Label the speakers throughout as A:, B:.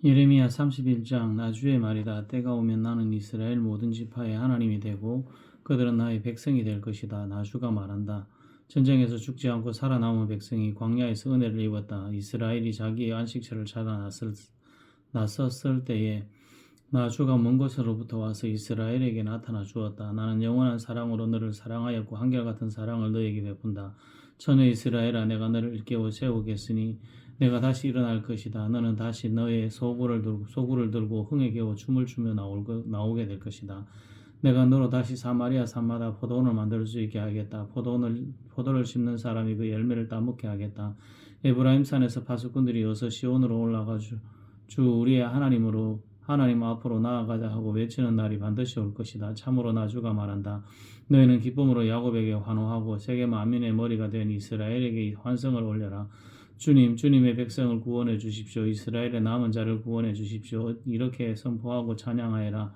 A: 예레미야 31장. 나 주의 말이다. 때가 오면 나는 이스라엘 모든 지파의 하나님이 되고 그들은 나의 백성이 될 것이다. 나 주가 말한다. 전쟁에서 죽지 않고 살아남은 백성이 광야에서 은혜를 입었다. 이스라엘이 자기의 안식처를 찾아 나섰을 때에 나 주가 먼 곳으로부터 와서 이스라엘에게 나타나 주었다. 나는 영원한 사랑으로 너를 사랑하였고 한결같은 사랑을 너에게 베푼다. 처녀 이스라엘아, 내가 너를 일깨워 세우겠으니 내가 다시 일어날 것이다. 너는 다시 너의 소구를 들고 흥에 겨워 춤을 추며 나오게 될 것이다. 내가 너로 다시 사마리아 산마다 포도원을 만들 수 있게 하겠다. 포도를 심는 사람이 그 열매를 따먹게 하겠다. 에브라임 산에서 파수꾼들이 어서 시온으로 올라가 주 우리의 하나님 앞으로 나아가자 하고 외치는 날이 반드시 올 것이다. 참으로 나 주가 말한다. 너희는 기쁨으로 야곱에게 환호하고 세계 만민의 머리가 된 이스라엘에게 환성을 올려라. 주님의 백성을 구원해 주십시오. 이스라엘의 남은 자를 구원해 주십시오. 이렇게 선포하고 찬양하여라.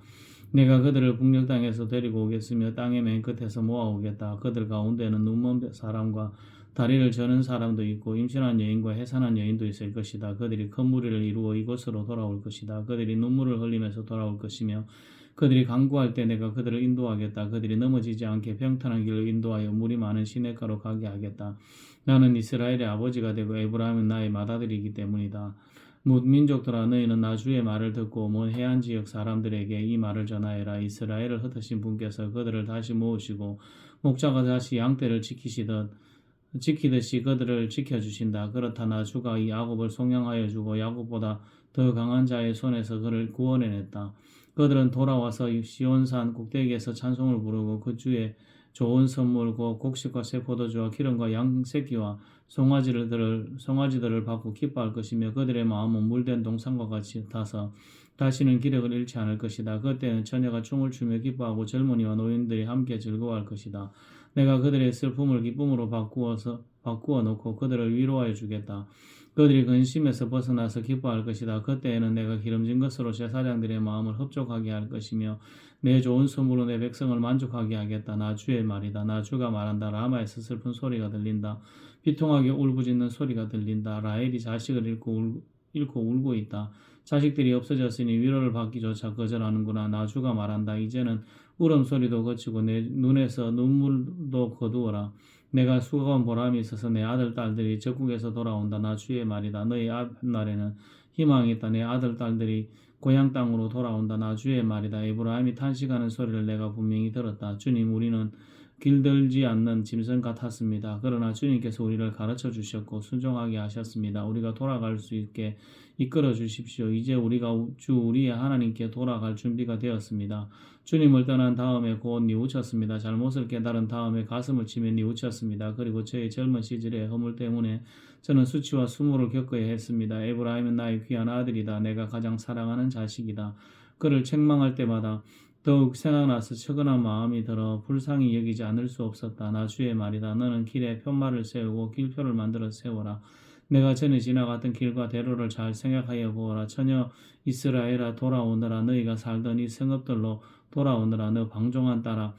A: 내가 그들을 북녘 땅에서 데리고 오겠으며 땅의 맨 끝에서 모아오겠다. 그들 가운데는 눈먼 사람과 다리를 저는 사람도 있고 임신한 여인과 해산한 여인도 있을 것이다. 그들이 큰 무리를 이루어 이곳으로 돌아올 것이다. 그들이 눈물을 흘리면서 돌아올 것이며 그들이 간구할 때 내가 그들을 인도하겠다. 그들이 넘어지지 않게 평탄한 길로 인도하여 물이 많은 시냇가로 가게 하겠다. 나는 이스라엘의 아버지가 되고 에브라임은 나의 맏아들이기 때문이다. 민족들아, 너희는 나 주의 말을 듣고 먼 해안 지역 사람들에게 이 말을 전하여라. 이스라엘을 흩으신 분께서 그들을 다시 모으시고 목자가 다시 양떼를 지키듯이 그들을 지켜주신다. 그렇다. 나 주가 이 야곱을 속량하여 주고 야곱보다 더 강한 자의 손에서 그를 구원해냈다. 그들은 돌아와서 시온산 꼭대기에서 찬송을 부르고 그 주의 좋은 선물 곧 곡식과 새 포도주와 기름과 양 새끼와 송아지들을 받고 기뻐할 것이며 그들의 마음은 물된 동산과 같이 타서 다시는 기력을 잃지 않을 것이다. 그때는 처녀가 춤을 추며 기뻐하고 젊은이와 노인들이 함께 즐거워할 것이다. 내가 그들의 슬픔을 기쁨으로 바꾸어 놓고 그들을 위로하여 주겠다. 그들이 근심에서 벗어나서 기뻐할 것이다. 그때에는 내가 기름진 것으로 제사장들의 마음을 흡족하게 할 것이며 내 좋은 선물로 내 백성을 만족하게 하겠다. 나 주의 말이다. 나 주가 말한다. 라마에서 슬픈 소리가 들린다. 비통하게 울부짖는 소리가 들린다. 라헬이 자식을 잃고 울고 있다. 자식들이 없어졌으니 위로를 받기조차 거절하는구나. 나 주가 말한다. 이제는 울음소리도 그치고 내 눈에서 눈물도 거두어라. 내가 수고한 보람이 있어서 내 아들 딸들이 적국에서 돌아온다. 나 주의 말이다. 너희 앞날에는 희망이 있다. 내 아들 딸들이 고향 땅으로 돌아온다. 나 주의 말이다. 에브라임이 탄식하는 소리를 내가 분명히 들었다. 주님, 우리는 길들지 않는 짐승 같았습니다. 그러나 주님께서 우리를 가르쳐 주셨고 순종하게 하셨습니다. 우리가 돌아갈 수 있게 이끌어 주십시오. 이제 우리가 우리의 하나님께 돌아갈 준비가 되었습니다. 주님을 떠난 다음에 곧 뉘우쳤습니다. 잘못을 깨달은 다음에 가슴을 치며 뉘우쳤습니다. 그리고 저의 젊은 시절의 허물 때문에 저는 수치와 수모를 겪어야 했습니다. 에브라임은 나의 귀한 아들이다. 내가 가장 사랑하는 자식이다. 그를 책망할 때마다 더욱 생각나서 처근한 마음이 들어 불쌍히 여기지 않을 수 없었다. 나 주의 말이다. 너는 길에 편말을 세우고 길표를 만들어 세워라. 내가 전에 지나갔던 길과 대로를 잘 생각하여 보아라. 처녀 이스라엘아, 돌아오너라. 너희가 살던 이 성읍들로 돌아오너라. 너 방종한 딸아,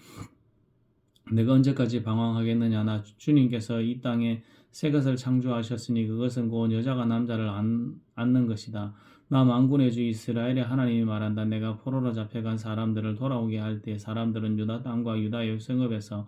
A: 내가 언제까지 방황하겠느냐. 나 주님께서 이 땅에 새 것을 창조하셨으니 그것은 곧 여자가 남자를 낳는 것이다. 나 만군의 주 이스라엘의 하나님이 말한다. 내가 포로로 잡혀간 사람들을 돌아오게 할 때 사람들은 유다 땅과 유다의 성읍에서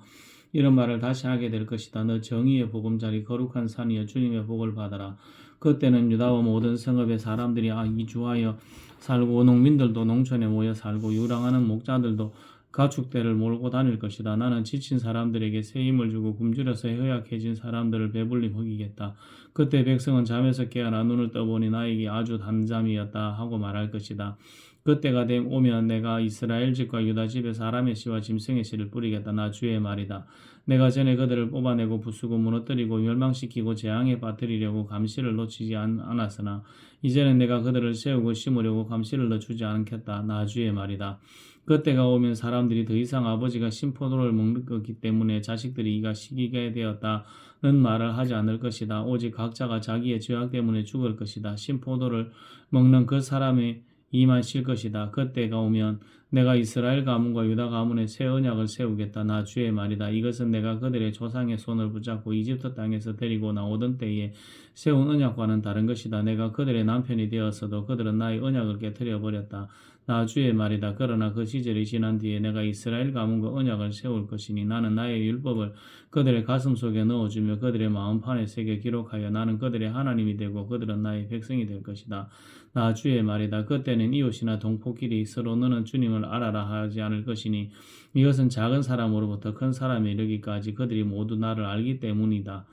A: 이런 말을 다시 하게 될 것이다. 너 정의의 보금자리 거룩한 산이여, 주님의 복을 받아라. 그때는 유다와 모든 성읍의 사람들이 이주하여 살고 농민들도 농촌에 모여 살고 유랑하는 목자들도 가축대를 몰고 다닐 것이다. 나는 지친 사람들에게 새 힘을 주고 굶주려서 허약해진 사람들을 배불리 먹이겠다. 그때 백성은 잠에서 깨어나 눈을 떠보니 나에게 아주 단잠이었다 하고 말할 것이다. 그때가 오면 내가 이스라엘 집과 유다 집에 사람의 씨와 짐승의 씨를 뿌리겠다. 나 주의 말이다. 내가 전에 그들을 뽑아내고 부수고 무너뜨리고 멸망시키고 재앙에 빠뜨리려고 감시를 놓치지 않았으나 이제는 내가 그들을 세우고 심으려고 감시를 넣어주지 않겠다. 나 주의 말이다. 그때가 오면 사람들이 더 이상 아버지가 신포도를 먹는 거기 때문에 자식들이 이가 시기게 되었다는 말을 하지 않을 것이다. 오직 각자가 자기의 죄악 때문에 죽을 것이다. 신포도를 먹는 그 사람의 이만 쉴 것이다. 그때가 오면 내가 이스라엘 가문과 유다 가문에 새 언약을 세우겠다. 나 주의 말이다. 이것은 내가 그들의 조상의 손을 붙잡고 이집트 땅에서 데리고 나오던 때에 세운 언약과는 다른 것이다. 내가 그들의 남편이 되었어도 그들은 나의 언약을 깨뜨려 버렸다. 나 주의 말이다. 그러나 그 시절이 지난 뒤에 내가 이스라엘 가문과 언약을 세울 것이니 나는 나의 율법을 그들의 가슴 속에 넣어주며 그들의 마음판에 새겨 기록하여 나는 그들의 하나님이 되고 그들은 나의 백성이 될 것이다. 나 주의 말이다. 그때는 이웃이나 동포끼리 서로 너는 주님을 알아라 하지 않을 것이니 이것은 작은 사람으로부터 큰 사람에 이르기까지 그들이 모두 나를 알기 때문이다.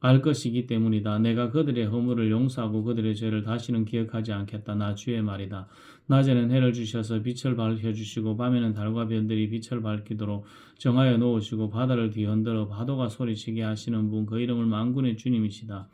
A: 알 것이기 때문이다. 내가 그들의 허물을 용서하고 그들의 죄를 다시는 기억하지 않겠다. 나 주의 말이다. 낮에는 해를 주셔서 빛을 밝혀주시고 밤에는 달과 별들이 빛을 밝히도록 정하여 놓으시고 바다를 뒤흔들어 파도가 소리치게 하시는 분 그 이름을 만군의 주님이시다.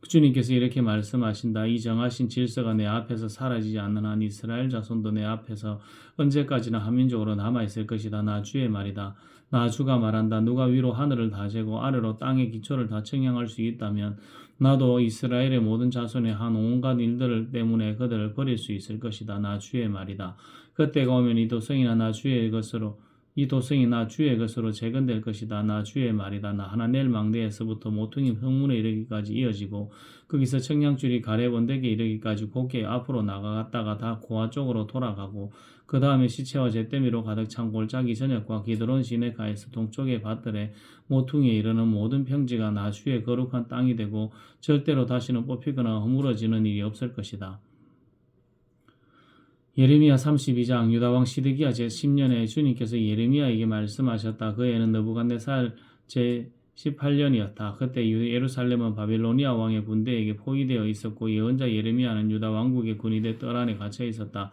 A: 주님께서 이렇게 말씀하신다. 이 정하신 질서가 내 앞에서 사라지지 않는 한 이스라엘 자손도 내 앞에서 언제까지나 한민족으로 남아있을 것이다. 나 주의 말이다. 나 주가 말한다. 누가 위로 하늘을 다 재고 아래로 땅의 기초를 다 측량할 수 있다면 나도 이스라엘의 모든 자손의 한 온갖 일들 때문에 그들을 버릴 수 있을 것이다. 나 주의 말이다. 그때가 오면 이 도성이나 나 주의 것으로 이 도성이 나 주의 것으로 재건될 것이다. 나 주의 말이다. 나 하나넬 망대에서부터 모퉁이 성문에 이르기까지 이어지고 거기서 청량줄이 가렙 언덕에 이르기까지 곱게 앞으로 나가갔다가 다 고아 쪽으로 돌아가고 그 다음에 시체와 잿더미로 가득 찬 골짜기 저녁과 기드론 시내가에서 동쪽의 밭들에 모퉁이에 이르는 모든 평지가 나 주의 거룩한 땅이 되고 절대로 다시는 뽑히거나 허물어지는 일이 없을 것이다. 예레미야 32장 유다왕 시드기야 제10년에 주님께서 예레미야에게 말씀하셨다. 그 해는 느부갓네살 제18년이었다. 그때 예루살렘은 바빌로니아 왕의 군대에게 포위되어 있었고 예언자 예레미야는 유다 왕국의 군의대 뜰 안에 갇혀 있었다.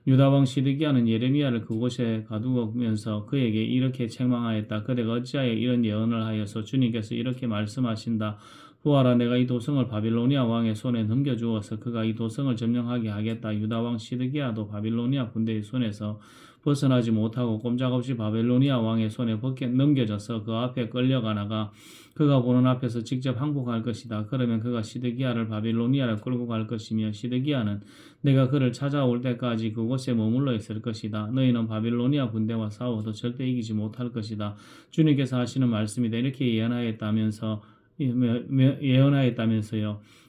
A: 유다왕 시드기야는 예레미야를 그곳에 가두면서 그에게 이렇게 책망하였다. 그대가 어찌하여 이런 예언을 하여서 주님께서 이렇게 말씀하신다. 보아라, 내가 이 도성을 바빌로니아 왕의 손에 넘겨주어서 그가 이 도성을 점령하게 하겠다. 유다 왕 시드기야도 바빌로니아 군대의 손에서 벗어나지 못하고 꼼짝없이 바빌로니아 왕의 손에 넘겨져서 그 앞에 끌려가다가 그가 보는 앞에서 직접 항복할 것이다. 그러면 그가 시드기야를 바빌로니아로 끌고 갈 것이며 시드기야는 내가 그를 찾아올 때까지 그곳에 머물러 있을 것이다. 너희는 바빌로니아 군대와 싸워도 절대 이기지 못할 것이다. 주님께서 하시는 말씀이다. 이렇게 예언하였다면서요.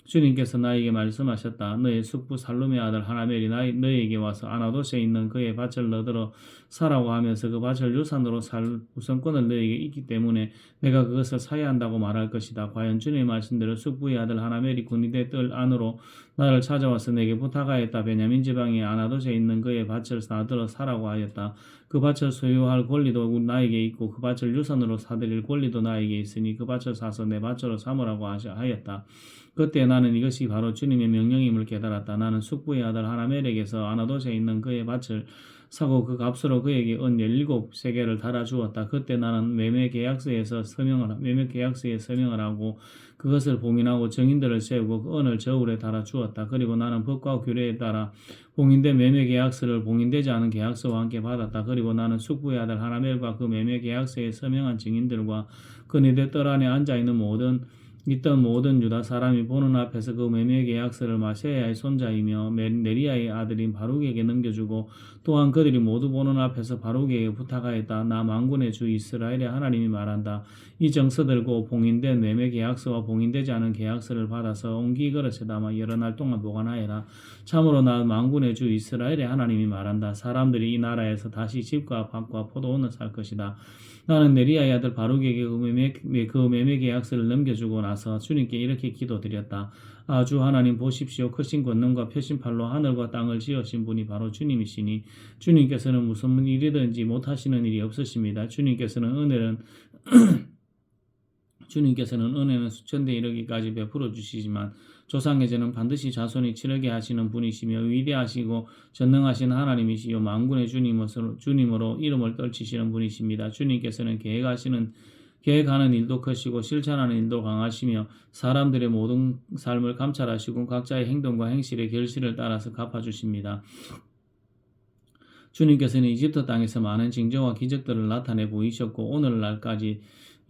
A: 주님께서 나에게 말씀하셨다. 너의 숙부 살룸의 아들 하나멜이 너에게 와서 아나돗에 있는 그의 밭을 너더러 사라고 하면서 그 밭을 유산으로 살 우선권을 너에게 있기 때문에 내가 그것을 사야 한다고 말할 것이다. 과연 주님의 말씀대로 숙부의 아들 하나멜이 군의대 뜰 안으로 나를 찾아와서 내게 부탁하였다. 베냐민 지방의 아나돗에 있는 그의 밭을 너더러 사라고 하였다. 그 밭을 소유할 권리도 나에게 있고 그 밭을 유산으로 사들일 권리도 나에게 있으니 그 밭을 사서 내 밭으로 삼으라고 하였다. 그때 나는 이것이 바로 주님의 명령임을 깨달았다. 나는 숙부의 아들 하나멜에게서 아나돗에 있는 그의 밭을 사고 그 값으로 그에게 은 17세겔을 달아주었다. 그때 나는 매매계약서에 서명을 하고 그것을 봉인하고 증인들을 세우고 그 은을 저울에 달아주었다. 그리고 나는 법과 규례에 따라 봉인된 매매계약서를 봉인되지 않은 계약서와 함께 받았다. 그리고 나는 숙부의 아들 하나멜과 그 매매계약서에 서명한 증인들과 그네들 뜰 안에 앉아있는 모든 유다 사람이 보는 앞에서 그 매매 계약서를 마세야의 손자이며 네리야의 아들인 바룩에게 넘겨주고 또한 그들이 모두 보는 앞에서 바룩에게 부탁하였다. 나 만군의 주 이스라엘의 하나님이 말한다. 이 정서들고 봉인된 매매 계약서와 봉인되지 않은 계약서를 받아서 옹기 그릇에 담아 여러 날 동안 보관하여라. 참으로 나 만군의 주 이스라엘의 하나님이 말한다. 사람들이 이 나라에서 다시 집과 밭과 포도원을 살 것이다. 나는 네리야의 아들 바룩에게 그 매매 계약서를 넘겨주고 나서 주님께 이렇게 기도드렸다. 주 하나님 보십시오. 크신 권능과 표심팔로 하늘과 땅을 지으신 분이 바로 주님이시니 주님께서는 무슨 일이든지 못하시는 일이 없으십니다. 주님께서는 은혜는 수천대 이르기까지 베풀어 주시지만 조상의 죄는 반드시 자손이 치르게 하시는 분이시며 위대하시고 전능하신 하나님이시요 만군의 주님으로 이름을 떨치시는 분이십니다. 주님께서는 계획하는 일도 크시고 실천하는 일도 강하시며 사람들의 모든 삶을 감찰하시고 각자의 행동과 행실의 결실을 따라서 갚아주십니다. 주님께서는 이집트 땅에서 많은 징조와 기적들을 나타내 보이셨고 오늘날까지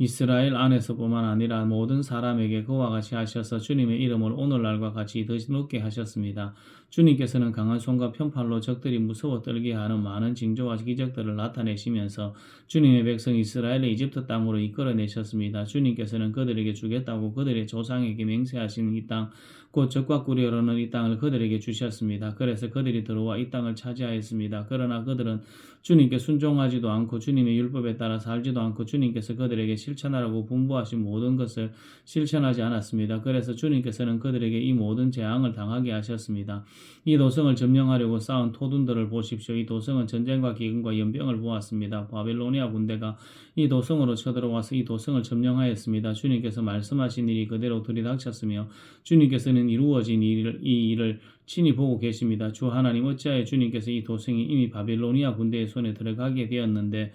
A: 이스라엘 안에서뿐만 아니라 모든 사람에게 그와 같이 하셔서 주님의 이름을 오늘날과 같이 더 높게 하셨습니다. 주님께서는 강한 손과 편팔로 적들이 무서워 떨게 하는 많은 징조와 기적들을 나타내시면서 주님의 백성 이스라엘을 이집트 땅으로 이끌어내셨습니다. 주님께서는 그들에게 주겠다고 그들의 조상에게 맹세하신 이 땅, 곧 젖과 꿀이 흐르는 이 땅을 그들에게 주셨습니다. 그래서 그들이 들어와 이 땅을 차지하였습니다. 그러나 그들은 주님께 순종하지도 않고 주님의 율법에 따라 살지도 않고 주님께서 그들에게 실천하라고 분부하신 모든 것을 실천하지 않았습니다. 그래서 주님께서는 그들에게 이 모든 재앙을 당하게 하셨습니다. 이 도성을 점령하려고 쌓은 토둔들을 보십시오. 이 도성은 전쟁과 기근과 연병을 보았습니다. 바빌로니아 군대가 이 도성으로 쳐들어와서 이 도성을 점령하였습니다. 주님께서 말씀하신 일이 그대로 들이닥쳤으며 주님께서는 이루어진 이 일을 친히 보고 계십니다. 주 하나님 어찌하여 주님께서 이 도성이 이미 바빌로니아 군대의 손에 들어가게 되었는데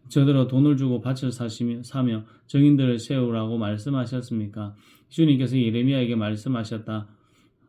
A: 저더러 돈을 주고 밭을 사며 정인들을 세우라고 말씀하셨습니까? 주님께서 예레미야에게 말씀하셨다.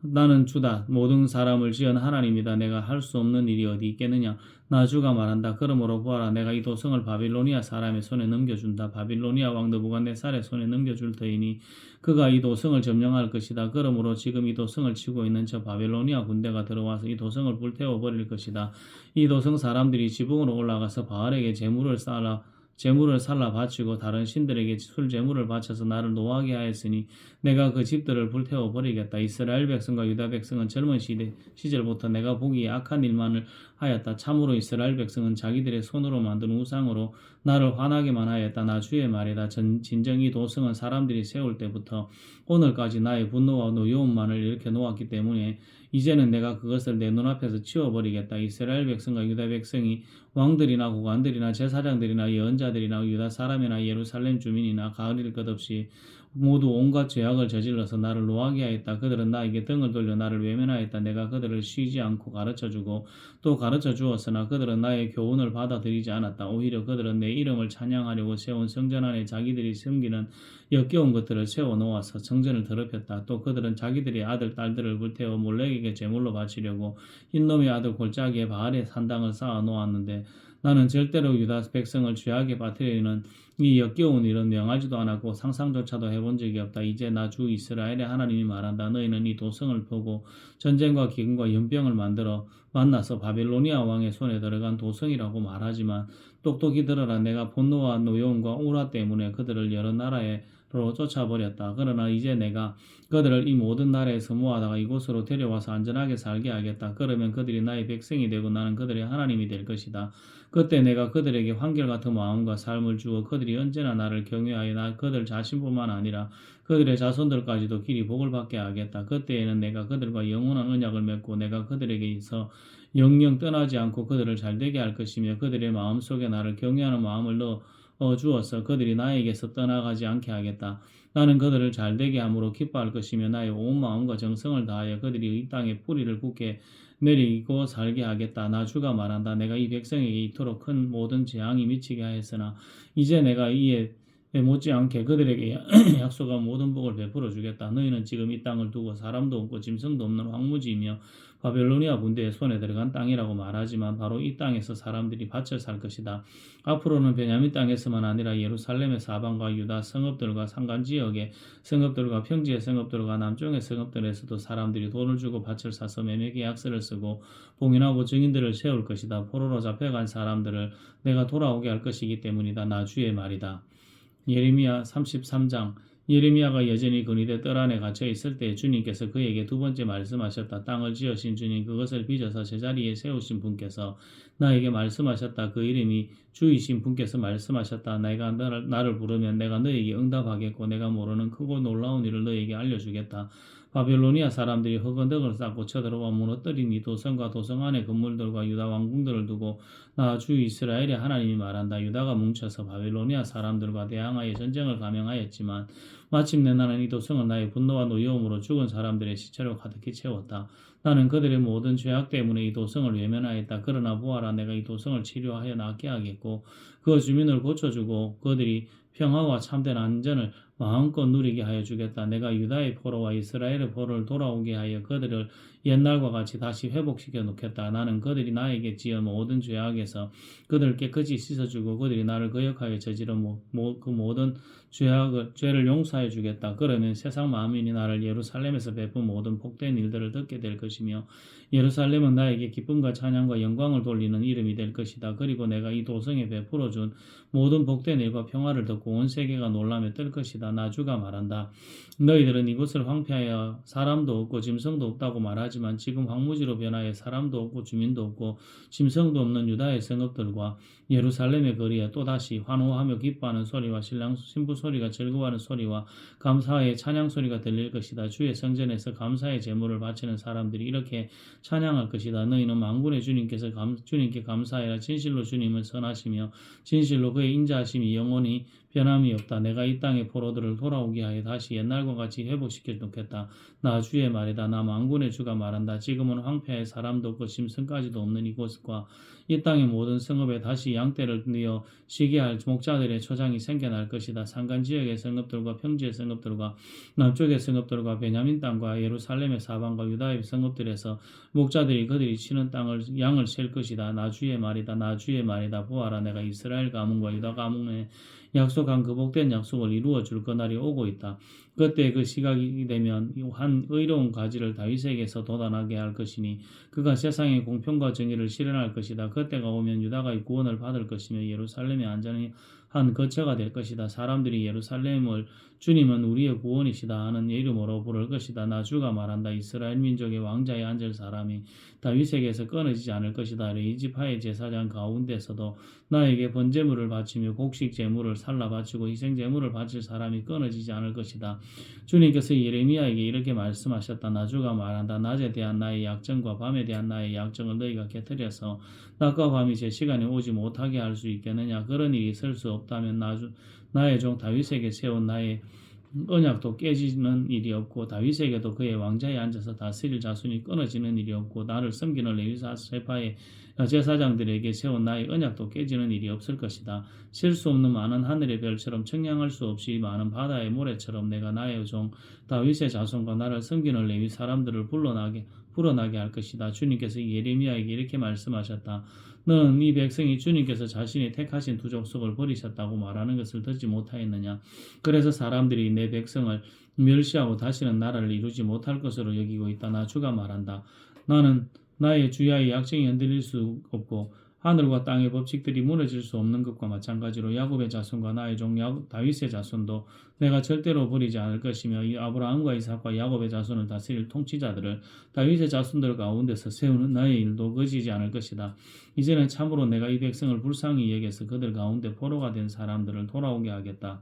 A: 나는 주다. 모든 사람을 지은 하나님이다. 내가 할 수 없는 일이 어디 있겠느냐. 나 주가 말한다. 그러므로 보아라. 내가 이 도성을 바빌로니아 사람의 손에 넘겨준다. 바빌로니아 왕 느부갓네살의 손에 넘겨줄 터이니 그가 이 도성을 점령할 것이다. 그러므로 지금 이 도성을 치고 있는 저 바빌로니아 군대가 들어와서 이 도성을 불태워 버릴 것이다. 이 도성 사람들이 지붕으로 올라가서 바알에게 제물을 살라 바치고 다른 신들에게 술 제물을 바쳐서 나를 노하게 하였으니 내가 그 집들을 불태워 버리겠다. 이스라엘 백성과 유다 백성은 젊은 시절부터 내가 보기에 악한 일만을 하였다. 참으로 이스라엘 백성은 자기들의 손으로 만든 우상으로 나를 화나게만 하였다. 나 주의 말이다. 진정 이 도성은 사람들이 세울 때부터 오늘까지 나의 분노와 노여움만을 일으켜 놓았기 때문에 이제는 내가 그것을 내 눈앞에서 치워버리겠다. 이스라엘 백성과 유다 백성이 왕들이나 고관들이나 제사장들이나 예언자들이나 유다 사람이나 예루살렘 주민이나 가릴 것 없이 모두 온갖 죄악을 저질러서 나를 노하게 하였다. 그들은 나에게 등을 돌려 나를 외면하였다. 내가 그들을 쉬지 않고 가르쳐주고 또 가르쳐 주었으나 그들은 나의 교훈을 받아들이지 않았다. 오히려 그들은 내 이름을 찬양하려고 세운 성전 안에 자기들이 섬기는 역겨운 것들을 세워놓아서 성전을 더럽혔다. 또 그들은 자기들의 아들 딸들을 불태워 몰렉에게 제물로 바치려고 흰놈의 아들 골짜기에 바알의 산당을 쌓아 놓았는데 나는 절대로 유다 백성을 죄악에 빠뜨리는 이 역겨운 일은 명하지도 않았고 상상조차도 해본 적이 없다. 이제 나 주 이스라엘의 하나님이 말한다. 너희는 이 도성을 보고 전쟁과 기근과 연병을 만나서 바빌로니아 왕의 손에 들어간 도성이라고 말하지만 똑똑히 들어라. 내가 분노와 노여움과 우라 때문에 그들을 여러 나라로 쫓아버렸다. 그러나 이제 내가 그들을 이 모든 나라에서 모아다가 이곳으로 데려와서 안전하게 살게 하겠다. 그러면 그들이 나의 백성이 되고 나는 그들의 하나님이 될 것이다. 그때 내가 그들에게 한결같은 마음과 삶을 주어 그들이 언제나 나를 경외하여 그들 자신뿐만 아니라 그들의 자손들까지도 길이 복을 받게 하겠다. 그때에는 내가 그들과 영원한 언약을 맺고 내가 그들에게서 영영 떠나지 않고 그들을 잘되게 할 것이며 그들의 마음속에 나를 경외하는 마음을 넣어 주어서 그들이 나에게서 떠나가지 않게 하겠다. 나는 그들을 잘되게 함으로 기뻐할 것이며 나의 온 마음과 정성을 다하여 그들이 이 땅에 뿌리를 굳게 내리고 살게 하겠다. 나 주가 말한다. 내가 이 백성에게 이토록 큰 모든 재앙이 미치게 하였으나 이제 내가 이에 못지않게 그들에게 약속한 모든 복을 베풀어 주겠다. 너희는 지금 이 땅을 두고 사람도 없고 짐승도 없는 황무지이며 바벨로니아 군대의 손에 들어간 땅이라고 말하지만 바로 이 땅에서 사람들이 밭을 살 것이다. 앞으로는 베냐민 땅에서만 아니라 예루살렘의 사방과 유다 성읍들과 산간지역의 성읍들과 평지의 성읍들과 남쪽의 성읍들에서도 사람들이 돈을 주고 밭을 사서 매매 계약서를 쓰고 봉인하고 증인들을 세울 것이다. 포로로 잡혀간 사람들을 내가 돌아오게 할 것이기 때문이다. 나 주의 말이다. 예레미야 33장. 예레미야가 여전히 근위대 뜰 안에 갇혀 있을 때 주님께서 그에게 두 번째 말씀하셨다. 땅을 지으신 주님, 그것을 빚어서 제자리에 세우신 분께서 나에게 말씀하셨다. 그 이름이 주이신 분께서 말씀하셨다. 내가 나를 부르면 내가 너에게 응답하겠고 내가 모르는 크고 놀라운 일을 너에게 알려주겠다. 바빌로니아 사람들이 흑언덕을 쌓고 쳐들어와 무너뜨린 이 도성과 도성 안의 건물들과 유다 왕궁들을 두고 나 주 이스라엘의 하나님이 말한다. 유다가 뭉쳐서 바빌로니아 사람들과 대항하여 전쟁을 감행하였지만 마침내 나는 이 도성을 나의 분노와 노여움으로 죽은 사람들의 시체로 가득히 채웠다. 나는 그들의 모든 죄악 때문에 이 도성을 외면하였다. 그러나 보아라, 내가 이 도성을 치료하여 낫게 하겠고 그 주민을 고쳐주고 그들이 평화와 참된 안전을 마음껏 누리게 하여 주겠다. 내가 유다의 포로와 이스라엘의 포로를 돌아오게 하여 그들을 옛날과 같이 다시 회복시켜 놓겠다. 나는 그들이 나에게 지은 모든 죄악에서 그들을 깨끗이 씻어주고 그들이 나를 거역하여 저지른 그 모든 죄를 용서해 주겠다. 그러면 세상 만민이 나를 예루살렘에서 베푼 모든 복된 일들을 듣게 될 것이며 예루살렘은 나에게 기쁨과 찬양과 영광을 돌리는 이름이 될 것이다. 그리고 내가 이 도성에 베풀어 준 모든 복된 일과 평화를 듣고 온 세계가 놀라며 뜰 것이다. 나 주가 말한다. 너희들은 이곳을 황폐하여 사람도 없고 짐승도 없다고 말하지만 지금 황무지로 변하여 사람도 없고 주민도 없고 짐승도 없는 유다의 성읍들과 예루살렘의 거리에 또다시 환호하며 기뻐하는 소리와 신랑 신부 소리가 즐거워하는 소리와 감사의 찬양 소리가 들릴 것이다. 주의 성전에서 감사의 제물을 바치는 사람들이 이렇게 찬양할 것이다. 너희는 만군의 주님께 감사해라. 진실로 주님은 선하시며 진실로 그의 인자하심이 영원히 변함이 없다. 내가 이 땅의 포로들을 돌아오게 하여 다시 옛날과 같이 회복시켜 놓겠다. 나 주의 말이다. 나 만군의 주가 말한다. 지금은 황폐해 사람도 없고 짐승까지도 없는 이곳과 이 땅의 모든 성읍에 다시 양떼를 뉘어 쉬게 할 목자들의 초장이 생겨날 것이다. 산간 지역의 성읍들과 평지의 성읍들과 남쪽의 성읍들과 베냐민 땅과 예루살렘의 사방과 유다의 성읍들에서 목자들이 그들이 치는 양을 셀 것이다. 나 주의 말이다. 나 주의 말이다. 보아라, 내가 이스라엘 가문과 유다 가문에 약속한 그 복된 약속을 이루어 줄 그날이 오고 있다. 그때 그 시각이 되면 한 의로운 가지를 다윗에게서 돋아나게 할 것이니 그가 세상의 공평과 정의를 실현할 것이다. 그때가 오면 유다가 구원을 받을 것이며 예루살렘이 안전한 거처가 될 것이다. 사람들이 예루살렘을 주님은 우리의 구원이시다 하는 이름으로 부를 것이다. 나 주가 말한다. 이스라엘 민족의 왕자에 앉을 사람이 다윗에게서 끊어지지 않을 것이다. 레위지파의 제사장 가운데서도 나에게 번제물을 바치며 곡식 제물을 살라 바치고 희생 제물을 바칠 사람이 끊어지지 않을 것이다. 주님께서 예레미야에게 이렇게 말씀하셨다. 나 주가 말한다. 낮에 대한 나의 약정과 밤에 대한 나의 약정을 너희가 깨뜨려서 낮과 밤이 제 시간에 오지 못하게 할 수 있겠느냐. 그런 일이 있을 수 없다면 나의 종 다윗에게 세운 나의 언약도 깨지는 일이 없고 다윗에게도 그의 왕자에 앉아서 다스릴 자손이 끊어지는 일이 없고 나를 섬기는 레위세파의 제사장들에게 세운 나의 언약도 깨지는 일이 없을 것이다. 셀 수 없는 많은 하늘의 별처럼 청량할 수 없이 많은 바다의 모래처럼 내가 나의 종 다윗의 자손과 나를 섬기는 레위 사람들을 불어나게 할 것이다. 주님께서 예레미야에게 이렇게 말씀하셨다. 너는 이 백성이 주님께서 자신이 택하신 두 족속을 버리셨다고 말하는 것을 듣지 못하였느냐. 그래서 사람들이 내 백성을 멸시하고 다시는 나라를 이루지 못할 것으로 여기고 있다. 나 주가 말한다. 나는 나의 주야의 약정이 흔들릴 수 없고 하늘과 땅의 법칙들이 무너질 수 없는 것과 마찬가지로 야곱의 자손과 나의 종 다윗의 자손도 내가 절대로 버리지 않을 것이며 이 아브라함과 이삭과 야곱의 자손을 다스릴 통치자들을 다윗의 자손들 가운데서 세우는 나의 일도 거지지 않을 것이다. 이제는 참으로 내가 이 백성을 불쌍히 여겨서 그들 가운데 포로가 된 사람들을 돌아오게 하겠다.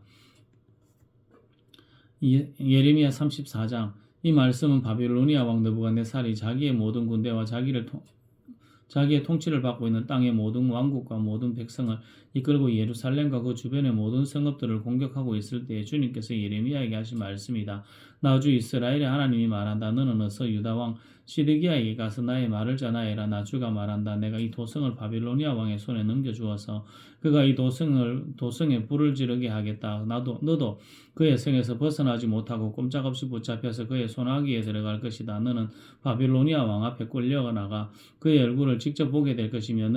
A: 예레미야 34장. 이 말씀은 바빌로니아 왕 느부갓네살이 자기의 모든 군대와 자기의 통치를 받고 있는 땅의 모든 왕국과 모든 백성을 이끌고 예루살렘과 그 주변의 모든 성읍들을 공격하고 있을 때에 주님께서 예레미야에게 하신 말씀이다. 나 주 이스라엘의 하나님이 말한다. 너는 어서 유다 왕 시드기야에게 가서 나의 말을 전하여라. 나 주가 말한다. 내가 이 도성을 바빌로니아 왕의 손에 넘겨주어서 그가 이 도성에 불을 지르게 하겠다. 너도 그의 성에서 벗어나지 못하고 꼼짝없이 붙잡혀서 그의 손아귀에 들어갈 것이다. 너는 바빌로니아 왕 앞에 끌려나가 그의 얼굴을 직접 보게 될 것이며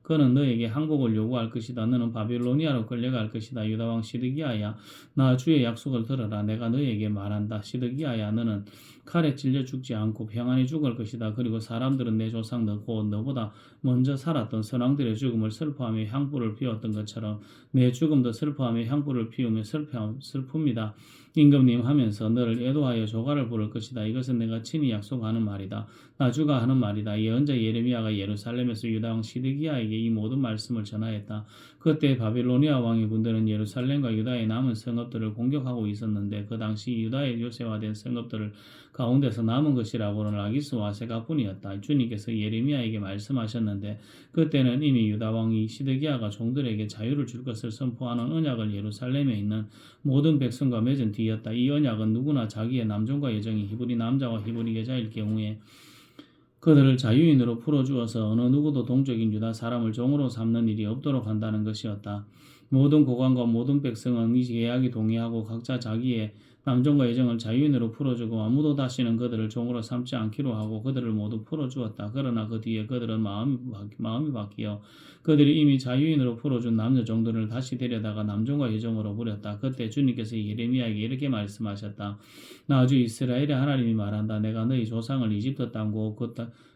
A: 그는 너에게 항복을 요구할 것이다. 너는 바빌로니아로 끌려갈 것이다. 유다 왕 시드기야야, 나 주의 약속을 들어라. 내가 너에게 말한다. 시드기야야, 너는 칼에 찔려 죽지 않고 평안히 죽을 것이다. 그리고 사람들은 내 조상 곧 너보다 먼저 살았던 선왕들의 죽음을 슬퍼하며 향불을 피웠던 것처럼 내 죽음도 슬퍼하며 향불을 피우며 슬픕니다. 임금님 하면서 너를 애도하여 조가를 부를 것이다. 이것은 내가 친히 약속하는 말이다. 나 주가 하는 말이다. 예언자 예레미야가 예루살렘에서 유다 왕 시드기야에게 이 모든 말씀을 전하였다. 그때 바빌로니아 왕의 군대는 예루살렘과 유다의 남은 성읍들을 공격하고 있었는데 그 당시 유다의 요새화된 성읍들을 가운데서 남은 것이라고는 라기스와 세가뿐이었다. 주님께서 예레미야에게 말씀하셨는데 그때는 이미 유다 왕이 시드기야가 종들에게 자유를 줄 것을 선포하는 언약을 예루살렘에 있는 모든 백성과 맺은 뒤였다. 이 언약은 누구나 자기의 남종과 여종이 히브리 남자와 히브리 여자일 경우에 그들을 자유인으로 풀어주어서 어느 누구도 동족인 유다 사람을 종으로 삼는 일이 없도록 한다는 것이었다. 모든 고관과 모든 백성은 이 계약에 동의하고 각자 자기의 남종과 여종을 자유인으로 풀어주고 아무도 다시는 그들을 종으로 삼지 않기로 하고 그들을 모두 풀어주었다. 그러나 그 뒤에 그들은 마음이 바뀌어 그들이 이미 자유인으로 풀어준 남녀 종들을 다시 데려다가 남종과 여종으로 부렸다. 그때 주님께서 예레미야에게 이렇게 말씀하셨다. 나 주 이스라엘의 하나님이 말한다. 내가 너희 조상을 이집트 땅고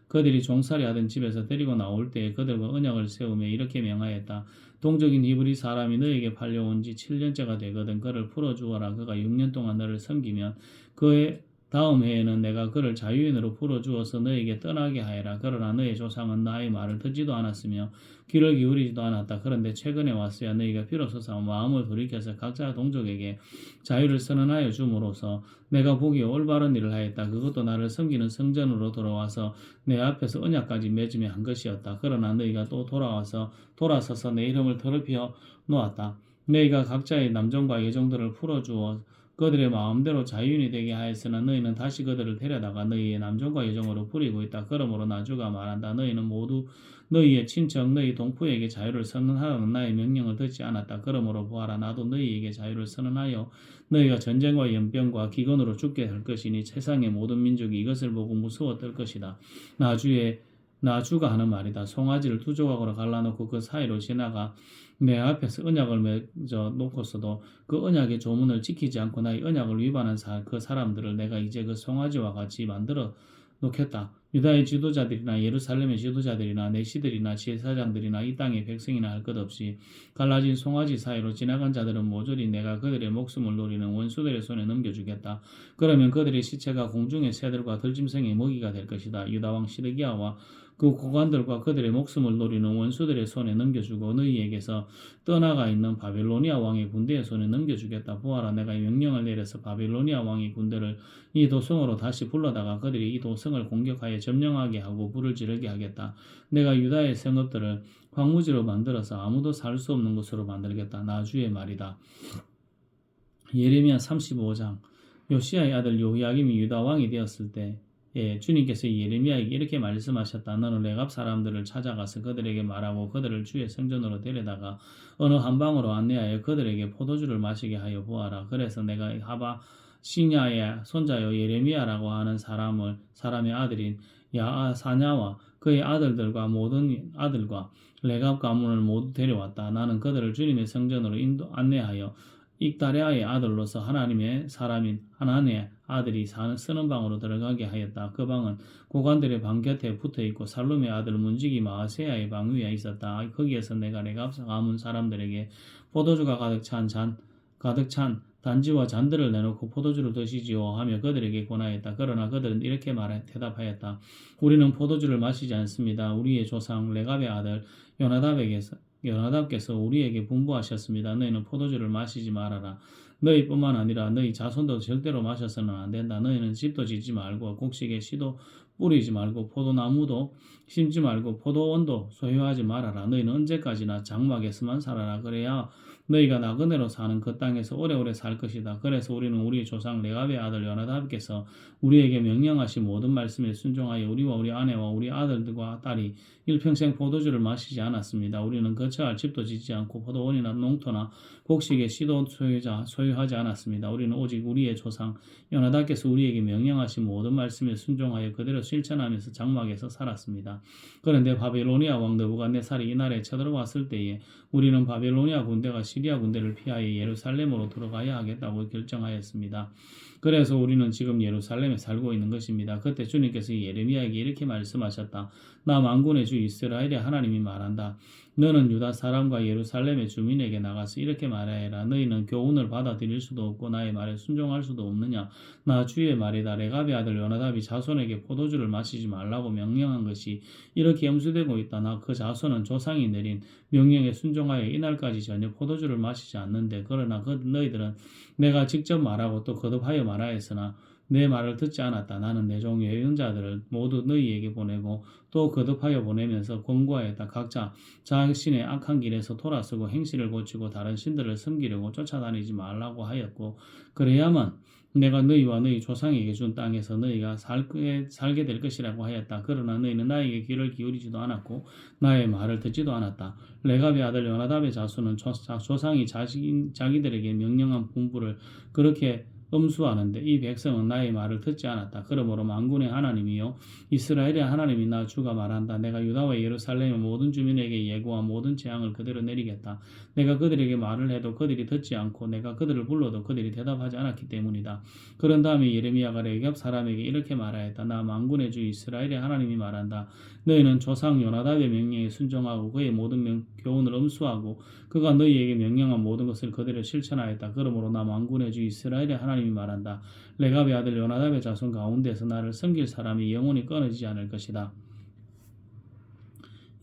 A: 그들이 종살이 하던 집에서 데리고 나올 때에 그들과 언약을 세우며 이렇게 명하였다. 동족인 히브리 사람이 너에게 팔려온 지 7년째가 되거든. 그를 풀어주어라. 그가 6년 동안 너를 섬기면 그의 다음 해에는 내가 그를 자유인으로 풀어주어서 너에게 떠나게 하여라. 그러나 너의 조상은 나의 말을 듣지도 않았으며 귀를 기울이지도 않았다. 그런데 최근에 왔어야 너희가 비로소 마음을 돌이켜서 각자 동족에게 자유를 선언하여 줌으로써 내가 보기에 올바른 일을 하였다. 그것도 나를 섬기는 성전으로 돌아와서 내 앞에서 언약까지 맺으며 한 것이었다. 그러나 너희가 또 돌아서서 내 이름을 더럽혀 놓았다. 너희가 각자의 남종과 여종들을 풀어주어 그들의 마음대로 자유인이 되게 하였으나 너희는 다시 그들을 데려다가 너희의 남종과 여종으로 부리고 있다. 그러므로 나 주가 말한다. 너희는 모두 너희의 친척 너희 동포에게 자유를 선언하라는 나의 명령을 듣지 않았다. 그러므로 보아라. 나도 너희에게 자유를 선언하여 너희가 전쟁과 연병과 기근으로 죽게 될 것이니 세상의 모든 민족이 이것을 보고 무서워 떨 것이다. 나 주가 하는 말이다. 송아지를 두 조각으로 갈라놓고 그 사이로 지나가 내 앞에서 언약을 맺어 놓고서도 그 언약의 조문을 지키지 않고 나의 언약을 위반한 그 사람들을 내가 이제 그 송아지와 같이 만들어 놓겠다. 유다의 지도자들이나 예루살렘의 지도자들이나 내시들이나 제사장들이나 이 땅의 백성이나 할 것 없이 갈라진 송아지 사이로 지나간 자들은 모조리 내가 그들의 목숨을 노리는 원수들의 손에 넘겨주겠다. 그러면 그들의 시체가 공중의 새들과 들짐승의 먹이가 될 것이다. 유다왕 시드기야와 그 고관들과 그들의 목숨을 노리는 원수들의 손에 넘겨주고 너희에게서 떠나가 있는 바벨로니아 왕의 군대의 손에 넘겨주겠다. 보아라, 내가 명령을 내려서 바벨로니아 왕의 군대를 이 도성으로 다시 불러다가 그들이 이 도성을 공격하여 점령하게 하고 불을 지르게 하겠다. 내가 유다의 성읍들을 황무지로 만들어서 아무도 살 수 없는 곳으로 만들겠다. 나 주의 말이다. 예레미야 35장. 요시야의 아들 요야김이 유다 왕이 되었을 때 주님께서 예레미야에게 이렇게 말씀하셨다. 너는 레갑 사람들을 찾아가서 그들에게 말하고 그들을 주의 성전으로 데려다가 어느 한방으로 안내하여 그들에게 포도주를 마시게 하여 보아라. 그래서 내가 하바 시냐의 손자요 예레미야라고 하는 사람의 아들인 야사냐와 그의 아들들과 모든 아들과 레갑 가문을 모두 데려왔다. 나는 그들을 주님의 성전으로 안내하여 익다랴의 아들로서 하나님의 사람인 하나님의 아들이 쓰는 방으로 들어가게 하였다. 그 방은 고관들의 방 곁에 붙어있고 살룸의 아들 문지기 마아세야의 방 위에 있었다. 거기에서 내가 레갑 가문 사람들에게 포도주가 가득 찬 단지와 잔들을 내놓고 포도주를 드시지요 하며 그들에게 권하였다. 그러나 그들은 이렇게 대답하였다. 우리는 포도주를 마시지 않습니다. 우리의 조상 레갑의 아들 요나답께서 우리에게 분부하셨습니다. 너희는 포도주를 마시지 말아라. 너희뿐만 아니라 너희 자손도 절대로 마셔서는 안 된다. 너희는 집도 짓지 말고 곡식에 씨도 뿌리지 말고 포도나무도 심지 말고 포도원도 소유하지 말아라. 너희는 언제까지나 장막에서만 살아라. 그래야 너희가 나그네로 사는 그 땅에서 오래오래 살 것이다. 그래서 우리는 우리 조상 레갑의 아들 요나답께서 우리에게 명령하신 모든 말씀에 순종하여 우리와 우리 아내와 우리 아들들과 딸이 일평생 포도주를 마시지 않았습니다. 우리는 거처할 집도 짓지 않고 포도원이나 농토나 곡식의 씨도 소유하지 않았습니다. 우리는 오직 우리의 조상 요나답께서 우리에게 명령하신 모든 말씀에 순종하여 그대로 실천하면서 장막에서 살았습니다. 그런데 바벨로니아 왕 느부갓네살이 이날에 쳐들어왔을 때에 우리는 바벨로니아 군대가 시리아 군대를 피하여 예루살렘으로 들어가야 하겠다고 결정하였습니다. 그래서 우리는 지금 예루살렘에 살고 있는 것입니다. 그때 주님께서 예레미야에게 이렇게 말씀하셨다. 나 만군의 주 이스라엘의 하나님이 말한다. 너는 유다 사람과 예루살렘의 주민에게 나가서 이렇게 말하여라. 너희는 교훈을 받아들일 수도 없고 나의 말에 순종할 수도 없느냐. 나 주의 말이다. 레갑의 아들 요나답이 자손에게 포도주를 마시지 말라고 명령한 것이 이렇게 염수되고 있다. 나 그 자손은 조상이 내린 명령에 순종하여 이날까지 전혀 포도주를 마시지 않는데 그러나 너희들은 내가 직접 말하고 또 거듭하여 말하였으나 내 말을 듣지 않았다. 나는 내 종 예언자들을 모두 너희에게 보내고 또 거듭하여 보내면서 권고하였다. 각자 자신의 악한 길에서 돌아서고 행실을 고치고 다른 신들을 섬기려고 쫓아다니지 말라고 하였고 그래야만 내가 너희와 너희 조상에게 준 땅에서 너희가 살게 될 것이라고 하였다. 그러나 너희는 나에게 귀를 기울이지도 않았고 나의 말을 듣지도 않았다. 레갑의 아들 요나답의 자손은 조상이 자기들에게 명령한 분부를 그렇게 엄수하는데 이 백성은 나의 말을 듣지 않았다. 그러므로 만군의 하나님이요 이스라엘의 하나님이 나 주가 말한다. 내가 유다와 예루살렘의 모든 주민에게 예고와 모든 재앙을 그대로 내리겠다. 내가 그들에게 말을 해도 그들이 듣지 않고 내가 그들을 불러도 그들이 대답하지 않았기 때문이다. 그런 다음에 예레미야가 레갑 사람에게 이렇게 말하였다. 나 만군의 주 이스라엘의 하나님이 말한다. 너희는 조상 요나답의 명령에 순종하고 그의 모든 교훈을 엄수하고 그가 너희에게 명령한 모든 것을 그대로 실천하였다. 그러므로 나 만군의 주 이스라엘의 하나님이 말한다. 레갑의 아들 요나답의 자손 가운데서 나를 섬길 사람이 영원히 끊어지지 않을 것이다.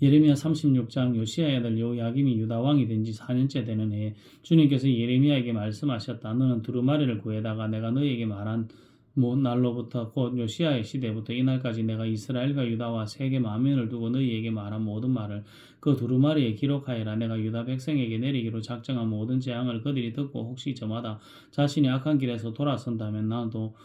A: 예레미야 36장 요시야의 아들 요야김이 유다 왕이 된 지 4년째 되는 해에 주님께서 예레미야에게 말씀하셨다. 너는 두루마리를 구해다가 내가 너희에게 말한 날로부터 곧 요시야의 시대부터 이날까지 내가 이스라엘과 유다와 세계 만민을 두고 너희에게 말한 모든 말을 그 두루마리에 기록하여라. 내가 유다 백성에게 내리기로 작정한 모든 재앙을 그들이 듣고 혹시 저마다 자신이 악한 길에서 돌아선다면 나도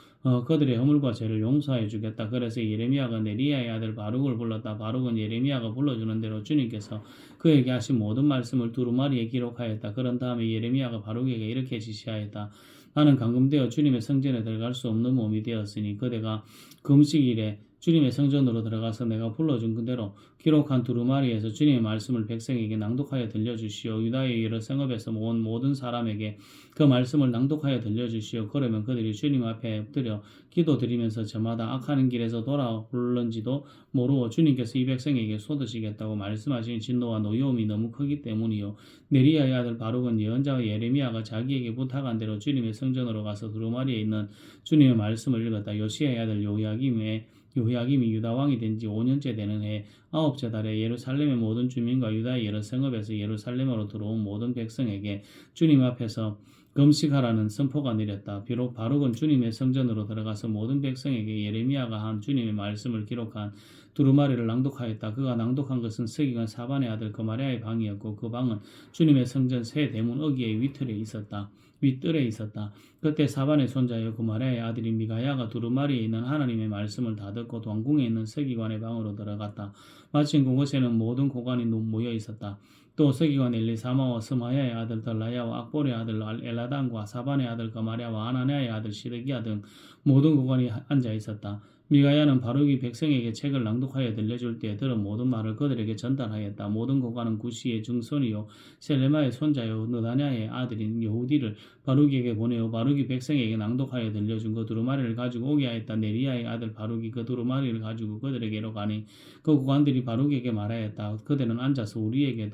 A: 그들의 허물과 죄를 용서해 주겠다. 그래서 예레미야가 네리야의 아들 바룩을 불렀다. 바룩은 예레미야가 불러주는 대로 주님께서 그에게 하신 모든 말씀을 두루마리에 기록하였다. 그런 다음에 예레미야가 바룩에게 이렇게 지시하였다. 나는 감금되어 주님의 성전에 들어갈 수 없는 몸이 되었으니 그대가 금식일에 주님의 성전으로 들어가서 내가 불러준 그대로 기록한 두루마리에서 주님의 말씀을 백성에게 낭독하여 들려주시오. 유다의 여러 성읍에서 모은 모든 사람에게 그 말씀을 낭독하여 들려주시오. 그러면 그들이 주님 앞에 엎드려 기도드리면서 저마다 악하는 길에서 돌아올는지도 모르고 주님께서 이 백성에게 쏟으시겠다고 말씀하신 진노와 노여움이 너무 크기 때문이요. 네리야의 아들 바룩은 예언자와 예레미야가 자기에게 부탁한 대로 주님의 성전으로 가서 두루마리에 있는 주님의 말씀을 읽었다. 요시야의 아들 요야김이 유다 왕이 된 지 5년째 되는 해 9째 달에 예루살렘의 모든 주민과 유다의 여러 성읍에서 예루살렘으로 들어온 모든 백성에게 주님 앞에서 금식하라는 선포가 내렸다. 비록 바룩은 주님의 성전으로 들어가서 모든 백성에게 예레미야가 한 주님의 말씀을 기록한 두루마리를 낭독하였다. 그가 낭독한 것은 서기관 사반의 아들 그마랴의 방이었고 그 방은 주님의 성전 새 대문 어귀의 윗뜰에 있었다. 그때 사반의 손자여 그마랴의 아들인 미가야가 두루마리에 있는 하나님의 말씀을 다 듣고 동궁에 있는 서기관의 방으로 들어갔다. 마침 그곳에는 모든 고관이 모여 있었다. 또 서기관 엘리사마와 스마야의 아들 들라야와 악볼의 아들 엘라단과 사반의 아들 그마랴와 아나냐의 아들 시드기야 등 모든 고관이 앉아 있었다. 미가야는 바룩이 백성에게 책을 낭독하여 들려줄 때 들은 모든 말을 그들에게 전달하였다. 모든 고관은 구시의 증손이요 셀레마의 손자요 느다냐의 아들인 여후디를 바룩에게 보내어 바룩이 백성에게 낭독하여 들려준 그 두루마리를 가지고 오게 하였다. 네리야의 아들 바룩이 그 두루마리를 가지고 그들에게로 가니 그 고관들이 바룩에게 말하였다. 그들은 앉아서 우리에게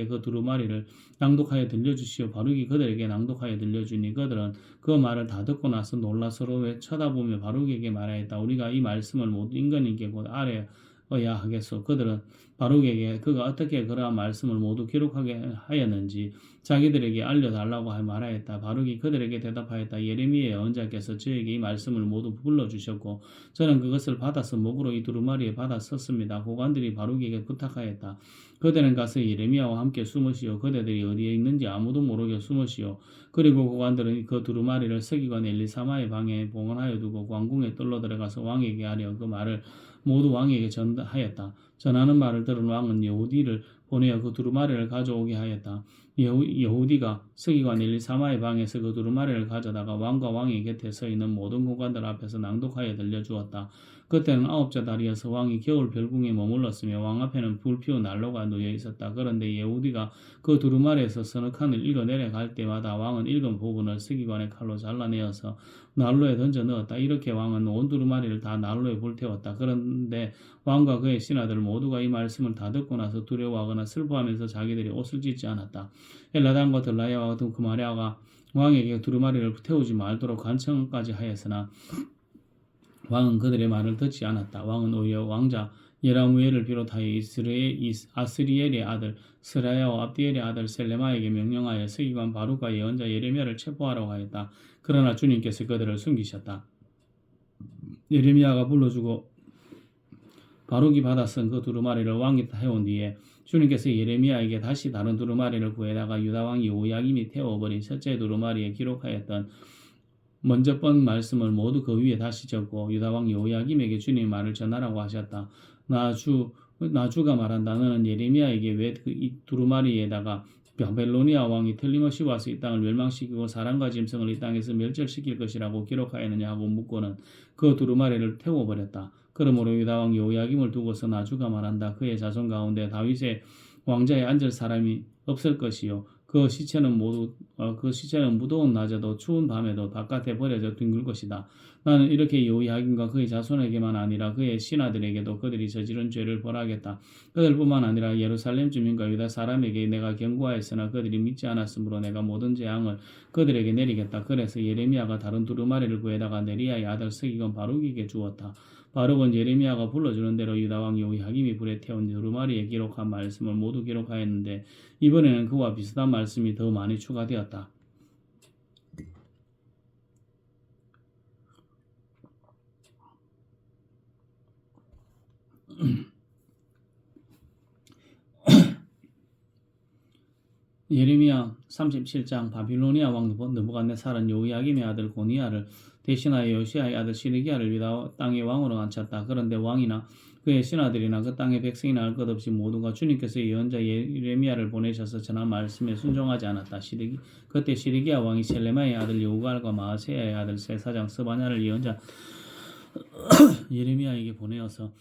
A: 그 두루마리를 낭독하여 들려주시오. 바룩이 그들에게 낭독하여 들려주니 그들은 그 말을 다 듣고 나서 놀라 서로 쳐다보며 바룩에게 말하였다. 우리가 이 말씀을 모두 임금님께 곧 아뢰어야 하겠소. 그들은 바룩에게 그가 어떻게 그러한 말씀을 모두 기록하게 하였는지 자기들에게 알려달라고 말하였다. 바룩이 그들에게 대답하였다. 예레미야의 언자께서 저에게 이 말씀을 모두 불러주셨고 저는 그것을 받아서 목으로 이 두루마리에 받아 썼습니다. 고관들이 바룩에게 부탁하였다. 그대는 가서 예레미야와 함께 숨으시오. 그대들이 어디에 있는지 아무도 모르게 숨으시오. 그리고 고관들은 그 두루마리를 서기관 엘리사마의 방에 봉헌하여 두고 왕궁에 뜰로 들어가서 왕에게 하려 그 말을 모두 왕에게 전하였다. 전하는 말을 들은 왕은 여후디를 보내어 그 두루마리를 가져오게 하였다. 여후디가 서기관 엘리사마의 방에서 그 두루마리를 가져다가 왕과 왕의 곁에 서 있는 모든 고관들 앞에서 낭독하여 들려주었다. 그때는 9째 달이어서 왕이 겨울 별궁에 머물렀으며 왕 앞에는 불피운 난로가 놓여 있었다. 그런데 여후디가 그 두루마리에서 서너 칸을 읽어 내려갈 때마다 왕은 읽은 부분을 서기관의 칼로 잘라내어서 난로에 던져 넣었다. 이렇게 왕은 온 두루마리를 다 난로에 불태웠다. 그런데 왕과 그의 신하들 모두가 이 말씀을 다 듣고 나서 두려워하거나 슬퍼하면서 자기들이 옷을 찢지 않았다. 엘라단과 들라야와 같은 그마랴가 왕에게 두루마리를 태우지 말도록 간청까지 하였으나 왕은 그들의 말을 듣지 않았다. 왕은 오히려 왕자 예라무엘을 비롯하여 아스리엘의 아들 스라야와 압디엘의 아들 셀레마에게 명령하여 서기관 바룩과 예언자 예레미야를 체포하라고 하였다. 그러나 주님께서 그들을 숨기셨다. 예레미야가 불러주고 바룩이 받아 쓴 그 두루마리를 왕이 해온 뒤에 주님께서 예레미야에게 다시 다른 두루마리를 구해다가 유다 왕이 요야김이 태워버린 첫째 두루마리에 기록하였던 먼저 번 말씀을 모두 그 위에 다시 적고 유다왕 여호야김에게 주님의 말을 전하라고 하셨다. 나주가 말한다. 너는 예레미야에게 왜 그 두루마리에다가 바벨로니아 왕이 틀림없이 와서 이 땅을 멸망시키고 사람과 짐승을 이 땅에서 멸절시킬 것이라고 기록하였느냐 하고 묻고는 그 두루마리를 태워버렸다. 그러므로 유다왕 여호야김을 두고서 나주가 말한다. 그의 자손 가운데 다윗의 왕자에 앉을 사람이 없을 것이요 그 시체는 무더운 낮에도 추운 밤에도 바깥에 버려져 뒹굴 것이다. 나는 이렇게 여호야김과 그의 자손에게만 아니라 그의 신하들에게도 그들이 저지른 죄를 벌하겠다. 그들뿐만 아니라 예루살렘 주민과 유다 사람에게 내가 경고하였으나 그들이 믿지 않았으므로 내가 모든 재앙을 그들에게 내리겠다. 그래서 예레미야가 다른 두루마리를 구해다가 네리야의 아들 서기관 바룩에게 주었다. 바룩은 예레미야가 불러주는 대로 유다왕 여호야김이 불에 태운 두루마리에 기록한 말씀을 모두 기록하였는데 이번에는 그와 비슷한 말씀이 더 많이 추가되었다. 예레미야 37장 바빌로니아 왕 느부갓네살은 여호야김의 아들 고니야를 대신하여 요시야의 아들 시드기야를 유다 땅의 왕으로 앉혔다. 그런데 왕이나 그의 신하들이나 그 땅의 백성이나 할 것 없이 모두가 주님께서 예언자 예레미야를 보내셔서 전한 말씀에 순종하지 않았다. 그때 시드기야 왕이 셀레마의 아들 여우갈과 마아세야의 아들 세사장 스바냐를 예언자 예레미야에게 보내어서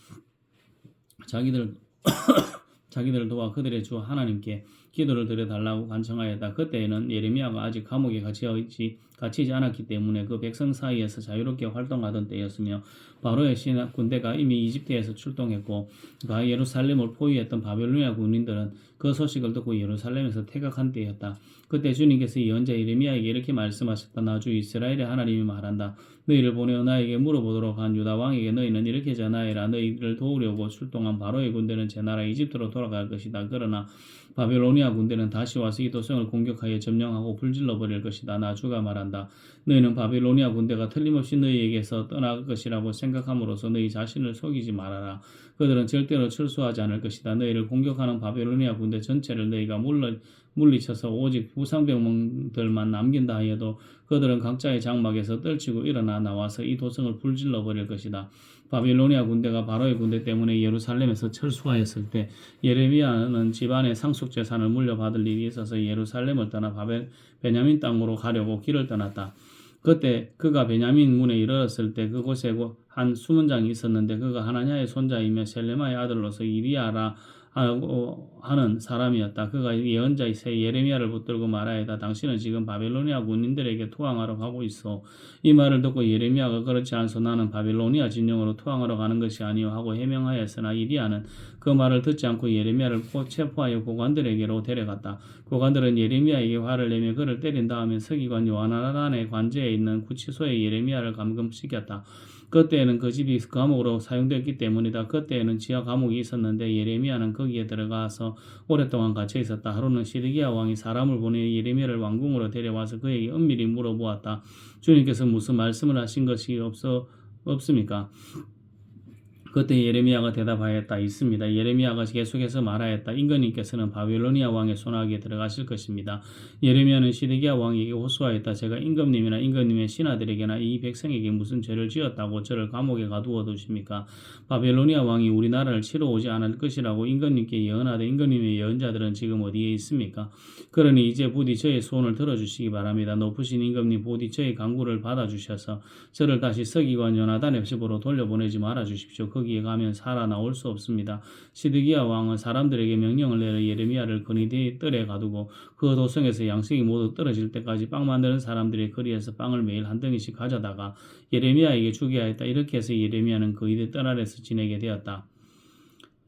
A: 자기들을 도와 그들의 주 하나님께 기도를 드려달라고 간청하였다. 그때에는 예레미야가 아직 감옥에 갇히지 않았기 때문에 그 백성 사이에서 자유롭게 활동하던 때였으며 바로의 군대가 이미 이집트에서 출동했고 예루살렘을 포위했던 바벨로니아 군인들은 그 소식을 듣고 예루살렘에서 퇴각한 때였다. 그때 주님께서 예언자 예레미야에게 이렇게 말씀하셨다. 나 주 이스라엘의 하나님이 말한다. 너희를 보내어 나에게 물어보도록 한 유다 왕에게 너희는 이렇게 전하여라. 너희를 도우려고 출동한 바로의 군대는 제 나라 이집트로 돌아갈 것이다. 그러나 바벨로니아 군대는 다시 와서 이 도성을 공격하여 점령하고 불질러 버릴 것이다. 나 주가 말한다. 너희는 바벨로니아 군대가 틀림없이 너희에게서 떠날 것이라고 생각함으로써 너희 자신을 속이지 말아라. 그들은 절대로 철수하지 않을 것이다. 너희를 공격하는 바벨로니아 군대 전체를 너희가 물리쳐서 오직 부상병들만 남긴다 하여도 그들은 각자의 장막에서 떨치고 일어나 나와서 이 도성을 불질러 버릴 것이다. 바빌로니아 군대가 바로의 군대 때문에 예루살렘에서 철수하였을 때 예레미야는 집안의 상속 재산을 물려받을 일이 있어서 예루살렘을 떠나 베냐민 땅으로 가려고 길을 떠났다. 그때 그가 베냐민 문에 이르렀을 때 그곳에 한 수문장이 있었는데 그가 하나냐의 손자이며 셀레마의 아들로서 이리야라 하는 사람이었다. 그가 예언자 예레미야를 붙들고 말하였다. 당신은 지금 바벨로니아 군인들에게 투항하러 가고 있어. 이 말을 듣고 예레미야가 그렇지 않소. 나는 바벨로니아 진영으로 투항하러 가는 것이 아니오 하고 해명하였으나 이리야는 그 말을 듣지 않고 예레미야를 체포하여 고관들에게로 데려갔다. 고관들은 예레미야에게 화를 내며 그를 때린 다음에 서기관 요하나단의 관제에 있는 구치소에 예레미야를 감금시켰다. 그때에는 그 집이 감옥으로 사용되었기 때문이다. 그때에는 지하 감옥이 있었는데 예레미야는 거기에 들어가서 오랫동안 갇혀 있었다. 하루는 시드기야 왕이 사람을 보내 예레미야를 왕궁으로 데려와서 그에게 은밀히 물어보았다. 주님께서 무슨 말씀을 하신 것이 없습니까? 그때 예레미야가 대답하였다. 있습니다. 예레미야가 계속해서 말하였다. 임금님께서는 바빌로니아 왕의 손아귀에 들어가실 것입니다. 예레미야는 시드기야 왕에게 호소하였다. 제가 임금님이나 임금님의 신하들에게나 이 백성에게 무슨 죄를 지었다고 저를 감옥에 가두어 두십니까? 바빌로니아 왕이 우리나라를 치러 오지 않을 것이라고 임금님께 예언하되 임금님의 예언자들은 지금 어디에 있습니까? 그러니 이제 부디 저의 소원을 들어주시기 바랍니다. 높으신 임금님 부디 저의 간구를 받아주셔서 저를 다시 서기관 요나단의 집으로 돌려보내지 말아주십시오. 거기에 가면 살아나올 수 없습니다. 시드기야 왕은 사람들에게 명령을 내려 예레미야를 근위대의 뜰에 가두고 그 도성에서 양식이 모두 떨어질 때까지 빵 만드는 사람들의 거리에서 빵을 매일 한 덩이씩 가져다가 예레미야에게 주게 하였다. 이렇게 해서 예레미야는 그이들 뜰 아래서 지내게 되었다.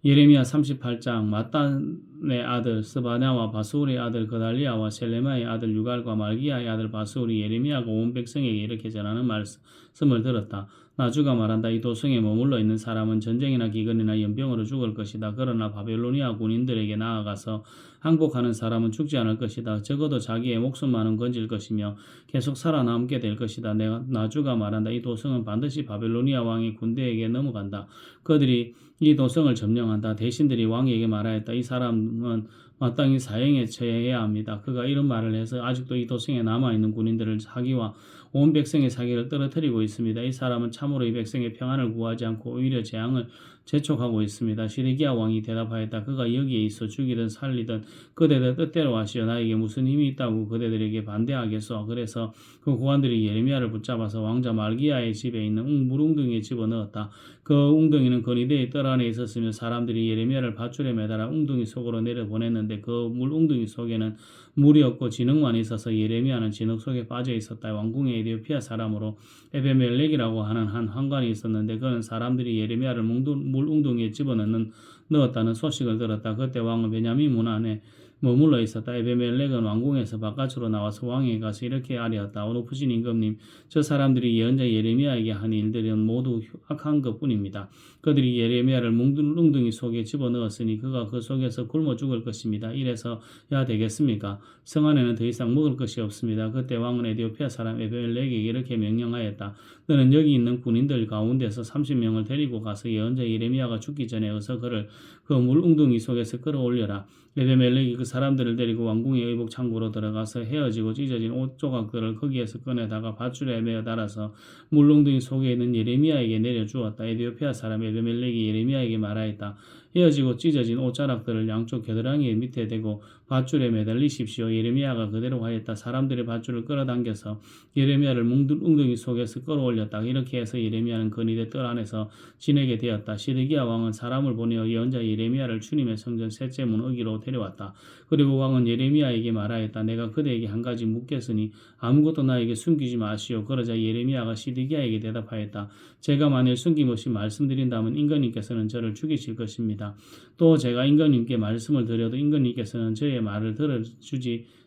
A: 예레미야 38장 마탄의 아들 스바냐와 바수울의 아들 그달리아와 셀레마의 아들 유갈과 말기야의 아들 바수울이 예레미야가 온 백성에게 이렇게 전하는 말씀을 들었다. 나주가 말한다. 이 도성에 머물러 있는 사람은 전쟁이나 기근이나 연병으로 죽을 것이다. 그러나 바벨로니아 군인들에게 나아가서 항복하는 사람은 죽지 않을 것이다. 적어도 자기의 목숨만은 건질 것이며 계속 살아남게 될 것이다. 나주가 말한다. 이 도성은 반드시 바벨로니아 왕의 군대에게 넘어간다. 그들이 이 도성을 점령한다. 대신들이 왕에게 말하였다. 이 사람은 마땅히 사형에 처해야 합니다. 그가 이런 말을 해서 아직도 이 도성에 남아있는 군인들을 사기와 온 백성의 사기를 떨어뜨리고 있습니다. 이 사람은 참으로 이 백성의 평안을 구하지 않고 오히려 재앙을 재촉하고 있습니다. 시드기야 왕이 대답하였다. 그가 여기에 있어 죽이든 살리든 그대들 뜻대로 하시오. 나에게 무슨 힘이 있다고 그대들에게 반대하겠소. 그래서 그 고관들이 예레미야를 붙잡아서 왕자 말기야의 집에 있는 물웅덩이에 집어넣었다. 그 웅덩이는 거니대의 뜰 안에 있었으며 사람들이 예레미야를 밧줄에 매달아 웅덩이 속으로 내려보냈는데 그 물 웅덩이 속에는 물이 없고 진흙만 있어서 예레미야는 진흙 속에 빠져 있었다. 왕궁에 에디오피아 사람으로 에베멜렉이라고 하는 한 환관이 있었는데 그는 사람들이 예레미야를 물 웅덩이에 넣었다는 소식을 들었다. 그때 왕은 베냐민 문 안에 머물러 있었다. 에베멜렉은 왕궁에서 바깥으로 나와서 왕에게 가서 이렇게 아뢰었다. 오 높으신 임금님, 저 사람들이 예언자 예레미야에게 한 일들은 모두 악한 것뿐입니다. 그들이 예레미야를 뭉둥이 속에 집어넣었으니 그가 그 속에서 굶어 죽을 것입니다. 이래서야 되겠습니까? 성 안에는 더 이상 먹을 것이 없습니다. 그때 왕은 에디오피아 사람 에베멜렉에게 이렇게 명령하였다. 너는 여기 있는 군인들 가운데서 30명을 데리고 가서 예언자 예레미야가 죽기 전에 어서 그를 그 물웅덩이 속에서 끌어올려라. 에베멜렉이 그 사람들을 데리고 왕궁의 의복 창고로 들어가서 헤어지고 찢어진 옷 조각들을 거기에서 꺼내다가 밧줄에 매어 달아서 물웅덩이 속에 있는 예레미야에게 내려주었다. 에디오피아 사람 에베멜렉이 예레미야에게 말하였다. 헤어지고 찢어진 옷자락들을 양쪽 겨드랑이 밑에 대고 밧줄에 매달리십시오. 예레미야가 그대로 하였다. 사람들의 밧줄을 끌어당겨서 예레미야를 웅덩이 속에서 끌어올렸다. 이렇게 해서 예레미야는 거니대 뜰 안에서 지내게 되었다. 시드기야 왕은 사람을 보내어 예언자 예레미야를 주님의 성전 셋째 문 어기로 데려왔다. 그리고 왕은 예레미야에게 말하였다. 내가 그대에게 한 가지 묻겠으니 아무것도 나에게 숨기지 마시오. 그러자 예레미야가 시드기야에게 대답하였다. 제가 만일 숨김없이 말씀드린다면 임금님께서는 저를 죽이실 것입니다. 또 제가 임금님께 말씀을 드려도 임금님께서는 저의 말을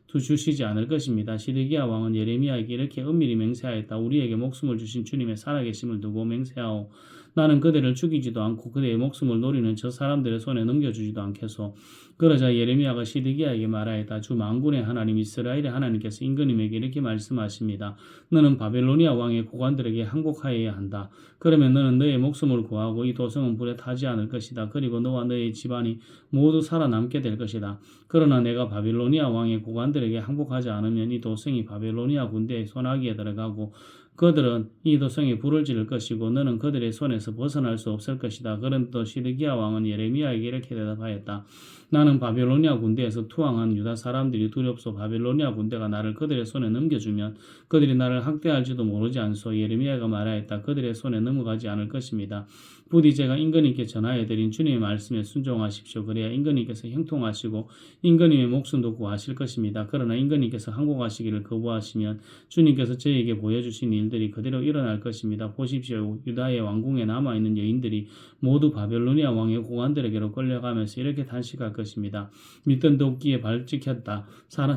A: 주시지 않을 것입니다. 시드기야 왕은 예레미야에게 이렇게 은밀히 맹세하였다. 우리에게 목숨을 주신 주님의 살아계심을 두고 맹세하오. 나는 그대를 죽이지도 않고 그대의 목숨을 노리는 저 사람들의 손에 넘겨주지도 않겠소. 그러자 예레미야가 시드기야에게 말하였다. 주 만군의 하나님 이스라엘의 하나님께서 임금님에게 이렇게 말씀하십니다. 너는 바벨로니아 왕의 고관들에게 항복하여야 한다. 그러면 너는 너의 목숨을 구하고 이 도성은 불에 타지 않을 것이다. 그리고 너와 너의 집안이 모두 살아남게 될 것이다. 그러나 내가 바벨로니아 왕의 고관들에게 항복하지 않으면 이 도성이 바벨로니아 군대의 손아귀에 들어가고 그들은 이 도성에 불을 지를 것이고 너는 그들의 손에서 벗어날 수 없을 것이다. 그런데 시드기야 왕은 예레미야에게 이렇게 대답하였다. 나는 바벨로니아 군대에서 투항한 유다 사람들이 두렵소. 바벨로니아 군대가 나를 그들의 손에 넘겨주면 그들이 나를 학대할지도 모르지 않소. 예레미야가 말하였다. 그들의 손에 넘어가지 않을 것입니다. 부디 제가 임금님께 전하여드린 주님의 말씀에 순종하십시오. 그래야 임금님께서 형통하시고 임금님의 목숨도 구하실 것입니다. 그러나 임금님께서 항복하시기를 거부하시면 주님께서 저에게 보여주신 일들이 그대로 일어날 것입니다. 보십시오. 유다의 왕궁에 남아있는 여인들이 모두 바벨로니아 왕의 고관들에게로 끌려가면서 이렇게 단식할 것입니다. 믿던 도끼에 발찍혔다.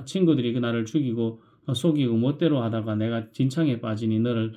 A: 친구들이 나를 죽이고 속이고 멋대로 하다가 내가 진창에 빠지니 너를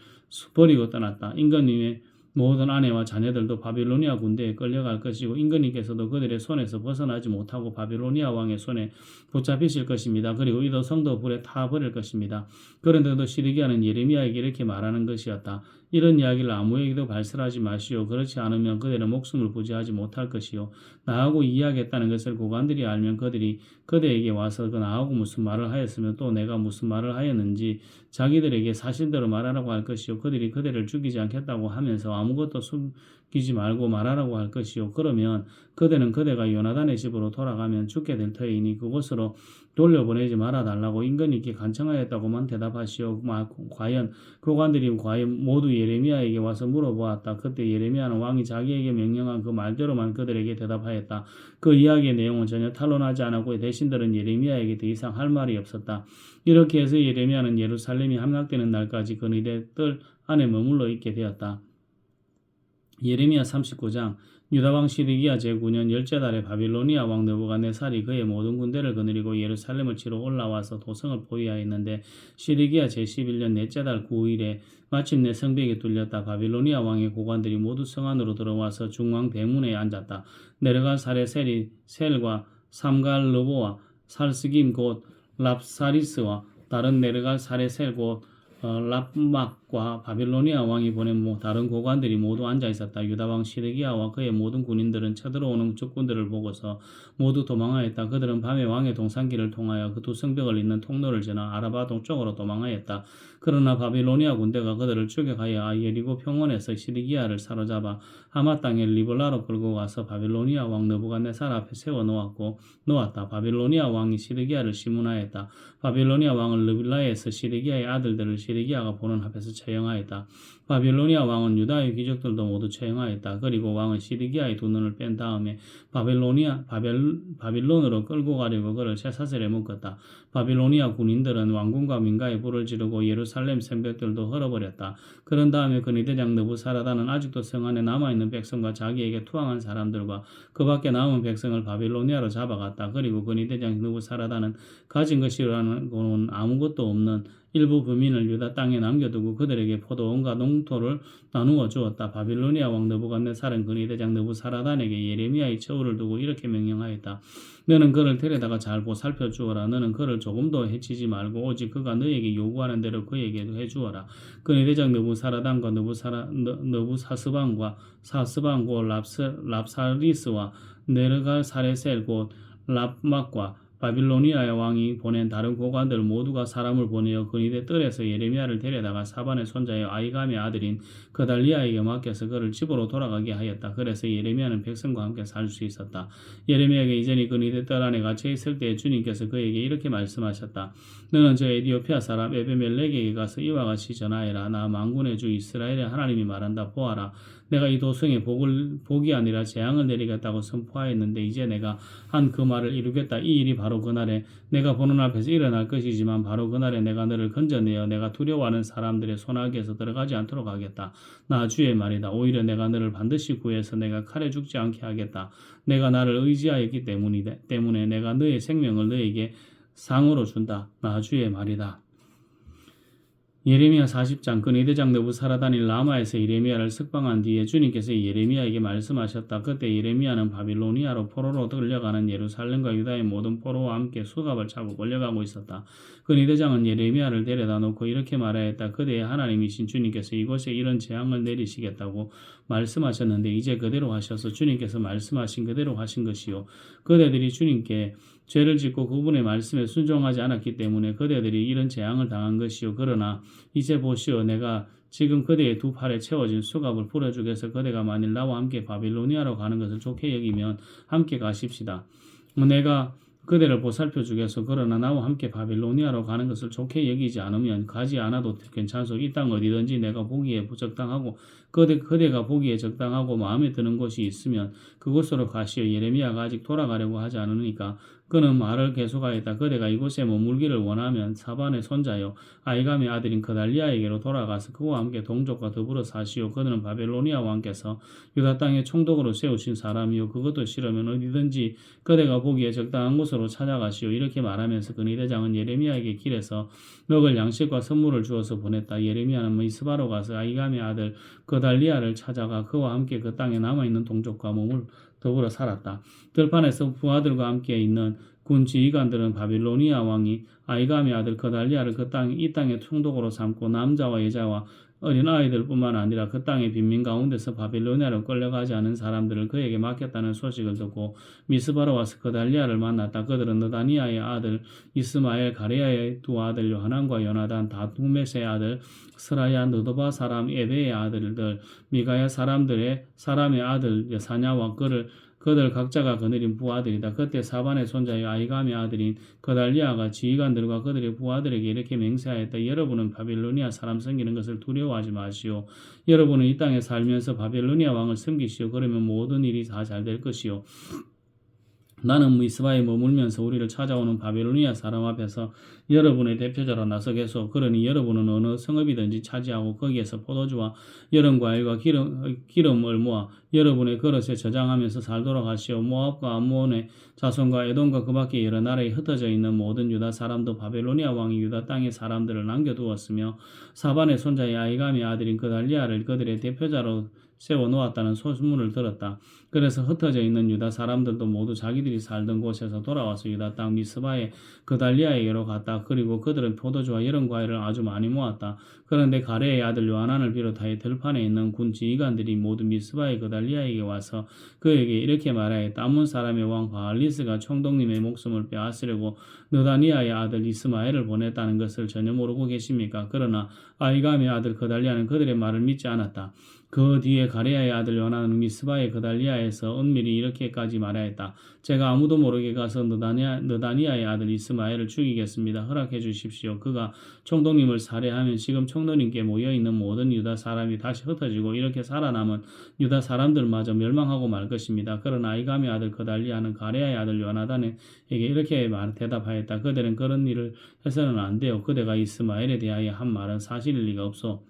A: 버리고 떠났다. 임금님의 모든 아내와 자녀들도 바빌로니아 군대에 끌려갈 것이고 임금님께서도 그들의 손에서 벗어나지 못하고 바빌로니아 왕의 손에 붙잡히실 것입니다. 그리고 이도 성도 불에 타버릴 것입니다. 그런데도 시드기야는 예레미야에게 이렇게 말하는 것이었다. 이런 이야기를 아무에게도 발설하지 마시오. 그렇지 않으면 그들의 목숨을 부지하지 못할 것이요. 나하고 이야기했다는 것을 고관들이 알면 그들이 그대에게 와서 나하고 무슨 말을 하였으며 또 내가 무슨 말을 하였는지 자기들에게 사실대로 말하라고 할 것이요. 그들이 그대를 죽이지 않겠다고 하면서 아무것도 숨기지 말고 말하라고 할 것이요. 그러면 그대는 그대가 요나단의 집으로 돌아가면 죽게 될 터이니 그곳으로 돌려보내지 말아달라고 임금님께 간청하였다고만 대답하시오. 과연 고관들이 모두 예레미야에게 와서 물어보았다. 그때 예레미야는 왕이 자기에게 명령한 그 말대로만 그들에게 대답하였다. 그 이야기의 내용은 전혀 탄로나지 않았고 대신들은 예레미야에게 더 이상 할 말이 없었다. 이렇게 해서 예레미야는 예루살렘이 함락되는 날까지 그니대 뜰 안에 머물러 있게 되었다. 예레미야 39장 유다왕 시드기야 제9년 열째 달에 바빌로니아 왕 느부갓네살이 그의 모든 군대를 거느리고 예루살렘을 치러 올라와서 도성을 포위하였는데 시드기야 제11년 넷째 달 9일에 마침내 성벽이 뚫렸다. 바빌로니아 왕의 고관들이 모두 성 안으로 들어와서 중앙 대문에 앉았다. 네르갈 사레셀이 셀과 삼갈르보와 살스김 곧 랍사리스와 다른 네르갈 사레셀 곧 랍막 왕과 바빌로니아 왕이 보낸 다른 고관들이 모두 앉아 있었다. 유다 왕 시드기야와 그의 모든 군인들은 쳐들어오는 적군들을 보고서 모두 도망하였다. 그들은 밤에 왕의 동산길을 통하여 그 두 성벽을 잇는 통로를 지나 아라바 동쪽으로 도망하였다. 그러나 바빌로니아 군대가 그들을 추격하여 예리고 평원에서 시드기야를 사로잡아 하마 땅의 리블라로 끌고 가서 바빌로니아 왕 느부갓네살 앞에 세워 놓았다. 바빌로니아 왕이 시드기야를 심문하였다. 바빌로니아 왕은 르빌라에서 시드기야의 아들들을 시드기야가 보는 앞에서 처형하였다. 바빌로니아 왕은 유다의 귀족들도 모두 처형하였다. 그리고 왕은 시드기야의 두 눈을 뺀 다음에 바빌론으로 끌고 가려고 그를 쇠사슬에 묶었다. 바빌로니아 군인들은 왕궁과 민가에 불을 지르고 예루살렘 성벽들도 헐어버렸다. 그런 다음에 그니 대장 느부사라단은 아직도 성 안에 남아있는 백성과 자기에게 투항한 사람들과 그 밖에 남은 백성을 바빌로니아로 잡아갔다. 그리고 그니 대장 느부사라단은 가진 것이라고는 아무것도 없는 일부 부민을 유다 땅에 남겨두고 그들에게 포도원과 농토를 나누어 주었다. 바빌로니아 왕 느부갓네살은 그니 대장 느부사라단에게 예레미야의 처우를 두고 이렇게 명령하였다. 너는 그를 데려다가 잘 보살펴 주어라. 너는 그를 조금도 해치지 말고 오직 그가 너에게 요구하는 대로 그에게도 해주어라. 그니 대장 느부사라단과 느부사스반과 사스반 곧 랍사리스와 네르갈사레셀 곧 랍막과 바빌로니아의 왕이 보낸 다른 고관들 모두가 사람을 보내어 그니대 뜰에서 예레미야를 데려다가 사반의 손자여 아이감의 아들인 그달리아에게 맡겨서 그를 집으로 돌아가게 하였다. 그래서 예레미야는 백성과 함께 살 수 있었다. 예레미야가 이전에 그니대 뜰 안에 갇혀 있을 때 주님께서 그에게 이렇게 말씀하셨다. 너는 저 에디오피아 사람 에베멜렉에게 가서 이와 같이 전하여라. 나 만군의 주 이스라엘의 하나님이 말한다. 보아라. 내가 이 도성에 복이 아니라 재앙을 내리겠다고 선포하였는데 이제 내가 한 그 말을 이루겠다. 이 일이 바로 그날에 내가 보는 앞에서 일어날 것이지만 바로 그날에 내가 너를 건져내어 내가 두려워하는 사람들의 손아귀에서 들어가지 않도록 하겠다. 나 주의 말이다. 오히려 내가 너를 반드시 구해서 내가 칼에 죽지 않게 하겠다. 내가 나를 의지하였기 때문에 내가 너의 생명을 너에게 상으로 준다. 나 주의 말이다. 예레미야 40장 그니 대장 느부사라단이 라마에서 예레미야를 석방한 뒤에 주님께서 예레미야에게 말씀하셨다. 그때 예레미야는 바빌로니아로 포로로 끌려가는 예루살렘과 유다의 모든 포로와 함께 수갑을 차고 끌려가고 있었다. 그니 대장은 예레미야를 데려다 놓고 이렇게 말하였다. 그대의 하나님이신 주님께서 이곳에 이런 재앙을 내리시겠다고 말씀하셨는데 이제 그대로 하셔서 주님께서 말씀하신 그대로 하신 것이요. 그대들이 주님께 죄를 짓고 그분의 말씀에 순종하지 않았기 때문에 그대들이 이런 재앙을 당한 것이요. 그러나 이제 보시오. 내가 지금 그대의 두 팔에 채워진 수갑을 풀어주겠어. 그대가 만일 나와 함께 바빌로니아로 가는 것을 좋게 여기면 함께 가십시다. 내가 그대를 보살펴 주겠소. 그러나 나와 함께 바빌로니아로 가는 것을 좋게 여기지 않으면 가지 않아도 괜찮소. 이 땅 어디든지 내가 보기에 적당하고 그대가 보기에 적당하고 마음에 드는 곳이 있으면 그곳으로 가시오. 예레미야가 아직 돌아가려고 하지 않으니까 그는 말을 계속하였다. 그대가 이곳에 머물기를 원하면 사반의 손자요 아이감의 아들인 그달리아에게로 돌아가서 그와 함께 동족과 더불어 사시오. 그는 바벨로니아 왕께서 유다 땅에 총독으로 세우신 사람이요 그것도 싫으면 어디든지 그대가 보기에 적당한 곳으로 찾아가시오. 이렇게 말하면서 그니 대장은 예레미야에게 길에서 먹을 양식과 선물을 주어서 보냈다. 예레미야는 미스바로 가서 아이감의 아들 그달리아를 찾아가 그와 함께 그 땅에 남아있는 동족과 몸을 더불어 살았다. 들판에서 부하들과 함께 있는 군 지휘관들은 바빌로니아 왕이 아이감의 아들 그달리아를 이 땅의 총독으로 삼고 남자와 여자와 어린 아이들뿐만 아니라 그 땅의 빈민 가운데서 바빌로니아로 끌려가지 않은 사람들을 그에게 맡겼다는 소식을 듣고 미스바로 와서 그달리아를 만났다. 그들은 느다니아의 아들 이스마엘, 가레야의 두 아들 요하난과 요나단, 다두메스의 아들 스라야, 느도바 사람 에베의 아들들, 미가야 사람의 아들 여사냐와 그들 각자가 거느린 부하들이다. 그때 사반의 손자의 아이감의 아들인 그달리아가 지휘관들과 그들의 부하들에게 이렇게 맹세하였다. 여러분은 바빌로니아 사람 섬기는 것을 두려워하지 마시오. 여러분은 이 땅에 살면서 바빌로니아 왕을 섬기시오. 그러면 모든 일이 다 잘 될 것이오. 나는 미스바에 머물면서 우리를 찾아오는 바빌로니아 사람 앞에서 여러분의 대표자로 나서겠소. 그러니 여러분은 어느 성읍이든지 차지하고 거기에서 포도주와 여름 과일과 기름을 모아 여러분의 그릇에 저장하면서 살도록 하시오. 모압과 암몬의 자손과 에돔과 그 밖에 여러 나라에 흩어져 있는 모든 유다 사람도 바빌로니아 왕이 유다 땅의 사람들을 남겨두었으며 사반의 손자의 아이감의 아들인 그달리아를 그들의 대표자로 세워놓았다는 소문을 들었다. 그래서 흩어져 있는 유다 사람들도 모두 자기들이 살던 곳에서 돌아와서 유다 땅 미스바의 그달리아에게로 갔다. 그리고 그들은 포도주와 여러 과일을 아주 많이 모았다. 그런데 가레의 아들 요하난을 비롯하여 들판에 있는 군 지휘관들이 모두 미스바의 그달리아에게 와서 그에게 이렇게 말하였다. 암몬 사람의 왕 바알리스가 총독님의 목숨을 빼앗으려고 느다니아의 아들 이스마엘을 보냈다는 것을 전혀 모르고 계십니까? 그러나 아이감의 아들 그달리아는 그들의 말을 믿지 않았다. 그 뒤에 가레야의 아들 요나는 미스바의 그달리아에서 은밀히 이렇게까지 말하였다. 제가 아무도 모르게 가서 느다니아의 아들 이스마엘을 죽이겠습니다. 허락해 주십시오. 그가 총독님을 살해하면 지금 총독님께 모여있는 모든 유다 사람이 다시 흩어지고 이렇게 살아남은 유다 사람들마저 멸망하고 말 것입니다. 그러나 아이감의 아들 그달리아는 가레야의 아들 요나단에게 이렇게 대답하였다. 그들은 그런 일을 해서는 안 돼요. 그대가 이스마엘에 대하여 한 말은 사실일 리가 없소.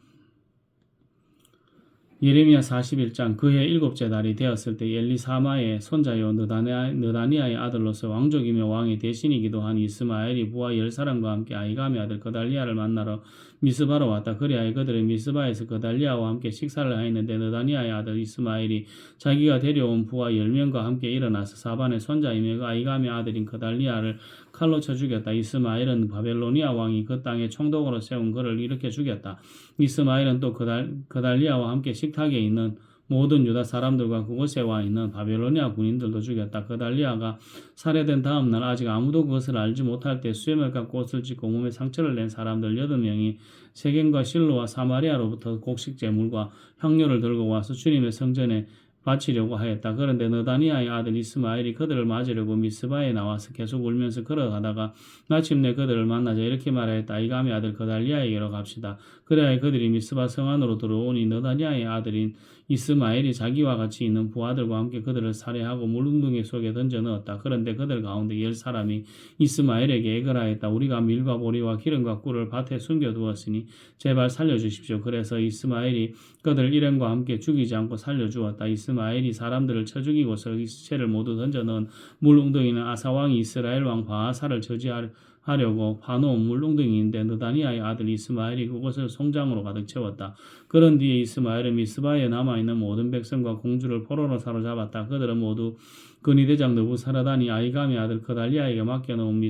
A: 예레미야 41장 그해 7째 달이 되었을 때 엘리사마의 손자요 느다니아의 아들로서 왕족이며 왕의 대신이기도 한 이스마엘이 부하 10사람과 함께 아이감의 아들 그달리아를 만나러 미스바로 왔다. 그리하여 그들은 미스바에서 그달리아와 함께 식사를 하였는데 느다니아의 아들 이스마엘이 자기가 데려온 부하 10명과 함께 일어나서 사반의 손자이며 아이감의 아들인 그달리아를 칼로 쳐 죽였다. 이스마엘은 바벨로니아 왕이 그 땅에 총독으로 세운 그를 이렇게 죽였다. 이스마엘은 또 그달리아와 함께 식탁에 있는 모든 유다 사람들과 그곳에 와 있는 바벨로니아 군인들도 죽였다. 그달리아가 살해된 다음 날 아직 아무도 그것을 알지 못할 때 수염을 깎고 옷을 찢고 몸에 상처를 낸 사람들 8명이 세겜과 실로와 사마리아로부터 곡식 제물과 향료를 들고 와서 주님의 성전에 바치려고 하였다. 그런데 느다니아의 아들 이스마엘이 그들을 맞으려고 미스바에 나와서 계속 울면서 걸어가다가 마침내 그들을 만나자 이렇게 말하였다. 아이감의 아들 그달리아에게로 갑시다. 그래야 그들이 미스바 성 안으로 들어오니 느다니아의 아들인 이스마엘이 자기와 같이 있는 부하들과 함께 그들을 살해하고 물웅덩이 속에 던져 넣었다. 그런데 그들 가운데 10사람이 이스마엘에게 애걸하였다. 우리가 밀과 보리와 기름과 꿀을 밭에 숨겨두었으니 제발 살려주십시오. 그래서 이스마엘이 그들 일행과 함께 죽이지 않고 살려주었다. 이스마엘이 사람들을 쳐 죽이고서 이 시체를 모두 던져 넣은 물웅덩이는 아사왕이 이스라엘 왕 바하사를 저지하려고 파놓은 물웅덩이인데 느다니아의 아들 이스마엘이 그곳을 송장으로 가득 채웠다. 그런 뒤에 이스마엘은 미스바에 남아있는 모든 백성과 공주를 포로로 사로잡았다. 그들은 모두 근위대장 느부사라단이 아이감의 아들 그달리아에게 맡겨놓은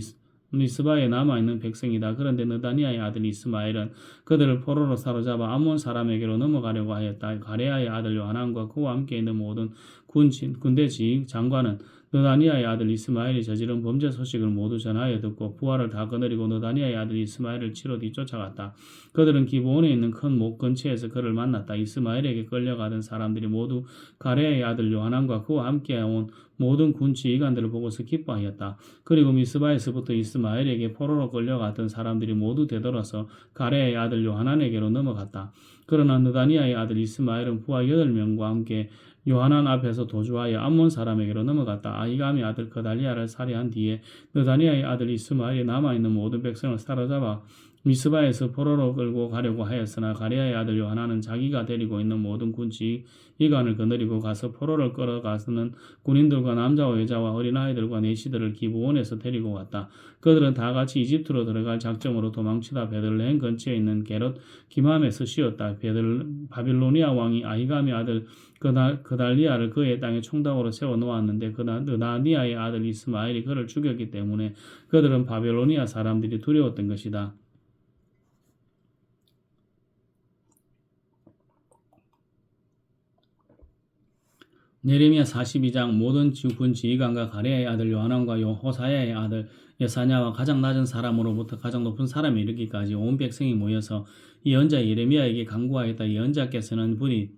A: 미스바에 남아있는 백성이다. 그런데 느다니아의 아들 이스마엘은 그들을 포로로 사로잡아 암몬 사람에게로 넘어가려고 하였다. 가레아의 아들 요하난과 그와 함께 있는 모든 군대 지휘 장관은 느다니아의 아들 이스마엘이 저지른 범죄 소식을 모두 전하여 듣고 부하를 다 거느리고 느다니아의 아들 이스마엘을 치러 뒤쫓아갔다. 그들은 기브온에 있는 큰 목 근처에서 그를 만났다. 이스마엘에게 끌려가던 사람들이 모두 가레아의 아들 요하난과 그와 함께 온 모든 군 지휘관들을 보고서 기뻐하였다. 그리고 미스바에서부터 이스마엘에게 포로로 끌려갔던 사람들이 모두 되돌아서 가레아의 아들 요하난에게로 넘어갔다. 그러나 느다니아의 아들 이스마엘은 부하 8명과 함께 요하난 앞에서 도주하여 암몬 사람에게로 넘어갔다. 아이감의 아들 그달리아를 살해한 뒤에 느다니아의 아들 이스마엘이 남아있는 모든 백성을 사로잡아 미스바에서 포로로 끌고 가려고 하였으나 가레아의 아들 요하난은 자기가 데리고 있는 모든 군 지휘관을 거느리고 가서 포로를 끌어가서는 군인들과 남자와 여자와 어린아이들과 내시들을 기브온에서 데리고 왔다. 그들은 다 같이 이집트로 들어갈 작정으로 도망치다 베들레헴 근처에 있는 게롯 기맘에서 쉬었다. 바빌로니아 왕이 아이감의 아들 그달리아를 그의 땅에 총독으로 세워놓았는데 느다니아의 아들 이스마엘이 그를 죽였기 때문에 그들은 바빌로니아 사람들이 두려웠던 것이다. 예레미야 42장 모든 군 지휘관과 가레아의 아들 요하난과 호사야의 아들 예사냐와 가장 낮은 사람으로부터 가장 높은 사람에 이르기까지 온 백성이 모여서 예언자 예레미야에게 간구하였다. 예언자께서는 부디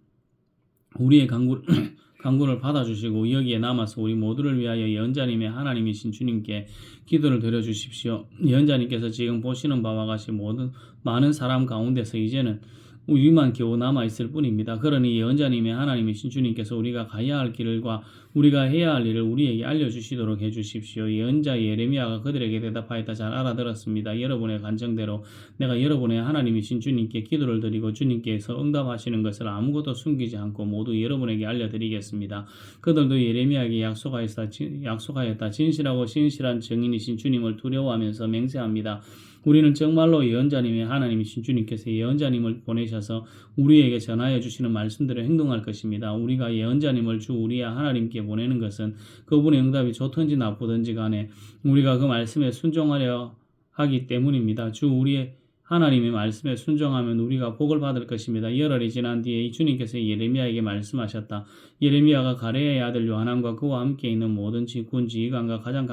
A: 우리의 간구를 받아주시고 여기에 남아서 우리 모두를 위하여 예언자님의 하나님이신 주님께 기도를 드려주십시오. 예언자님께서 지금 보시는 바와 같이 모든 많은 사람 가운데서 이제는 우리만 겨우 남아있을 뿐입니다. 그러니 예언자님의 하나님이신 주님께서 우리가 가야 할 길과 우리가 해야 할 일을 우리에게 알려주시도록 해주십시오. 예언자 예레미야가 그들에게 대답하였다. 잘 알아들었습니다. 여러분의 간청대로 내가 여러분의 하나님이신 주님께 기도를 드리고 주님께서 응답하시는 것을 아무것도 숨기지 않고 모두 여러분에게 알려드리겠습니다. 그들도 예레미야에게 약속하였다. 진실하고 신실한 증인이신 주님을 두려워하면서 맹세합니다. 우리는 정말로 예언자님의 하나님이신 주님께서 예언자님을 보내셔서 우리에게 전하여 주시는 말씀대로 행동할 것입니다. 우리가 예언자님을 주 우리의 하나님께 보내는 것은 그분의 응답이 좋든지 나쁘든지 간에 우리가 그 말씀에 순종하려 하기 때문입니다. 주 우리의 하나님의 말씀에 순종하면 우리가 복을 받을 것입니다. 열흘이 지난 뒤에 이 주님께서 예레미야에게 말씀하셨다. 예레미야가 가레야의 아들 요하난과 그와 함께 있는 모든 군 지휘관과 가장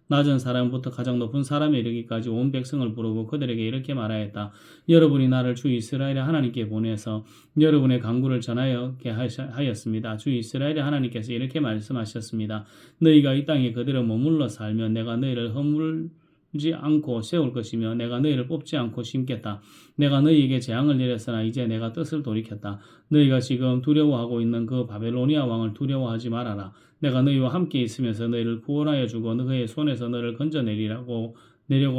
A: 낮은 사람부터 가장 높은 사람에 이르기까지 온 백성을 부르고 그들에게 이렇게 말하였다. 여러분이 나를 주 이스라엘의 하나님께 보내서 여러분의 간구를 전하게 하였습니다. 주 이스라엘의 하나님께서 이렇게 말씀하셨습니다. 너희가 이 땅에 그대로 머물러 살면 내가 너희를 허물지 않고 세울 것이며 내가 너희를 뽑지 않고 심겠다. 내가 너희에게 재앙을 내렸으나 이제 내가 뜻을 돌이켰다. 너희가 지금 두려워하고 있는 그 바벨로니아 왕을 두려워하지 말아라. 내가 너희와 함께 있으면서 너희를 구원하여 주고 너희의 손에서 너를 건져내리려고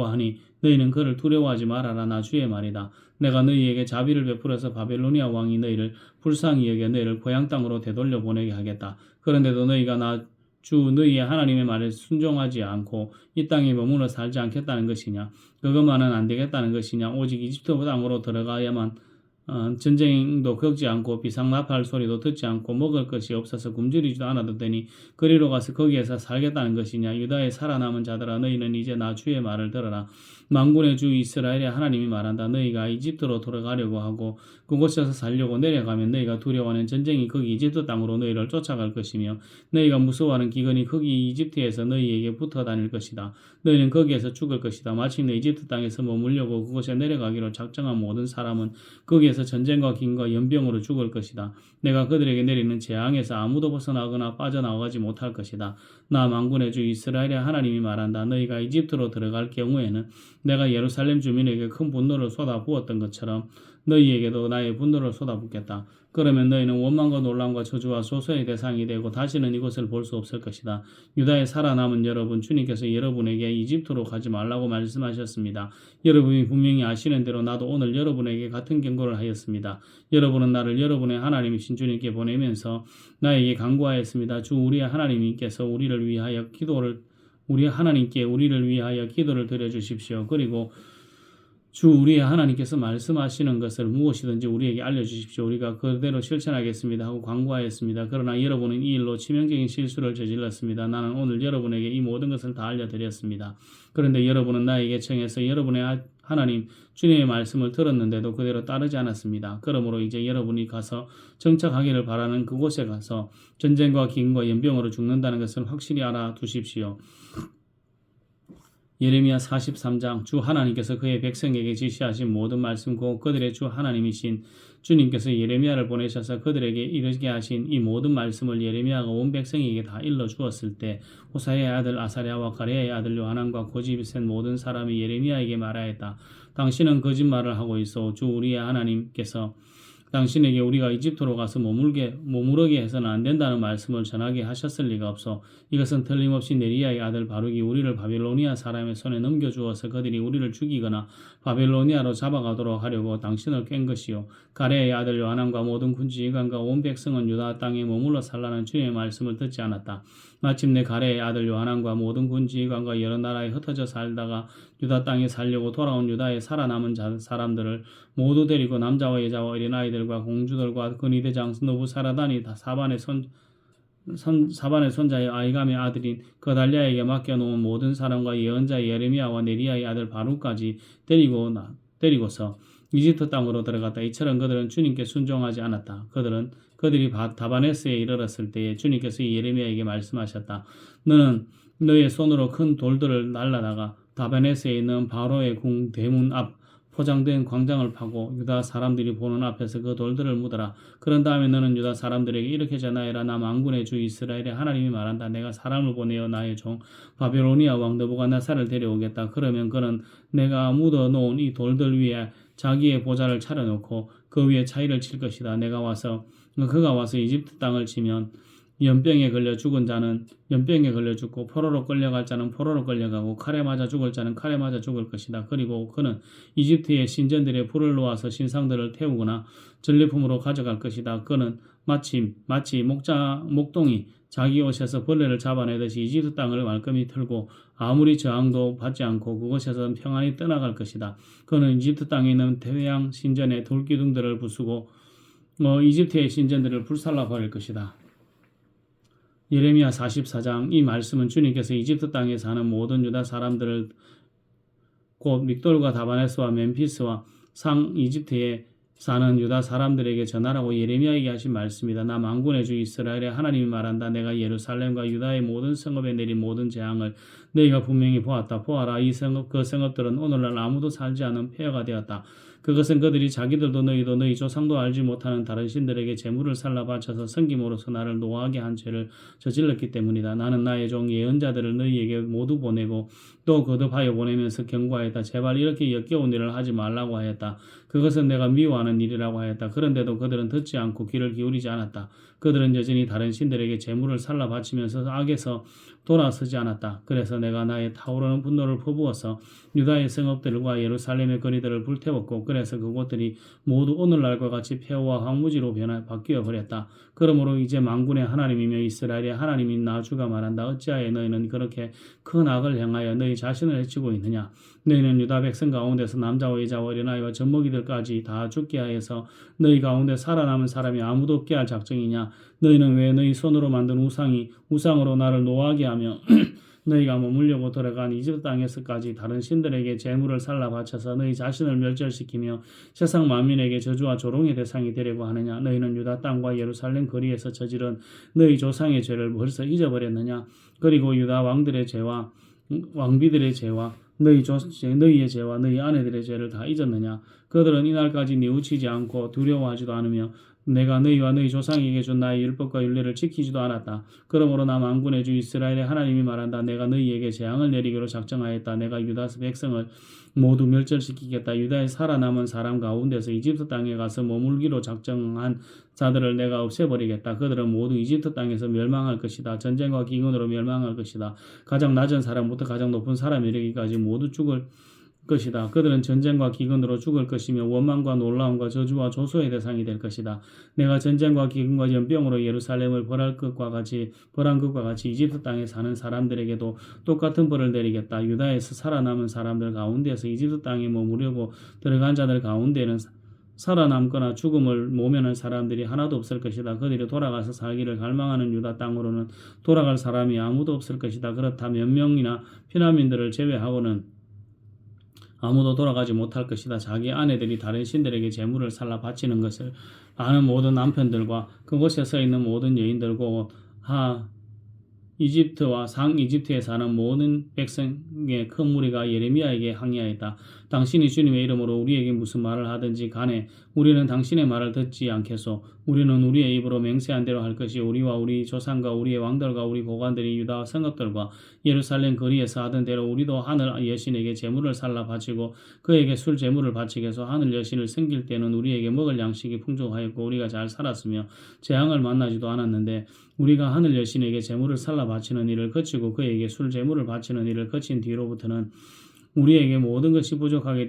A: 하니 너희는 그를 두려워하지 말아라. 나 주의 말이다. 내가 너희에게 자비를 베풀어서 바벨로니아 왕이 너희를 불쌍히 여겨 너희를 고향 땅으로 되돌려 보내게 하겠다. 그런데도 너희가 나 주 너희의 하나님의 말에 순종하지 않고 이 땅에 머물러 살지 않겠다는 것이냐? 그것만은 안 되겠다는 것이냐? 오직 이집트 땅으로 들어가야만 전쟁도 겪지 않고 비상나팔 소리도 듣지 않고 먹을 것이 없어서 굶주리지도 않아도 되니 그리로 가서 거기에서 살겠다는 것이냐? 유다의 살아남은 자들아 너희는 이제 나 주의 말을 들어라. 만군의 주 이스라엘의 하나님이 말한다. 너희가 이집트로 돌아가려고 하고 그곳에서 살려고 내려가면 너희가 두려워하는 전쟁이 거기 이집트 땅으로 너희를 쫓아갈 것이며 너희가 무서워하는 기근이 거기 이집트에서 너희에게 붙어 다닐 것이다. 너희는 거기에서 죽을 것이다. 마침내 이집트 땅에서 머물려고 그곳에 내려가기로 작정한 모든 사람은 거기에서 전쟁과 기근과 연병으로 죽을 것이다. 내가 그들에게 내리는 재앙에서 아무도 벗어나거나 빠져나가지 못할 것이다. 나 만군의 주 이스라엘의 하나님이 말한다. 너희가 이집트로 들어갈 경우에는 내가 예루살렘 주민에게 큰 분노를 쏟아부었던 것처럼 너희에게도 나의 분노를 쏟아붓겠다. 그러면 너희는 원망과 놀람과 저주와 소소의 대상이 되고 다시는 이곳을 볼 수 없을 것이다. 유다에 살아남은 여러분, 주님께서 여러분에게 이집트로 가지 말라고 말씀하셨습니다. 여러분이 분명히 아시는 대로 나도 오늘 여러분에게 같은 경고를 하였습니다. 여러분은 나를 여러분의 하나님이신 주님께 보내면서 나에게 간구하였습니다. 주 우리의 하나님께서 우리를 위하여 기도를 드려주십시오. 그리고 주 우리의 하나님께서 말씀하시는 것을 무엇이든지 우리에게 알려주십시오. 우리가 그대로 실천하겠습니다 하고 광고하였습니다. 그러나 여러분은 이 일로 치명적인 실수를 저질렀습니다. 나는 오늘 여러분에게 이 모든 것을 다 알려드렸습니다. 그런데 여러분은 나에게 청해서 여러분의 하나님 주님의 말씀을 들었는데도 그대로 따르지 않았습니다. 그러므로 이제 여러분이 가서 정착하기를 바라는 그곳에 가서 전쟁과 기근과 연병으로 죽는다는 것을 확실히 알아두십시오. 예레미야 43장 주 하나님께서 그의 백성에게 지시하신 모든 말씀 곧 그들의 주 하나님이신 주님께서 예레미야를 보내셔서 그들에게 이르게 하신 이 모든 말씀을 예레미야가 온 백성에게 다 일러 주었을 때 호사야의 아들 아사랴와 가레야의 아들 요하난과 고집이 센 모든 사람이 예레미야에게 말하였다. 당신은 거짓말을 하고 있어. 주 우리의 하나님께서 당신에게 우리가 이집트로 가서 머무르게 해서는 안 된다는 말씀을 전하게 하셨을 리가 없어. 이것은 틀림없이 네리야의 아들 바룩이 우리를 바벨로니아 사람의 손에 넘겨주어서 그들이 우리를 죽이거나 바벨로니아로 잡아가도록 하려고 당신을 깬 것이요. 가레의 아들 요하난과 모든 군지휘관과 온 백성은 유다 땅에 머물러 살라는 주의 말씀을 듣지 않았다. 마침내 가레의 아들 요하난과 모든 군지휘관과 여러 나라에 흩어져 살다가 유다 땅에 살려고 돌아온 유다의 살아남은 사람들을 모두 데리고 남자와 여자와 어린아이들과 공주들과 근위대장 느부사라단이 사반의 손자의 아이감의 아들인 그달랴에게 맡겨놓은 모든 사람과 예언자 예레미야와 네리야의 아들 바룩까지 데리고서 이집트 땅으로 들어갔다. 이처럼 그들은 주님께 순종하지 않았다. 그들이 다바네스에 이르렀을 때에 주님께서 예레미야에게 말씀하셨다. 너는 너의 손으로 큰 돌들을 날라다가 다바네스에 있는 바로의 궁 대문 앞 포장된 광장을 파고 유다 사람들이 보는 앞에서 그 돌들을 묻어라. 그런 다음에 너는 유다 사람들에게 이렇게 전하여라. 나 만군의 주 이스라엘의 하나님이 말한다. 내가 사람을 보내어 나의 종 바벨로니아 왕 느부갓네살을 데려오겠다. 그러면 그는 내가 묻어놓은 이 돌들 위에 자기의 보좌를 차려놓고 그 위에 차이를 칠 것이다. 그가 와서 이집트 땅을 치면 연병에 걸려 죽은 자는 연병에 걸려 죽고 포로로 끌려갈 자는 포로로 끌려가고 칼에 맞아 죽을 자는 칼에 맞아 죽을 것이다. 그리고 그는 이집트의 신전들의 불을 놓아서 신상들을 태우거나 전리품으로 가져갈 것이다. 그는 마치 목동이 자기 옷에서 벌레를 잡아내듯이 이집트 땅을 말끔히 털고 아무리 저항도 받지 않고 그곳에서 평안히 떠나갈 것이다. 그는 이집트 땅에 있는 태양 신전의 돌기둥들을 부수고 이집트의 신전들을 불살라 버릴 것이다. 예레미야 44장. 이 말씀은 주님께서 이집트 땅에 사는 모든 유다 사람들을 곧 믹돌과 다바네스와 멤피스와 상 이집트에 사는 유다 사람들에게 전하라고 예레미야에게 하신 말씀이다. 나 만군의 주 이스라엘의 하나님이 말한다. 내가 예루살렘과 유다의 모든 성읍에 내린 모든 재앙을 너희가 분명히 보았다. 보아라, 이 성읍 그 성읍들은 오늘날 아무도 살지 않은 폐허가 되었다. 그것은 그들이 자기들도 너희도 너희 조상도 알지 못하는 다른 신들에게 제물을 살라 바쳐서 섬김으로써 나를 노하게 한 죄를 저질렀기 때문이다. 나는 나의 종 예언자들을 너희에게 모두 보내고 또 거듭하여 보내면서 경고하였다. 제발 이렇게 역겨운 일을 하지 말라고 하였다. 그것은 내가 미워하는 일이라고 하였다. 그런데도 그들은 듣지 않고 귀를 기울이지 않았다. 그들은 여전히 다른 신들에게 제물을 살라 바치면서 악에서 돌아서지 않았다. 그래서 내가 나의 타오르는 분노를 퍼부어서 유다의 성읍들과 예루살렘의 거리들을 불태웠고 그래서 그곳들이 모두 오늘날과 같이 폐허와 황무지로 바뀌어 버렸다. 그러므로 이제 만군의 하나님이며 이스라엘의 하나님인 나 주가 말한다. 어찌하여 너희는 그렇게 큰 악을 행하여 너희 자신을 해치고 있느냐. 너희는 유다 백성 가운데서 남자와 여자와 어린아이와 젖먹이들까지 다 죽게 하여서 너희 가운데 살아남은 사람이 아무도 없게 할 작정이냐. 너희는 왜 너희 손으로 만든 우상으로 나를 노하게 하며 너희가 머물려고 돌아간 이집트 땅에서까지 다른 신들에게 제물을 살라 바쳐서 너희 자신을 멸절시키며 세상 만민에게 저주와 조롱의 대상이 되려고 하느냐. 너희는 유다 땅과 예루살렘 거리에서 저지른 너희 조상의 죄를 벌써 잊어버렸느냐. 그리고 유다 왕들의 죄와 왕비들의 죄와 너희의 죄와 너희 아내들의 죄를 다 잊었느냐. 그들은 이날까지 뉘우치지 않고 두려워하지도 않으며 내가 너희와 너희 조상에게 준 나의 율법과 율례를 지키지도 않았다. 그러므로 나 만군의 주 이스라엘의 하나님이 말한다. 내가 너희에게 재앙을 내리기로 작정하였다. 내가 유다 백성을 모두 멸절시키겠다. 유다에 살아남은 사람 가운데서 이집트 땅에 가서 머물기로 작정한 자들을 내가 없애버리겠다. 그들은 모두 이집트 땅에서 멸망할 것이다. 전쟁과 기근으로 멸망할 것이다. 가장 낮은 사람부터 가장 높은 사람에 이르기까지 모두 죽을 것이다. 그들은 전쟁과 기근으로 죽을 것이며 원망과 놀라움과 저주와 조소의 대상이 될 것이다. 내가 전쟁과 기근과 연병으로 예루살렘을 벌한 것과 같이 이집트 땅에 사는 사람들에게도 똑같은 벌을 내리겠다. 유다에서 살아남은 사람들 가운데서 이집트 땅에 머무려고 들어간 자들 가운데는 살아남거나 죽음을 모면할 사람들이 하나도 없을 것이다. 그들이 돌아가서 살기를 갈망하는 유다 땅으로는 돌아갈 사람이 아무도 없을 것이다. 그렇다 몇 명이나 피난민들을 제외하고는 아무도 돌아가지 못할 것이다. 자기 아내들이 다른 신들에게 제물을 살라 바치는 것을 아는 모든 남편들과 그곳에 서 있는 모든 여인들 곧 이집트와 상 이집트에 사는 모든 백성의 큰 무리가 예레미야에게 항의하였다. 당신이 주님의 이름으로 우리에게 무슨 말을 하든지 간에 우리는 당신의 말을 듣지 않겠소. 우리는 우리의 입으로 맹세한 대로 할 것이 우리와 우리 조상과 우리의 왕들과 우리 고관들이 유다 성읍들과 예루살렘 거리에서 하던 대로 우리도 하늘 여신에게 제물을 살라 바치고 그에게 술 제물을 바치게서 하늘 여신을 섬길 때는 우리에게 먹을 양식이 풍족하였고 우리가 잘 살았으며 재앙을 만나지도 않았는데 우리가 하늘 여신에게 제물을 살라 바치는 일을 거치고 그에게 술 제물을 바치는 일을 거친 뒤로부터는 우리에게 모든 것이 부족하게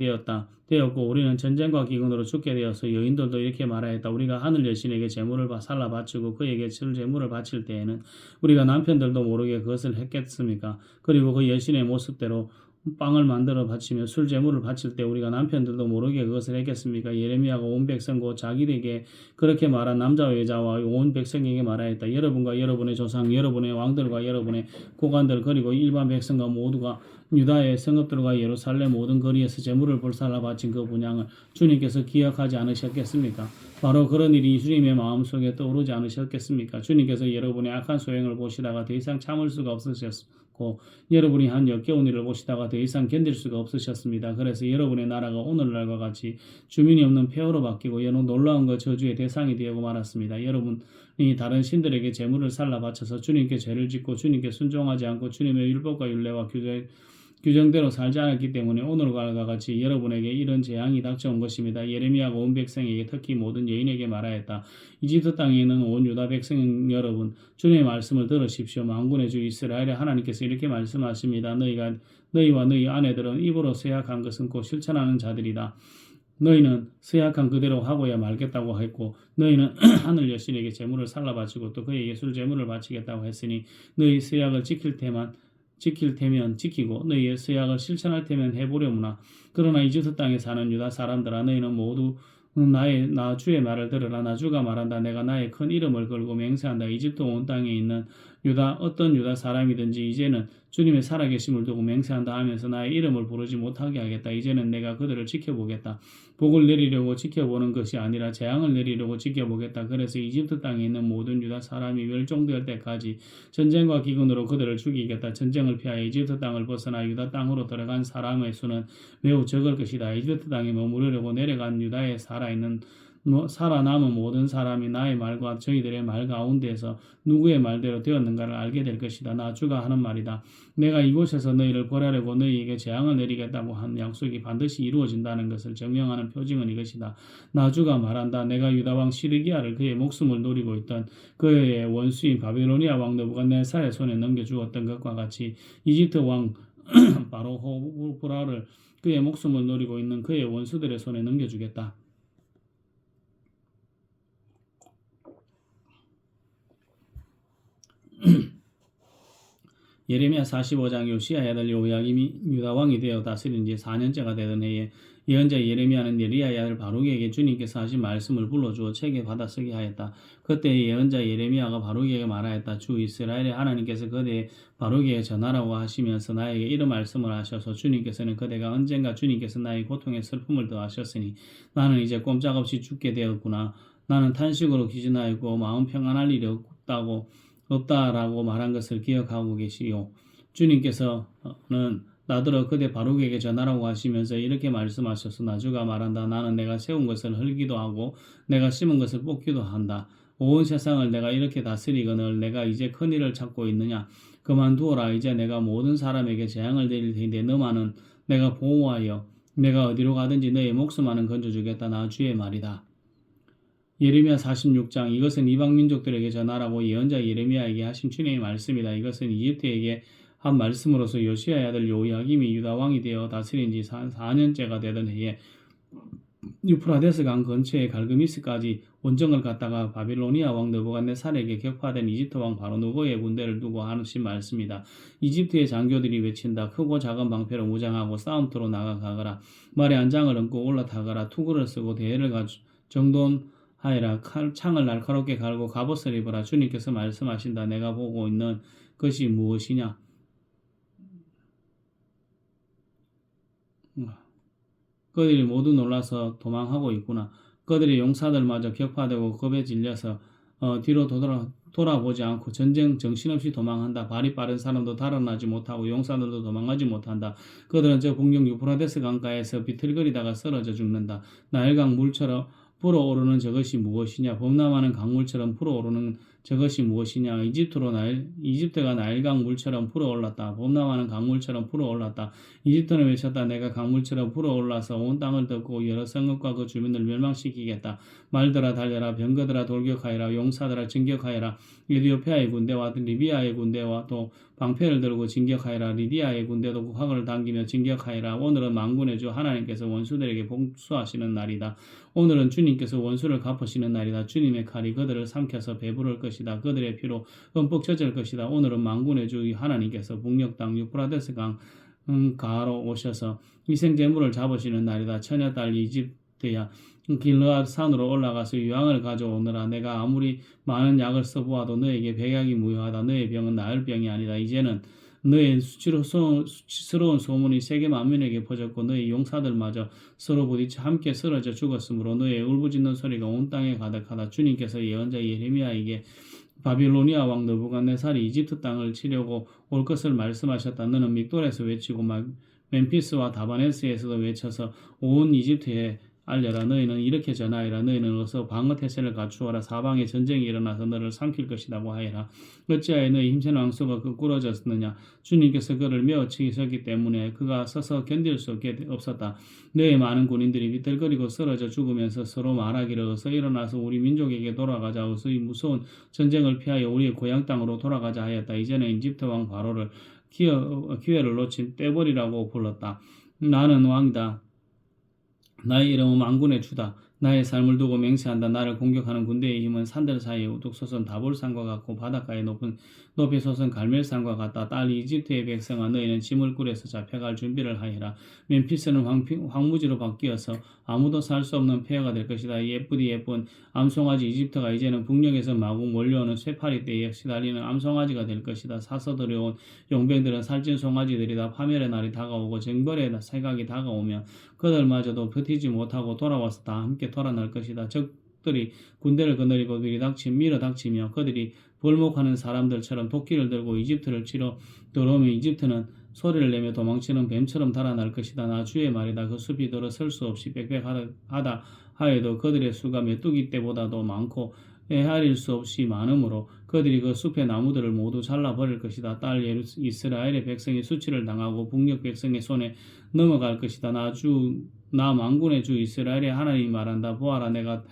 A: 되었고 우리는 전쟁과 기근으로 죽게 되어서 여인들도 이렇게 말하였다. 우리가 하늘 여신에게 제물을 살라 바치고 그에게 술 제물을 바칠 때에는 우리가 남편들도 모르게 그것을 했겠습니까? 그리고 그 여신의 모습대로 빵을 만들어 바치며 술 제물을 바칠 때 우리가 남편들도 모르게 그것을 했겠습니까? 예레미야가 온 백성 곧 자기에게 그렇게 말한 남자와 여자와 온 백성에게 말하였다. 여러분과 여러분의 조상, 여러분의 왕들과 여러분의 고관들 그리고 일반 백성과 모두가 유다의 성읍들과 예루살렘 모든 거리에서 제물을 불살라 바친 그 분향을 주님께서 기억하지 않으셨겠습니까? 바로 그런 일이 주님의 마음속에 떠오르지 않으셨겠습니까? 주님께서 여러분의 악한 소행을 보시다가 더 이상 참을 수가 없으셨고 여러분이 한 역겨운 일을 보시다가 더 이상 견딜 수가 없으셨습니다. 그래서 여러분의 나라가 오늘날과 같이 주민이 없는 폐허로 바뀌고 여러 놀라움과 저주의 대상이 되고 말았습니다. 여러분이 다른 신들에게 제물을 살라 바쳐서 주님께 죄를 짓고 주님께 순종하지 않고 주님의 율법과 율례와 규정대로 살지 않았기 때문에 오늘과 같이 여러분에게 이런 재앙이 닥쳐온 것입니다. 예레미야가 온 백성에게 특히 모든 여인에게 말하였다. 이집트 땅에 있는 온 유다 백성 여러분, 주님의 말씀을 들으십시오. 만군의 주 이스라엘의 하나님께서 이렇게 말씀하십니다. 너희와 너희 아내들은 입으로 쇠약한 것은 곧 실천하는 자들이다. 너희는 서약한 그대로 하고야 말겠다고 했고 너희는 하늘 여신에게 제물을 살라 바치고 또 그에게 술 제물을 바치겠다고 했으니 너희 서약을 지킬 테면 지키고 너희의 서약을 실천할 테면 해보려무나. 그러나 이집트 땅에 사는 유다 사람들아 너희는 모두 나 주의 말을 들으라. 나 주가 말한다. 내가 나의 큰 이름을 걸고 맹세한다. 이집트 온 땅에 있는 어떤 유다 사람이든지 이제는 주님의 살아계심을 두고 맹세한다 하면서 나의 이름을 부르지 못하게 하겠다. 이제는 내가 그들을 지켜보겠다. 복을 내리려고 지켜보는 것이 아니라 재앙을 내리려고 지켜보겠다. 그래서 이집트 땅에 있는 모든 유다 사람이 멸종될 때까지 전쟁과 기근으로 그들을 죽이겠다. 전쟁을 피하여 이집트 땅을 벗어나 유다 땅으로 들어간 사람의 수는 매우 적을 것이다. 이집트 땅에 머무르려고 내려간 유다에 살아남은 모든 사람이 나의 말과 저희들의 말 가운데에서 누구의 말대로 되었는가를 알게 될 것이다. 나 주가 하는 말이다. 내가 이곳에서 너희를 벌하려고 너희에게 재앙을 내리겠다고 한 약속이 반드시 이루어진다는 것을 증명하는 표징은 이것이다. 나 주가 말한다. 내가 유다 왕 시드기야를 그의 목숨을 노리고 있던 그의 원수인 바빌로니아 왕 느부갓네살의 손에 넘겨주었던 것과 같이 이집트 왕 바로 호브라를 그의 목숨을 노리고 있는 그의 원수들의 손에 넘겨주겠다. 예레미야 45장 요시야의 아들 요야김이 유다 왕이 되어 다스린 지 4년째가 되던 해에 예언자 예레미야는 네리야의 아들 바룩에게 주님께서 하신 말씀을 불러주어 책에 받아 쓰게 하였다. 그때 예언자 예레미야가 바룩에게 말하였다. 주 이스라엘의 하나님께서 그대의 바룩에게 전하라고 하시면서 나에게 이런 말씀을 하셔서 주님께서는 그대가 언젠가 주님께서 나의 고통에 슬픔을 더하셨으니 나는 이제 꼼짝없이 죽게 되었구나. 나는 탄식으로 기진하였고 마음 평안할 일이 없다라고 말한 것을 기억하고 계시오. 주님께서는 나더러 그대 바룩에게 전하라고 하시면서 이렇게 말씀하셔서 나 주가 말한다. 나는 내가 세운 것을 헐기도 하고 내가 심은 것을 뽑기도 한다. 온 세상을 내가 이렇게 다스리거늘 내가 이제 큰일을 찾고 있느냐. 그만두어라. 이제 내가 모든 사람에게 재앙을 내릴 테인데 너만은 내가 보호하여 내가 어디로 가든지 너의 목숨만은 건져주겠다. 나 주의 말이다. 예레미야 46장 이것은 이방 민족들에게 전하라고 예언자 예레미야에게 하신 주님의 말씀이다. 이것은 이집트에게 한 말씀으로서 요시야의 아들 요야김이 유다 왕이 되어 다스린 지 4년째가 되던 해에 유프라데스 강 근처의 갈그미스까지 원정을 갔다가 바빌로니아 왕 느부갓네살에게 격파된 이집트 왕 바로 느고의 군대를 두고 하신 말씀이다. 이집트의 장교들이 외친다. 크고 작은 방패로 무장하고 싸움터로 나가가거라. 말에 안장을 얹고 올라타거라. 투구를 쓰고 대회를 정돈하여라. 창을 날카롭게 갈고 갑옷을 입어라. 주님께서 말씀하신다. 내가 보고 있는 것이 무엇이냐? 그들이 모두 놀라서 도망하고 있구나. 그들의 용사들마저 격파되고 겁에 질려서 뒤로 돌아보지 않고 전쟁 정신없이 도망한다. 발이 빠른 사람도 달아나지 못하고 용사들도 도망하지 못한다. 그들은 저 북녘 유프라데스 강가에서 비틀거리다가 쓰러져 죽는다. 나일강 물처럼 불어오르는 저것이 무엇이냐? 범람하는 강물처럼 불어오르는 저것이 무엇이냐? 이집트가 나일강 물처럼 불어올랐다. 범람하는 강물처럼 불어올랐다. 이집트는 외쳤다. 내가 강물처럼 불어올라서 온 땅을 덮고 여러 성읍과 그 주민을 멸망시키겠다. 말들아 달려라. 병거들아 돌격하여라. 용사들아 진격하여라. 에티오피아의 군대와 리비아의 군대와 또 방패를 들고 진격하여라. 리디아의 군대도 화를 당기며 진격하여라. 오늘은 만군의 주 하나님께서 원수들에게 복수하시는 날이다. 오늘은 주님께서 원수를 갚으시는 날이다. 주님의 칼이 그들을 삼켜서 배부를 것이다. 그들의 피로 흠뻑 젖을 것이다. 오늘은 만군의 주 하나님께서 북녘 땅 유프라데스 강 가로 오셔서 희생제물을 잡으시는 날이다. 처녀딸 이집트야 길르앗 산으로 올라가서 유황을 가져오느라. 내가 아무리 많은 약을 써보아도 너에게 백약이 무효하다. 너의 병은 나을 병이 아니다. 이제는 너의 수치스러운 소문이 세계 만민에게 퍼졌고 너의 용사들마저 서로 부딪혀 함께 쓰러져 죽었으므로 너의 울부짖는 소리가 온 땅에 가득하다. 주님께서 예언자 예레미야에게 바빌로니아 왕 느부갓네살이 이집트 땅을 치려고 올 것을 말씀하셨다. 너는 믹돌에서 외치고 멤피스와 다바네스에서도 외쳐서 온 이집트에 알려라. 너희는 이렇게 전하여라. 너희는 어서 방어 태세를 갖추어라. 사방에 전쟁이 일어나서 너를 삼킬 것이라고 하여라. 어찌하여 너희 힘센 왕수가 꿇어졌느냐? 주님께서 그를 메어 치셨기 때문에 그가 서서 견딜 수 없었다. 너희 많은 군인들이 비틀거리고 쓰러져 죽으면서 서로 말하기를 어서 일어나서 우리 민족에게 돌아가자. 어서 이 무서운 전쟁을 피하여 우리의 고향 땅으로 돌아가자 하였다. 이제는 이집트 왕 바로를 기회를 놓친 떼버리라고 불렀다. 나는 왕이다. 나의 이름은 만군의 주다. 나의 삶을 두고 맹세한다. 나를 공격하는 군대의 힘은 산들 사이에 우뚝 솟은 다볼산과 같고 바닷가의 높이 솟은 갈멜산과 같다. 딸 이집트의 백성아, 너희는 짐을 꾸려서 잡혀갈 준비를 하여라. 멤피스는 황무지로 바뀌어서 아무도 살 수 없는 폐허가 될 것이다. 예쁘디 예쁜 암송아지 이집트가 이제는 북녘에서 마구 몰려오는 쇠파리 떼에 시달리는 암송아지가 될 것이다. 사서 들여온 용병들은 살찐 송아지들이다. 파멸의 날이 다가오고 쟁벌의 생각이 다가오면 그들마저도 버티지 못하고 돌아와서 다 함께 돌아날 것이다. 적들이 군대를 거느리고 밀어닥치며 그들이 벌목하는 사람들처럼 도끼를 들고 이집트를 치러 들어오면 이집트는 소리를 내며 도망치는 뱀처럼 달아날 것이다. 나 주의 말이다. 그 숲이 들어설 수 없이 빽빽하다 하여도 그들의 수가 메뚜기 떼보다도 많고 헤아릴 수 없이 많으므로 그들이 그 숲의 나무들을 모두 잘라버릴 것이다. 딸 이스라엘의 백성이 수치를 당하고 북녘 백성의 손에 넘어갈 것이다. 나 만군의 주 이스라엘의 하나님이 말한다. 보아라, 내가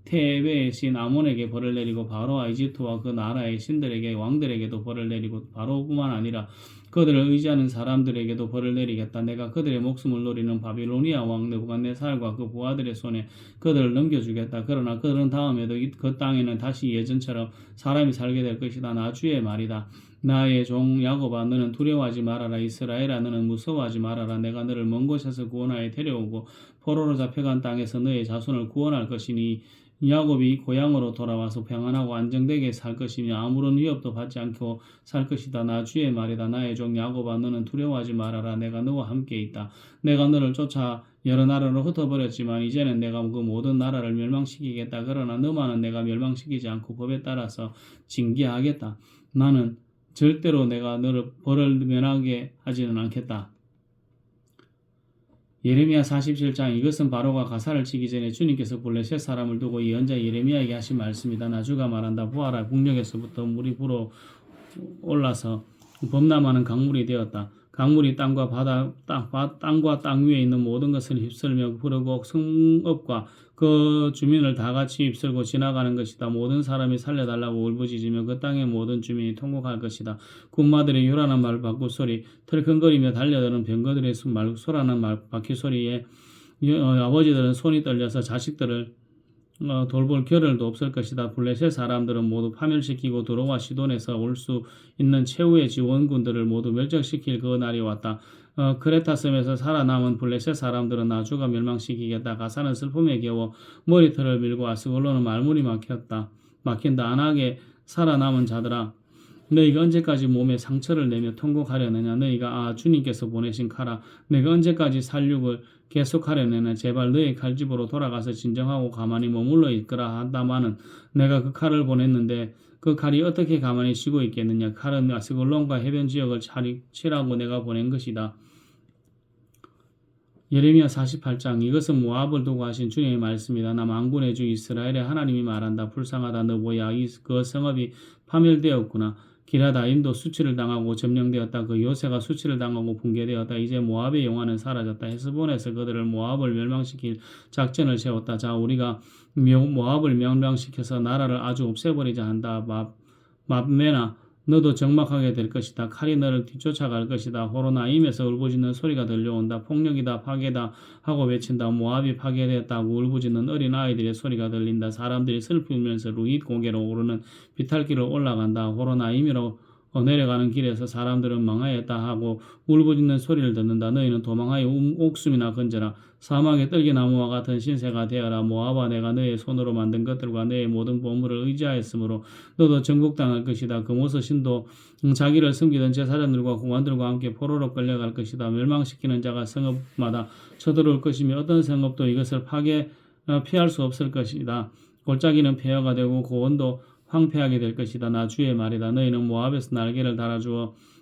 A: 테베의 신 아몬에게 벌을 내리고 바로와 이집트와 그 나라의 신들에게 왕들에게도 벌을 내리고 바로뿐만 아니라 그들을 의지하는 사람들에게도 벌을 내리겠다. 내가 그들의 목숨을 노리는 바빌로니아 왕 느부갓네살과 그 부하들의 손에 그들을 넘겨주겠다. 그러나 그들은 다음에도 그 땅에는 다시 예전처럼 사람이 살게 될 것이다. 나 주의 말이다. 나의 종 야곱아, 너는 두려워하지 말아라. 이스라엘아, 너는 무서워하지 말아라. 내가 너를 먼 곳에서 구원하여 데려오고 포로로 잡혀간 땅에서 너의 자손을 구원할 것이니 야곱이 고향으로 돌아와서 평안하고 안정되게 살 것이며 아무런 위협도 받지 않고 살 것이다. 나 주의 말이다. 나의 종 야곱아, 너는 두려워하지 말아라. 내가 너와 함께 있다. 내가 너를 쫓아 여러 나라로 흩어버렸지만 이제는 내가 그 모든 나라를 멸망시키겠다. 그러나 너만은 내가 멸망시키지 않고 법에 따라서 징계하겠다. 나는 절대로 내가 너를 벌을 면하게 하지는 않겠다. 예레미야 47장. 이것은 바로가 가사를 치기 전에 주님께서 블레셋 사람을 두고 예언자 예레미야에게 하신 말씀이다. 나 주가 말한다. 보아라, 북녘에서부터 물이 불어 올라서 범람하는 강물이 되었다. 강물이 땅과 땅 위에 있는 모든 것을 휩쓸며 흐르고 성읍과 그 주민을 다 같이 휩쓸고 지나가는 것이다. 모든 사람이 살려달라고 울부짖으며 그 땅의 모든 주민이 통곡할 것이다. 군마들의 요란한 말 바퀴소리, 털컹거리며 달려드는 병거들의 소란한 말 바퀴소리에 아버지들은 손이 떨려서 자식들을 돌볼 겨를도 없을 것이다. 블레셋 사람들은 모두 파멸시키고 드로와 시돈에서 올 수 있는 최후의 지원군들을 모두 멸절시킬 그 날이 왔다. 크레타 섬에서 살아남은 블레셋 사람들은 나주가 멸망시키겠다. 가사는 슬픔에 겨워 머리털을 밀고 아스골로는 말문이 막힌다. 안하게 살아남은 자들아, 너희가 언제까지 몸에 상처를 내며 통곡하려느냐. 너희가 주님께서 보내신 칼아, 내가 언제까지 살육을 계속하려느냐. 제발 너희 칼집으로 돌아가서 진정하고 가만히 머물러 있거라 한다마는 내가 그 칼을 보냈는데 그 칼이 어떻게 가만히 쉬고 있겠느냐. 칼은 아스골론과 해변 지역을 치라고 내가 보낸 것이다. 예레미야 48장. 이것은 모압을 두고 하신 주님의 말씀이다. 나 만군의 주 이스라엘의 하나님이 말한다. 불쌍하다. 너 뭐야. 그 성읍이 파멸되었구나. 기라다임도 수치를 당하고 점령되었다. 그 요새가 수치를 당하고 붕괴되었다. 이제 모압의 영화는 사라졌다. 헤스본에서 그들을 모압을 멸망시킬 작전을 세웠다. 자, 우리가 모압을 멸망시켜서 나라를 아주 없애버리자 한다. 맙메나, 너도 적막하게 될 것이다. 칼이 너를 뒤쫓아갈 것이다. 호로나임에서 울부짖는 소리가 들려온다. 폭력이다, 파괴다 하고 외친다. 모압이 파괴되었다고 울부짖는 어린 아이들의 소리가 들린다. 사람들이 슬프면서 루잇 고개로 오르는 비탈길을 올라간다. 호로나임이로 내려가는 길에서 사람들은 망하였다 하고 울부짖는 소리를 듣는다. 너희는 도망하여 옥숨이나 건져라. 사막의 떨기나무와 같은 신세가 되어라. 모압아, 내가 너의 손으로 만든 것들과 너의 모든 보물을 의지하였으므로 너도 정복당할 것이다. 금오서 신도 자기를 숨기던 제사장들과 공관들과 함께 포로로 끌려갈 것이다. 멸망시키는 자가 성읍마다 쳐들어올 것이며 어떤 성읍도 이것을 피할 수 없을 것이다. 골짜기는 폐허가 되고 고원도 황폐하게 될 것이다. 나 주의 말이다. 너희는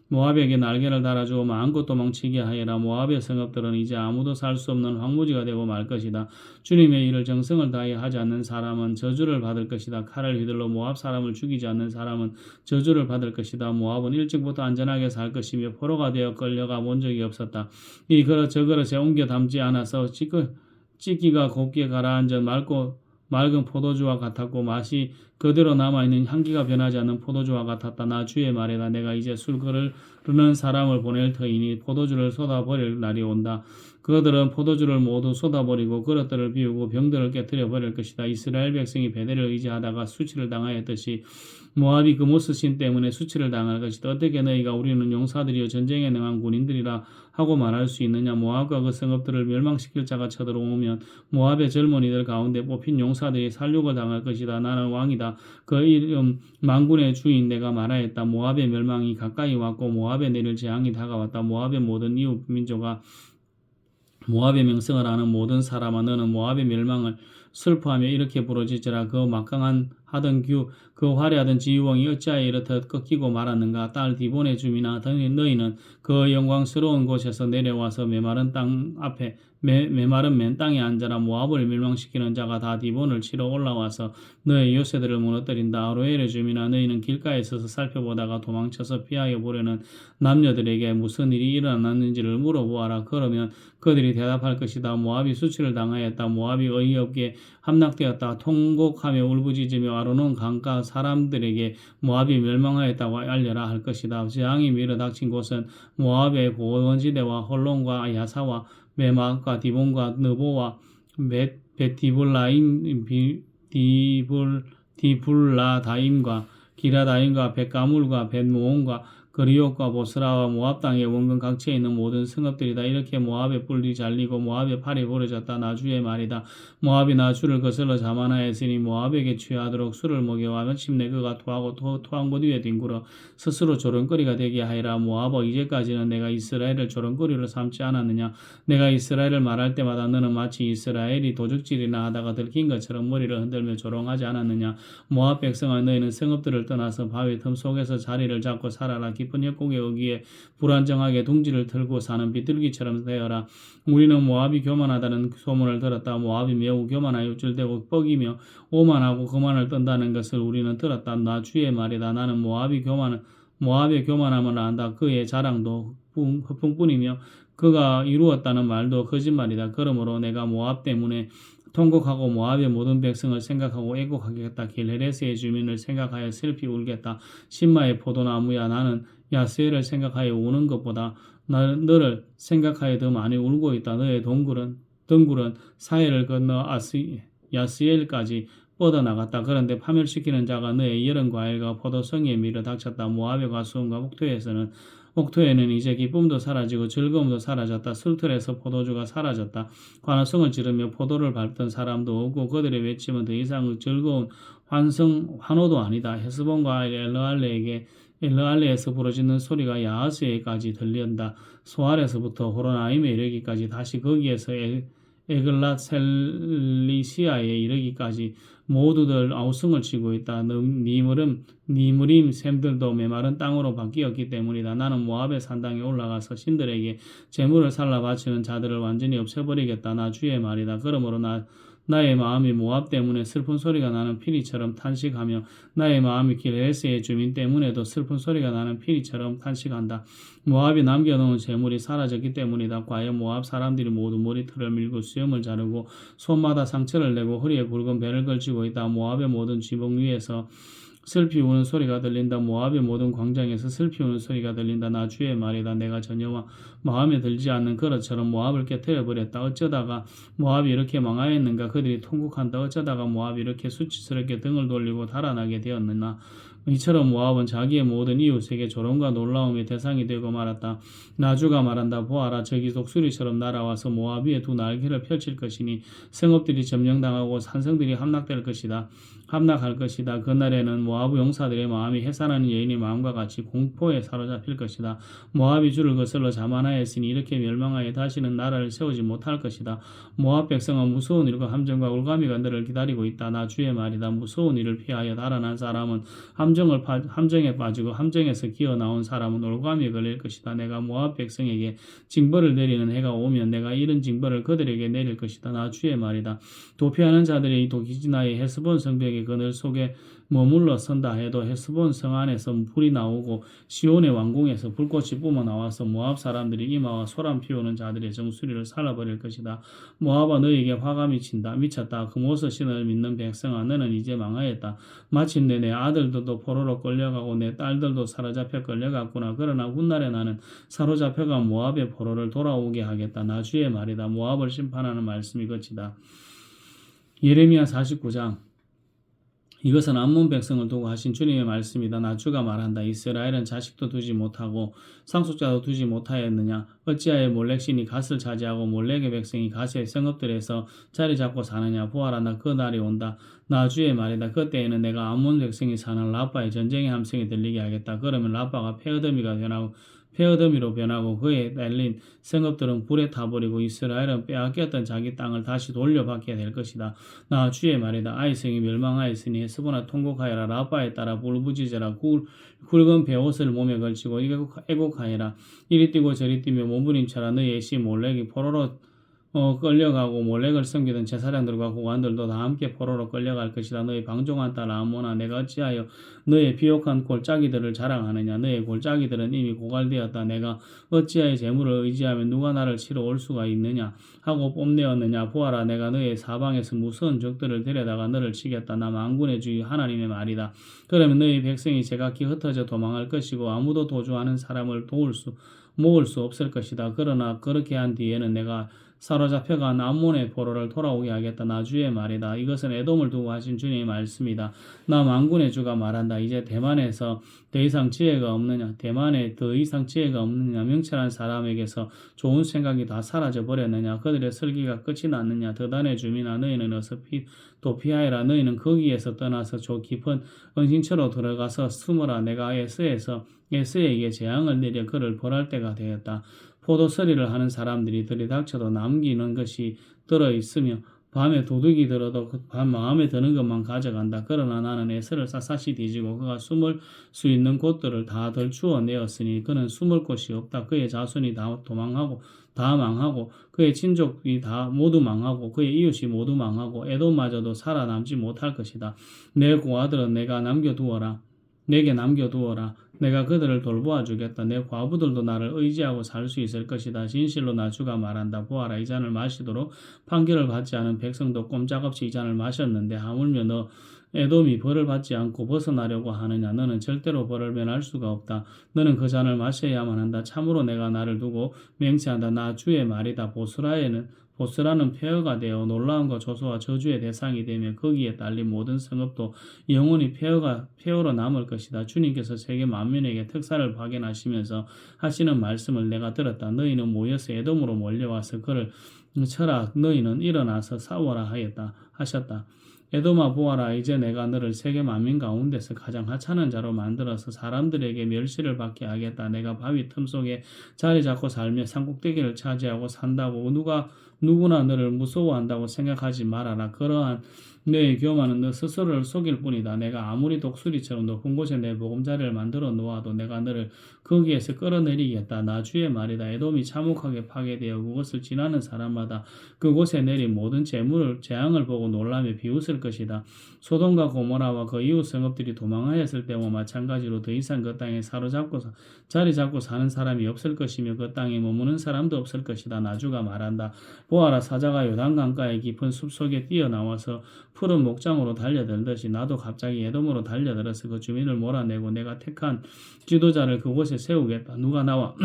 A: 모압에게 날개를 달아주어 마음껏 도망치게 하여라. 모압의 성읍들은 이제 아무도 살 수 없는 황무지가 되고 말 것이다. 주님의 일을 정성을 다해 하지 않는 사람은 저주를 받을 것이다. 칼을 휘둘러 모압 사람을 죽이지 않는 사람은 저주를 받을 것이다. 모압은 일찍부터 안전하게 살 것이며 포로가 되어 끌려가 본 적이 없었다. 이 그릇 저 그릇에 옮겨 담지 않아서 찢기가 곱게 가라앉은 맑은 포도주와 같았고 맛이 그대로 남아있는 향기가 변하지 않는 포도주와 같았다. 나 주의 말이다. 내가 이제 술 거르는 사람을 보낼 터이니 포도주를 쏟아버릴 날이 온다. 그들은 포도주를 모두 쏟아버리고 그릇들을 비우고 병들을 깨뜨려 버릴 것이다. 이스라엘 백성이 베델을 의지하다가 수치를 당하였듯이 모압이 그 모스신 때문에 수치를 당할 것이다. 어떻게 너희가 우리는 용사들이요 전쟁에 능한 군인들이라 하고 말할 수 있느냐. 모압과 그 성읍들을 멸망시킬 자가 쳐들어오면 모압의 젊은이들 가운데 뽑힌 용사들이 살육을 당할 것이다. 나는 왕이다. 그 이름 만군의 주인 내가 말하였다. 모압의 멸망이 가까이 왔고 모압에 내릴 재앙이 다가왔다. 모압의 모든 이웃 민족아 모압의 명성을 아는 모든 사람아 너는 모압의 멸망을 슬퍼하며 이렇게 부르짖으라. 그 막강한 하던 그 화려하던 지휘왕이 어찌하여 이렇듯 꺾이고 말았는가. 딸 디본의 주민아 너희는 그 영광스러운 곳에서 내려와서 메마른 땅 앞에 메마른 맨 땅에 앉아라. 모압을 멸망시키는 자가 다 디본을 치러 올라와서 너의 요새들을 무너뜨린다. 아로엘의 주민아 너희는 길가에 서서 살펴보다가 도망쳐서 피하여 보려는 남녀들에게 무슨 일이 일어났는지를 물어보아라. 그러면 그들이 대답할 것이다. 모압이 수치를 당하였다. 모압이 어이없게 함락되었다. 통곡하며 울부짖으며 아르논 강가 사람들에게 모압이 멸망하였다고 알려라 할 것이다. 재앙이 밀어닥친 곳은 모압의 고원지대와 홀론과 야사와 메마과 디본과 느보와 베디블라임 디블라다임과 기라다임과 벳가물과 벳모온과 그리옥과 보스라와 모압 땅의 원근 각지에 있는 모든 성읍들이다. 이렇게 모압의 뿔이 잘리고 모압의 팔이 부러졌다. 나 주의 말이다. 모압이 나 주를 거슬러 자만하였으니 모압에게 취하도록 술을 먹여와 마침내 그가 토하고 토한 곳 위에 뒹굴어 스스로 조롱거리가 되게 하리라. 모압아 이제까지는 내가 이스라엘을 조롱거리로 삼지 않았느냐. 내가 이스라엘을 말할 때마다 너는 마치 이스라엘이 도적질이나 하다가 들킨 것처럼 머리를 흔들며 조롱하지 않았느냐. 모압 백성아 너희는 성읍들을 떠나서 바위 틈 속에서 자리를 잡고 살아라. 깊은 협곡의 어귀에 불안정하게 둥지를 틀고 사는 비둘기처럼 되어라. 우리는 모압이 교만하다는 소문을 들었다. 모압이 매우 교만하여 우쭐대고 뻐기며 오만하고 거만을 떤다는 것을 우리는 들었다. 나 주의 말이다. 나는 모압의 교만함을 안다. 그의 자랑도 허풍뿐이며 그가 이루었다는 말도 거짓말이다. 그러므로 내가 모압 때문에 통곡하고 모압의 모든 백성을 생각하고 애곡하겠다. 길헤레스의 주민을 생각하여 슬피 울겠다. 신마의 포도나무야 나는 야스엘을 생각하여 우는 것보다 너를 생각하여 더 많이 울고 있다. 너의 덩굴은 사해를 건너 야스엘까지 뻗어나갔다. 그런데 파멸시키는 자가 너의 여름 과일과 포도성에 밀어닥쳤다. 모압의 과수원과 옥토에는 이제 기쁨도 사라지고 즐거움도 사라졌다. 술틀에서 포도주가 사라졌다. 관우성을 지르며 포도를 밟던 사람도 없고 그들의 외침은 더 이상 즐거운 환호도 아니다. 헤스본과 엘르알레에서 부러지는 소리가 야하스에까지 들린다. 소알에서부터 호로나임에 이르기까지 다시 거기에서 에글랏 셀리시아에 이르기까지 모두들 아우성을 치고 있다. 니무림 샘들도 메마른 땅으로 바뀌었기 때문이다. 나는 모압의 산당에 올라가서 신들에게 재물을 살라 바치는 자들을 완전히 없애버리겠다. 나 주의 말이다. 그러므로 나의 마음이 모압 때문에 슬픈 소리가 나는 피리처럼 탄식하며 나의 마음이 길헤레스의 주민 때문에도 슬픈 소리가 나는 피리처럼 탄식한다. 모압이 남겨놓은 재물이 사라졌기 때문이다. 과연 모압 사람들이 모두 머리털을 밀고 수염을 자르고 손마다 상처를 내고 허리에 굵은 배를 걸치고 있다. 모압의 모든 지붕 위에서 슬피 우는 소리가 들린다. 모압의 모든 광장에서 슬피 우는 소리가 들린다. 나 주의 말이다. 내가 전혀 마음에 들지 않는 그릇처럼 모압을 깨뜨려 버렸다. 어쩌다가 모압이 이렇게 망하였는가. 그들이 통곡한다. 어쩌다가 모압이 이렇게 수치스럽게 등을 돌리고 달아나게 되었느냐. 이처럼 모압은 자기의 모든 이웃에게 조롱과 놀라움의 대상이 되고 말았다. 나주가 말한다. 보아라 저기 독수리처럼 날아와서 모압 위에 두 날개를 펼칠 것이니 성읍들이 점령당하고 산성들이 함락할 것이다. 그날에는 모압 용사들의 마음이 해산하는 여인의 마음과 같이 공포에 사로잡힐 것이다. 모압이 주를 거슬러 자만하였으니 이렇게 멸망하여 다시는 나라를 세우지 못할 것이다. 모압 백성은 무서운 일과 함정과 올가미가 너를 기다리고 있다. 나 주의 말이다. 무서운 일을 피하여 달아난 사람은 함정에 빠지고 함정에서 기어 나온 사람은 올가미에 걸릴 것이다. 내가 모압 백성에게 징벌을 내리는 해가 오면 내가 이런 징벌을 그들에게 내릴 것이다. 나 주의 말이다. 도피하는 자들이 도기지나의 헤스본 성벽의 그늘 속에 머물러 선다 해도 헤스본 성 안에서 불이 나오고 시온의 왕궁에서 불꽃이 뿜어 나와서 모압 사람들이 이마와 소란 피우는 자들의 정수리를 살라버릴 것이다. 모압아 너에게 화가 미쳤다. 그모스 신을 믿는 백성아 너는 이제 망하였다. 마침내 내 아들들도 포로로 끌려가고 내 딸들도 사로잡혀 끌려갔구나. 그러나 훗날에 나는 사로잡혀가 모압의 포로를 돌아오게 하겠다. 나 주의 말이다. 모압을 심판하는 말씀이 끝이다. 예레미야 49장. 이것은 암몬 백성을 두고 하신 주님의 말씀이다. 나 주가 말한다. 이스라엘은 자식도 두지 못하고 상속자도 두지 못하였느냐? 어찌하여 몰렉신이 갓을 차지하고 몰렉의 백성이 갓의 성읍들에서 자리 잡고 사느냐? 보아라, 나 그 날이 온다. 나 주의 말이다. 그때에는 내가 암몬 백성이 사는 라빠의 전쟁의 함성이 들리게 하겠다. 그러면 라빠가 폐어더미로 변하고 그에 딸린 성읍들은 불에 타버리고 이스라엘은 빼앗겼던 자기 땅을 다시 돌려받게 될 것이다. 나 주의 말이다. 아이성이 멸망하였으니 헤스보나 통곡하여라. 라빠에 따라 울부짖어라. 굵은 베옷을 몸에 걸치고 애곡하여라. 이리 뛰고 저리 뛰며 몸부림쳐라. 너희 애시 몰렉이 포로로 끌려가고 몰렉을 섬기던 제사장들과 고관들도 다 함께 포로로 끌려갈 것이다. 너희 방종한 딸 아모나 내가 어찌하여 너의 비옥한 골짜기들을 자랑하느냐? 너의 골짜기들은 이미 고갈되었다. 내가 어찌하여 재물을 의지하면 누가 나를 치러 올 수가 있느냐? 하고 뽐내었느냐? 보아라, 내가 너의 사방에서 무서운 적들을 데려다가 너를 치겠다. 나 만군의 주 하나님의 말이다. 그러면 너희 백성이 제각기 흩어져 도망할 것이고 아무도 도주하는 사람을 모을 수 없을 것이다. 그러나 그렇게 한 뒤에는 내가 사로잡혀간 암몬의 포로를 돌아오게 하겠다. 나 주의 말이다. 이것은 에돔을 두고 하신 주님의 말씀이다. 나 만군의 주가 말한다. 이제 대만에서 더 이상 지혜가 없느냐? 대만에 더 이상 지혜가 없느냐? 명철한 사람에게서 좋은 생각이 다 사라져 버렸느냐? 그들의 설기가 끝이 났느냐? 더단의 주민아 너희는 어서 도피하여라. 너희는 거기에서 떠나서 저 깊은 은신처로 들어가서 숨어라. 내가 에스에게 재앙을 내려 그를 벌할 때가 되었다. 포도서리를 하는 사람들이 들이닥쳐도 남기는 것이 들어있으며 밤에 도둑이 들어도 밤 마음에 드는 것만 가져간다. 그러나 나는 에스를 샅샅이 뒤지고 그가 숨을 수 있는 곳들을 다 덜추어 내었으니 그는 숨을 곳이 없다. 그의 자손이 다 망하고 그의 친족이 다 모두 망하고 그의 이웃이 모두 망하고 에돔마저도 살아남지 못할 것이다. 내 고아들은 내게 남겨두어라. 내가 그들을 돌보아 주겠다. 내 과부들도 나를 의지하고 살 수 있을 것이다. 진실로 나 주가 말한다. 보아라, 이 잔을 마시도록 판결을 받지 않은 백성도 꼼짝없이 이 잔을 마셨는데 하물며 너 에돔이 벌을 받지 않고 벗어나려고 하느냐? 너는 절대로 벌을 면할 수가 없다. 너는 그 잔을 마셔야만 한다. 참으로 내가 나를 두고 맹세한다. 나 주의 말이다. 보스라는 폐허가 되어 놀라움과 조소와 저주의 대상이 되며 거기에 딸린 모든 성읍도 영원히 폐허로 남을 것이다. 주님께서 세계 만민에게 특사를 파견하시면서 하시는 말씀을 내가 들었다. 너희는 모여서 에돔으로 몰려와서 그를 쳐라. 너희는 일어나서 싸워라 하셨다. 에돔아 보아라, 이제 내가 너를 세계 만민 가운데서 가장 하찮은 자로 만들어서 사람들에게 멸시를 받게 하겠다. 내가 바위 틈 속에 자리 잡고 살며 산꼭대기를 차지하고 산다고 누구나 너를 무서워한다고 생각하지 말아라. 그러한 너의 교만은 너 스스로를 속일 뿐이다. 내가 아무리 독수리처럼 높은 곳에 내 보금자리를 만들어 놓아도 내가 너를 거기에서 끌어내리겠다. 나 주의 말이다. 에돔이 참혹하게 파괴되어 그것을 지나는 사람마다 그곳에 내린 모든 재앙을 보고 놀라며 비웃을 것이다. 소돔과 고모라와 그 이웃 성읍들이 도망하였을 때와 마찬가지로 더 이상 그 땅에 자리 잡고 사는 사람이 없을 것이며 그 땅에 머무는 사람도 없을 것이다. 나 주가 말한다. 보아라, 사자가 요단강가의 깊은 숲속에 뛰어나와서 푸른 목장으로 달려들듯이 나도 갑자기 에돔으로 달려들어서 그 주민을 몰아내고 내가 택한 지도자를 그곳에 세우겠다. 누가 나와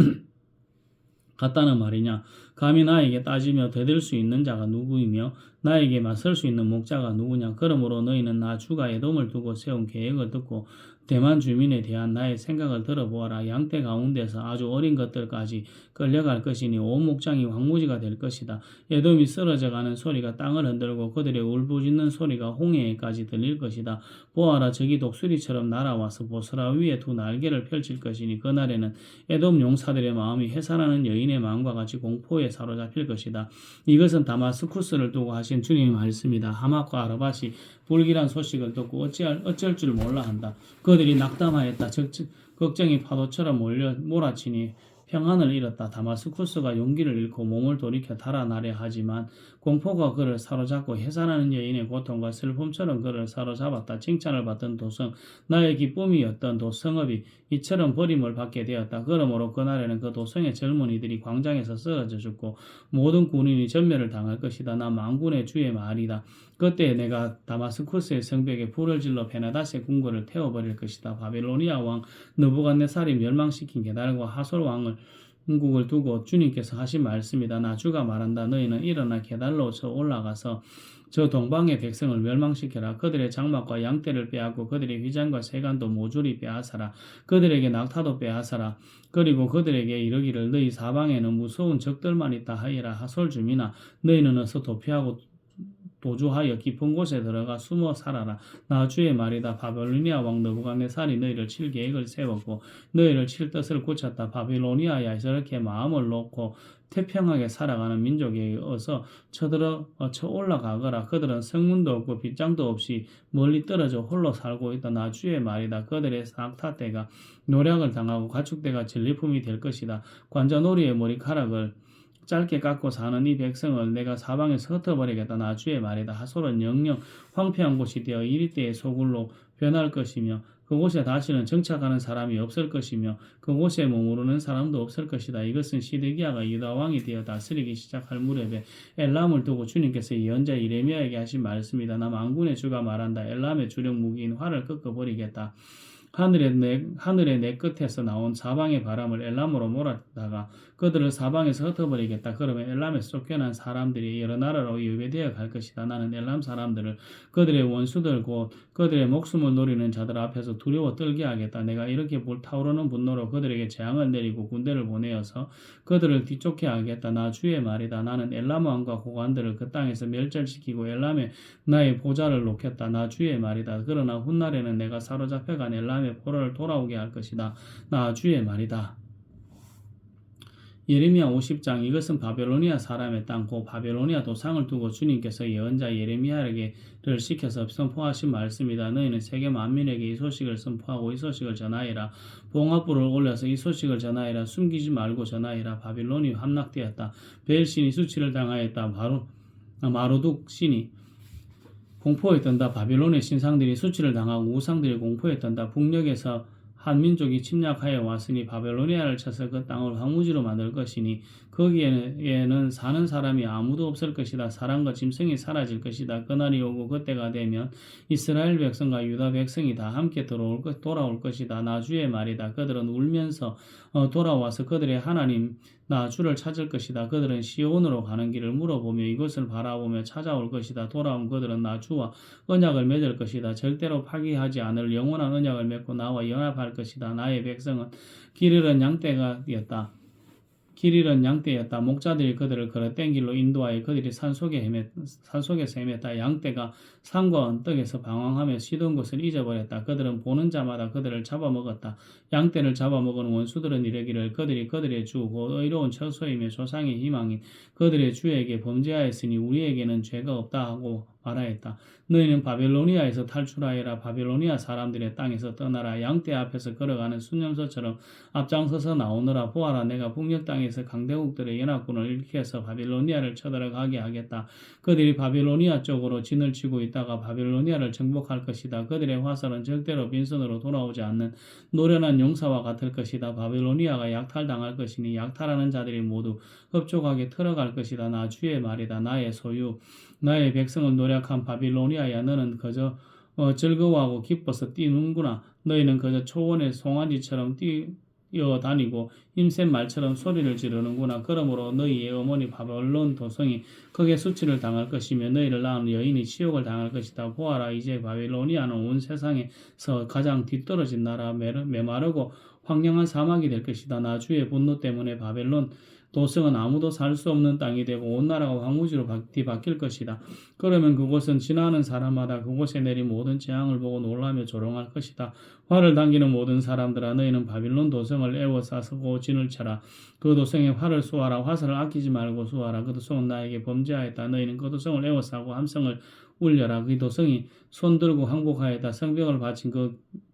A: 같다는 말이냐? 감히 나에게 따지며 대들 수 있는 자가 누구이며 나에게 맞설 수 있는 목자가 누구냐? 그러므로 너희는 나 주가 에돔을 두고 세운 계획을 듣고 대만 주민에 대한 나의 생각을 들어보아라. 양떼 가운데서 아주 어린 것들까지 끌려갈 것이니 온 목장이 황무지가 될 것이다. 에돔이 쓰러져가는 소리가 땅을 흔들고 그들의 울부짖는 소리가 홍해에까지 들릴 것이다. 보아라, 적이 독수리처럼 날아와서 보스라 위에 두 날개를 펼칠 것이니 그날에는 에돔 용사들의 마음이 해산하는 여인의 마음과 같이 공포에 사로잡힐 것이다. 이것은 다마스쿠스를 두고 하신 주님의 말씀이다. 하맛과 아르밧이 불길한 소식을 듣고 어쩔 줄 몰라 한다. 그들이 낙담하였다. 걱정이 파도처럼 몰아치니 평안을 잃었다. 다마스쿠스가 용기를 잃고 몸을 돌이켜 달아나려 하지만 공포가 그를 사로잡고 해산하는 여인의 고통과 슬픔처럼 그를 사로잡았다. 칭찬을 받던 도성, 나의 기쁨이었던 도성읍이 이처럼 버림을 받게 되었다. 그러므로 그날에는 그 도성의 젊은이들이 광장에서 쓰러져 죽고 모든 군인이 전멸을 당할 것이다. 나 만군의 주의 말이다. 그때 내가 다마스쿠스의 성벽에 불을 질러 베나닷의 궁궐을 태워버릴 것이다. 바빌로니아 왕 느부갓네살이 멸망시킨 게달과 하솔 왕을 궁극을 두고 주님께서 하신 말씀이다. 나 주가 말한다. 너희는 일어나 게달로 저 올라가서 저 동방의 백성을 멸망시켜라. 그들의 장막과 양떼를 빼앗고 그들의 휘장과 세간도 모조리 빼앗아라. 그들에게 낙타도 빼앗아라. 그리고 그들에게 이르기를 너희 사방에는 무서운 적들만 있다 하이라. 하솔 주민아 너희는 어서 도피하고 도주하여 깊은 곳에 들어가 숨어 살아라. 나 주의 말이다. 바빌로니아 왕 느부갓네살이 너희를 칠 계획을 세웠고 너희를 칠 뜻을 굳혔다. 바빌로니아야 저렇게 마음을 놓고 태평하게 살아가는 민족에게 어서 쳐 올라가거라. 그들은 성문도 없고 빗장도 없이 멀리 떨어져 홀로 살고 있다. 나 주의 말이다. 그들의 낙타떼가 노략을 당하고 가축대가 전리품이 될 것이다. 관자놀이의 머리카락을 짧게 깎고 사는 이 백성을 내가 사방에서 흩어버리겠다. 나 주의 말이다. 하솔은 영영 황폐한 곳이 되어 이리때의 소굴로 변할 것이며 그곳에 다시는 정착하는 사람이 없을 것이며 그곳에 머무르는 사람도 없을 것이다. 이것은 시드기야가 유다 왕이 되어 다스리기 시작할 무렵에 엘람을 두고 주님께서 예언자 예레미야에게 하신 말씀이다. 나 만군의 주가 말한다. 엘람의 주력 무기인 활을 꺾어버리겠다. 하늘의 내 끝에서 나온 사방의 바람을 엘람으로 몰아다가 그들을 사방에서 흩어버리겠다. 그러면 엘람에서 쫓겨난 사람들이 여러 나라로 유배되어 갈 것이다. 나는 엘람 사람들을 그들의 원수들 곧 그들의 목숨을 노리는 자들 앞에서 두려워 떨게 하겠다. 내가 이렇게 불타오르는 분노로 그들에게 재앙을 내리고 군대를 보내어서 그들을 뒤쫓게 하겠다. 나 주의 말이다. 나는 엘람 왕과 고관들을 그 땅에서 멸절시키고 엘람에 나의 보좌를 놓겠다. 나 주의 말이다. 그러나 훗날에는 내가 사로잡혀간 엘람의 포로를 돌아오게 할 것이다. 나 주의 말이다. 예레미야 50장 이것은 바벨로니아 사람의 땅 곧 바벨로니아 도상을 두고 주님께서 예언자 예레미야를 시켜서 선포하신 말씀이다. 너희는 세계 만민에게 이 소식을 선포하고 이 소식을 전하이라. 봉합불을 올려서 이 소식을 전하이라. 숨기지 말고 전하이라. 바빌론이 함락되었다. 벨신이 수치를 당하였다. 마루둑 신이 공포에 떤다. 바빌론의 신상들이 수치를 당하고 우상들이 공포에 떤다. 북녘에서 한 민족이 침략하여 왔으니 바벨로니아를 쳐서 그 땅을 황무지로 만들 것이니 거기에는 사는 사람이 아무도 없을 것이다. 사람과 짐승이 사라질 것이다. 그날이 오고 그때가 되면 이스라엘 백성과 유다 백성이 다 함께 돌아올 것이다. 나 주의 말이다. 그들은 울면서 돌아와서 그들의 하나님 나 주를 찾을 것이다. 그들은 시온으로 가는 길을 물어보며 이것을 바라보며 찾아올 것이다. 돌아온 그들은 나 주와 언약을 맺을 것이다. 절대로 파기하지 않을 영원한 언약을 맺고 나와 연합할 것이다. 나의 백성은 길 잃은 양떼였다. 목자들이 그들을 걸어댄 길로 인도하여 그들이 산속에서 헤맸다. 양떼가 산과 언덕에서 방황하며 쉬던 곳을 잊어버렸다. 그들은 보는 자마다 그들을 잡아먹었다. 양떼를 잡아먹은 원수들은 이르기를 그들의 주 곧 의로운 처소이며 조상의 희망인 그들의 주에게 범죄하였으니 우리에게는 죄가 없다 하고 말하였다. 너희는 바벨로니아에서 탈출하여라. 바벨로니아 사람들의 땅에서 떠나라. 양떼 앞에서 걸어가는 순념소처럼 앞장서서 나오너라. 보아라. 내가 북녘 땅에서 강대국들의 연합군을 일으켜서 바벨로니아를 쳐들어가게 하겠다. 그들이 바벨로니아 쪽으로 진을 치고 있다가 바벨로니아를 정복할 것이다. 그들의 화살은 절대로 빈손으로 돌아오지 않는 노련한 용사와 같을 것이다. 바벨로니아가 약탈당할 것이니 약탈하는 자들이 모두 흡족하게 틀어갈 것이다. 나 주의 말이다. 나의 소유 나의 백성을 노략한 바빌로니아야 너는 그저 즐거워하고 기뻐서 뛰는구나. 너희는 그저 초원의 송아지처럼 뛰어다니고 힘센 말처럼 소리를 지르는구나. 그러므로 너희의 어머니 바벨론 도성이 크게 수치를 당할 것이며 너희를 낳은 여인이 치욕을 당할 것이다. 보아라. 이제 바빌로니아는 온 세상에서 가장 뒤떨어진 나라 메마르고 황량한 사막이 될 것이다. 나 주의 분노 때문에 바벨론 도성은 아무도 살 수 없는 땅이 되고 온 나라가 황무지로 뒤바뀔 것이다. 그러면 그곳은 지나는 사람마다 그곳에 내린 모든 재앙을 보고 놀라며 조롱할 것이다. 활을 당기는 모든 사람들아 너희는 바빌론 도성을 에워싸고 진을 쳐라. 그 도성에 활을 쏘아라. 화살을 아끼지 말고 쏘아라. 그 도성은 나에게 범죄하였다. 너희는 그 도성을 에워싸고 함성을 울려라. 그 도성이 손들고 항복하였다. 성벽을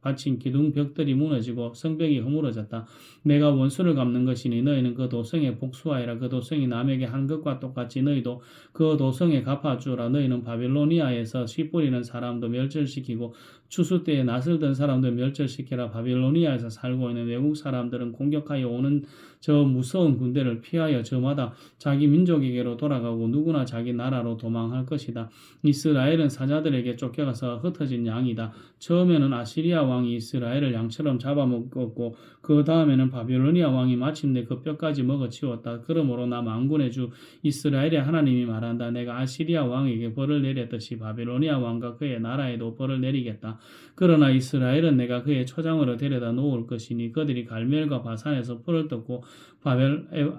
A: 바친 기둥 벽들이 무너지고 성벽이 허물어졌다. 내가 원수를 갚는 것이니 너희는 그 도성에 복수하여라. 그 도성이 남에게 한 것과 똑같이 너희도 그 도성에 갚아주라. 너희는 바빌로니아에서 씨 뿌리는 사람도 멸절시키고 추수 때에 낫을 든 사람도 멸절시키라. 바빌로니아에서 살고 있는 외국 사람들은 공격하여 오는 저 무서운 군대를 피하여 저마다 자기 민족에게로 돌아가고 누구나 자기 나라로 도망할 것이다. 이스라엘은 사자들에게 쫓겨가서 흩어진 양이다. 처음에는 아시리아 왕이 이스라엘을 양처럼 잡아먹었고 그 다음에는 바빌로니아 왕이 마침내 그 뼈까지 먹어치웠다. 그러므로 나 만군의 주 이스라엘의 하나님이 말한다. 내가 아시리아 왕에게 벌을 내렸듯이 바빌로니아 왕과 그의 나라에도 벌을 내리겠다. 그러나 이스라엘은 내가 그의 초장으로 데려다 놓을 것이니 그들이 갈멜과 바산에서 풀을 뜯고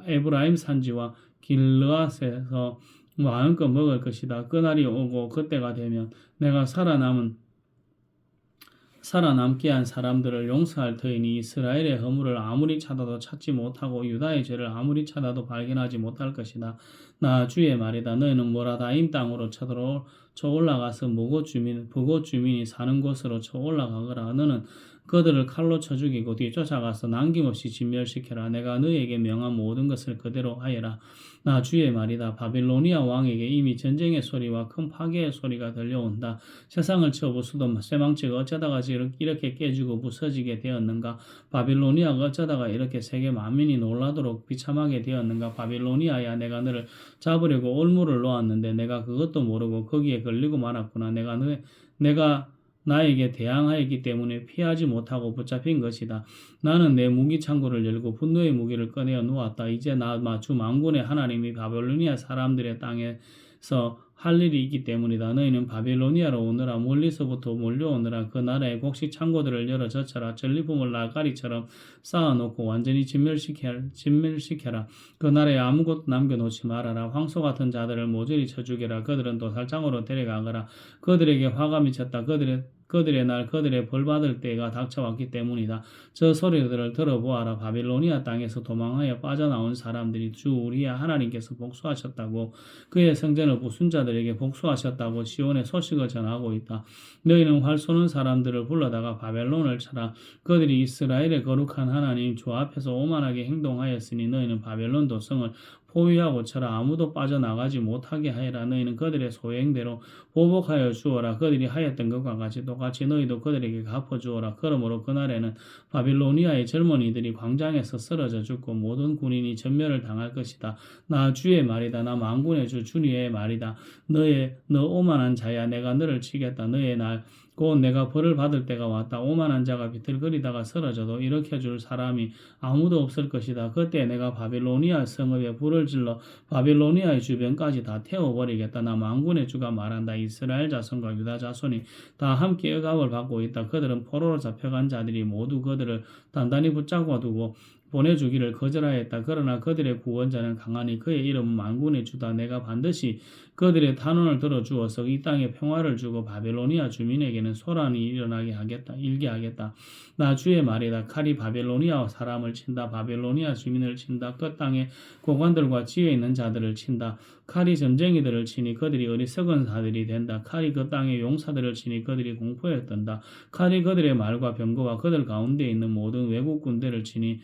A: 에브라임 산지와 길르앗에서 마음껏 먹을 것이다. 그날이 오고 그때가 되면 내가 살아남게 한 사람들을 용서할 터이니 이스라엘의 허물을 아무리 찾아도 찾지 못하고 유다의 죄를 아무리 찾아도 발견하지 못할 것이다. 나 주의 말이다. 너희는 모라다임 땅으로 쳐 올라가서 부고 주민이 사는 곳으로 쳐 올라가거라. 너는 그들을 칼로 쳐 죽이고 뒤쫓아가서 남김없이 진멸시켜라. 내가 너에게 명한 모든 것을 그대로 하여라. 나 주의 말이다. 바빌로니아 왕에게 이미 전쟁의 소리와 큰 파괴의 소리가 들려온다. 세상을 쳐부수던 쇠망치가 어쩌다가 이렇게 깨지고 부서지게 되었는가? 바빌로니아가 어쩌다가 이렇게 세계 만민이 놀라도록 비참하게 되었는가? 바빌로니아야, 내가 너를 잡으려고 올무를 놓았는데 내가 그것도 모르고 거기에 걸리고 말았구나. 내가 나에게 대항하였기 때문에 피하지 못하고 붙잡힌 것이다. 나는 내 무기 창고를 열고 분노의 무기를 꺼내어 놓았다. 이제 나 주 만군의 하나님이 바빌로니아 사람들의 땅에서 할 일이 있기 때문이다. 너희는 바빌로니아로 오느라 멀리서부터 몰려오느라 그 나라의 곡식 창고들을 열어 젖혀라. 전리품을 나가리처럼 쌓아놓고 완전히 진멸시켜라. 그 나라에 아무것도 남겨놓지 말아라. 황소 같은 자들을 모조리 쳐 죽여라. 그들은 도살장으로 데려가거라. 그들에게 화가 미쳤다. 그들의 날 그들의 벌받을 때가 닥쳐왔기 때문이다. 저 소리들을 들어보아라. 바빌로니아 땅에서 도망하여 빠져나온 사람들이 주 우리의 하나님께서 복수하셨다고 그의 성전을 부순 자들에게 복수하셨다고 시온의 소식을 전하고 있다. 너희는 활 쏘는 사람들을 불러다가 바벨론을 쳐라. 그들이 이스라엘의 거룩한 하나님 주 앞에서 오만하게 행동하였으니 너희는 바벨론 도성을 포위하고 쳐라. 아무도 빠져나가지 못하게 하여라. 너희는 그들의 소행대로 보복하여 주어라. 그들이 하였던 것과 같이 똑같이 너희도 그들에게 갚아주어라. 그러므로 그날에는 바빌로니아의 젊은이들이 광장에서 쓰러져 죽고 모든 군인이 전멸을 당할 것이다. 나 주의 말이다. 나 만군의 주 주니의 말이다. 너 오만한 자야, 내가 너를 치겠다. 너의 날 곧 내가 벌을 받을 때가 왔다. 오만한 자가 비틀거리다가 쓰러져도 일으켜줄 사람이 아무도 없을 것이다. 그때 내가 바빌로니아 성읍에 불을 질러 바빌로니아의 주변까지 다 태워버리겠다. 나 만군의 주가 말한다. 이스라엘 자손과 유다 자손이 다 함께 억압을 받고 있다. 그들은 포로로 잡혀간 자들이 모두 그들을 단단히 붙잡아 두고 보내주기를 거절하였다. 그러나 그들의 구원자는 강하니 그의 이름은 만군의 주다. 내가 반드시 그들의 탄원을 들어주어서 이 땅에 평화를 주고 바빌로니아 주민에게는 소란이 일게 하겠다. 나 주의 말이다. 칼이 바빌로니아 사람을 친다. 바빌로니아 주민을 친다. 그 땅의 고관들과 지혜 있는 자들을 친다. 칼이 점쟁이들을 치니 그들이 어리석은 자들이 된다. 칼이 그 땅의 용사들을 치니 그들이 공포에 떤다. 칼이 그들의 말과 병거와 그들 가운데 있는 모든 외국 군대를 치니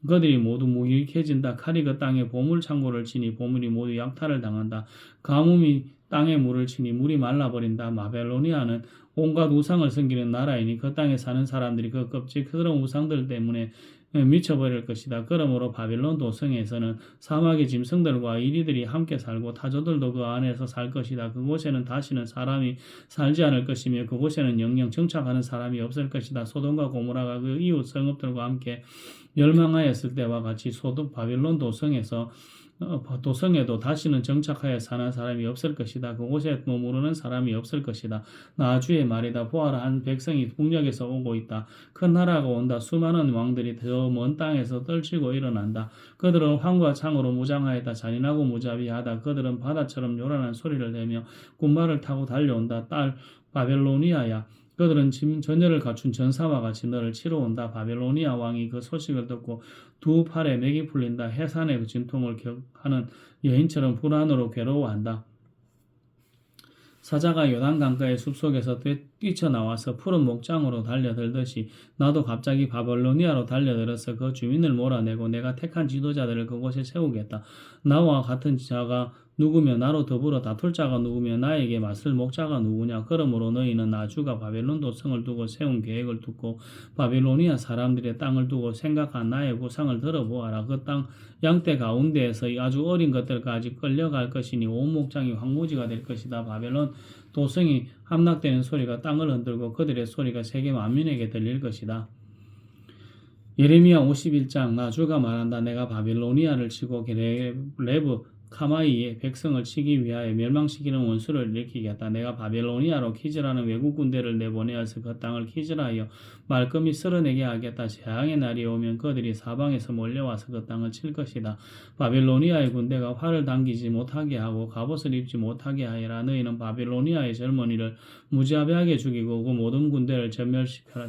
A: 그들이 모두 무익해진다. 칼이 그 땅의 보물 창고를 치니 보물이 모두 약탈을 당한다. 가뭄이 땅의 물을 치니 물이 말라버린다. 바벨로니아는 온갖 우상을 섬기는 나라이니 그 땅에 사는 사람들이 그 껍질스러운 우상들 때문에 미쳐버릴 것이다. 그러므로 바빌론 도성에서는 사막의 짐승들과 이리들이 함께 살고 타조들도 그 안에서 살 것이다. 그곳에는 다시는 사람이 살지 않을 것이며 그곳에는 영영 정착하는 사람이 없을 것이다. 소돔과 고모라가 그 이웃 성읍들과 함께 멸망하였을 때와 같이 바빌론 도성에도 다시는 정착하여 사는 사람이 없을 것이다. 그곳에 머무르는 사람이 없을 것이다. 나 주의 말이다. 보아라, 한 백성이 북녘에서 오고 있다. 큰 나라가 온다. 수많은 왕들이 더 먼 땅에서 떨치고 일어난다. 그들은 황과 창으로 무장하였다. 잔인하고 무자비하다. 그들은 바다처럼 요란한 소리를 내며 군마를 타고 달려온다. 딸 바벨로니아야, 그들은 전열을 갖춘 전사와 같이 너를 치러 온다. 바벨로니아 왕이 그 소식을 듣고 두 팔에 맥이 풀린다. 해산의 그 진통을 하는 여인처럼 불안으로 괴로워한다. 사자가 요단강가의 숲속에서 뛰쳐나와서 푸른 목장으로 달려들듯이 나도 갑자기 바벨로니아로 달려들어서 그 주민을 몰아내고 내가 택한 지도자들을 그곳에 세우겠다. 나와 같은 자가 누구며 나로 더불어 다툴 자가 누구며 나에게 맞설 목자가 누구냐. 그러므로 너희는 나주가 바벨론 도성을 두고 세운 계획을 듣고 바벨로니아 사람들의 땅을 두고 생각한 나의 구상을 들어보아라. 그 땅 양떼 가운데에서 아주 어린 것들까지 끌려갈 것이니 온 목장이 황무지가 될 것이다. 바벨론 도성이 함락되는 소리가 땅을 흔들고 그들의 소리가 세계 만민에게 들릴 것이다. 예레미야 51장. 나주가 말한다. 내가 바빌로니아를 치고 레브 카마이의 백성을 치기 위하여 멸망시키는 원수를 일으키겠다. 내가 바벨로니아로 키즈라는 외국 군대를 내보내어서 그 땅을 키즈라하여 말끔히 쓸어내게 하겠다. 재앙의 날이 오면 그들이 사방에서 몰려와서 그 땅을 칠 것이다. 바벨로니아의 군대가 활을 당기지 못하게 하고 갑옷을 입지 못하게 하여라. 너희는 바벨로니아의 젊은이를 무자비하게 죽이고 그 모든 군대를